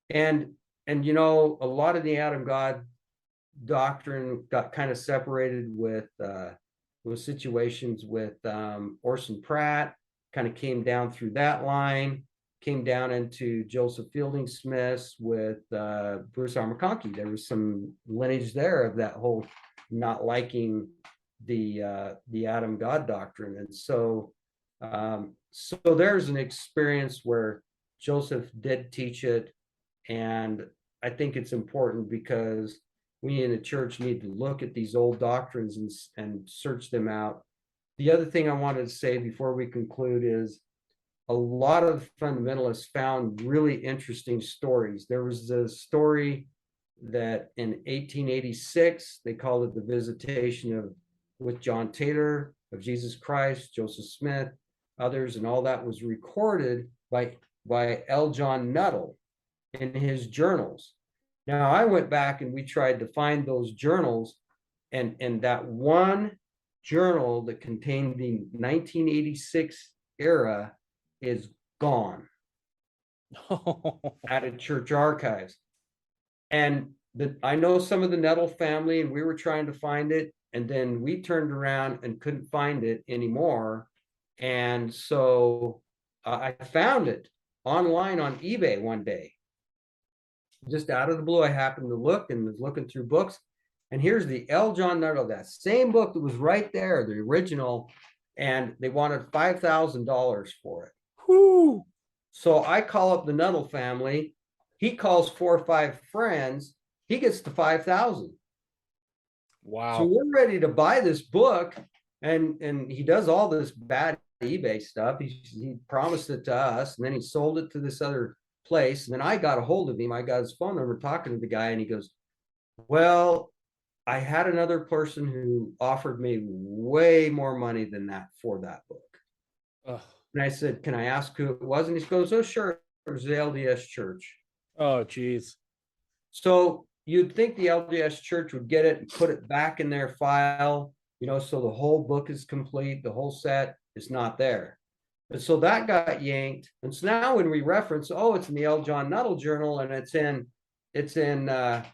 And you know, a lot of the Adam God doctrine got kind of separated with situations with Orson Pratt, kind of came down through that line, came down into Joseph Fielding Smith's with Bruce R. McConkie. There was some lineage there of that whole not liking the Adam God doctrine. And so there's an experience where Joseph did teach it, and I think it's important because we in the church need to look at these old doctrines and search them out. The other thing I wanted to say before we conclude is a lot of fundamentalists found really interesting stories. There was a story that in 1886, they called it the visitation with John Taylor of Jesus Christ, Joseph Smith, others, and all that was recorded by L. John Nuttall in his journals. Now, I went back and we tried to find those journals, and that one journal that contained the 1986 era is gone out of church archives. And I know some of the Nuttall family, and we were trying to find it, and then we turned around and couldn't find it anymore. And so I found it online on eBay one day. Just out of the blue, I happened to look and was looking through books. And here's the L. John Nuttall, that same book that was right there, the original, and they wanted $5,000 for it. Whoo! So I call up the Nuttall family. He calls 4 or 5 friends. He gets the 5,000. Wow. So we're ready to buy this book, and he does all this bad eBay stuff. He promised it to us, and then he sold it to this other place. And then I got a hold of him. I got his phone number, talking to the guy, and he goes, "Well, I had another person who offered me way more money than that for that book." Ugh. And I said, "Can I ask who it was?" And he goes, "Oh, sure. It was the LDS church." Oh, geez. So you'd think the LDS church would get it and put it back in their file, so the whole book is complete, the whole set is not there. And so that got yanked. And so now when we reference, it's in the L. John Nuttall Journal, and it's in the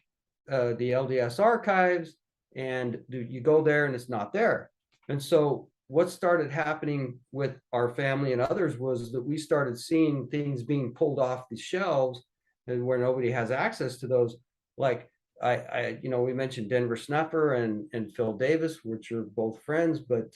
LDS archives, and you go there and it's not there. And so what started happening with our family and others was that we started seeing things being pulled off the shelves and where nobody has access to those. Like we mentioned Denver Snuffer and Phil Davis, which are both friends, but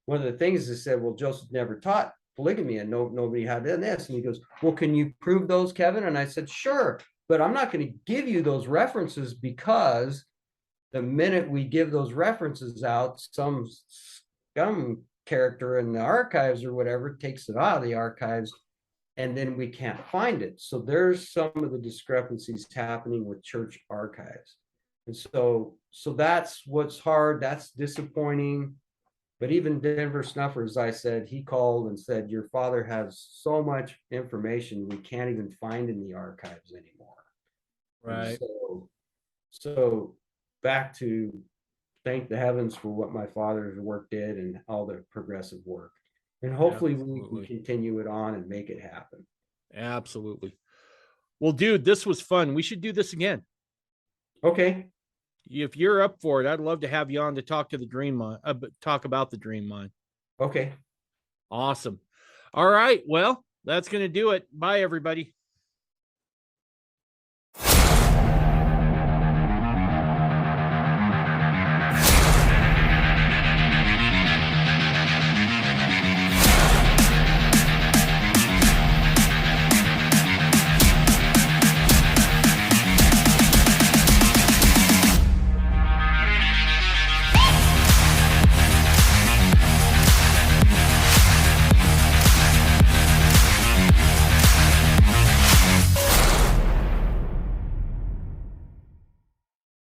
one of the things is said, well, Joseph never taught polygamy and nobody had done this. And he goes, well, can you prove those, Kevin? And I said, sure, but I'm not going to give you those references, because the minute we give those references out, some scum character in the archives or whatever takes it out of the archives, and then we can't find it. So there's some of the discrepancies happening with church archives. And so that's what's hard. That's disappointing. But even Denver Snuffer, as I said, he called and said, your father has so much information we can't even find in the archives anymore. Right. So back to thank the heavens for what my father's work did and all the progressive work. And hopefully we can continue it on and make it happen. Absolutely. Well, dude, this was fun. We should do this again. Okay. If you're up for it, I'd love to have you on to talk to the Dream Mine, talk about the Dream Mine. Okay. Awesome. All right. Well, that's going to do it. Bye, everybody.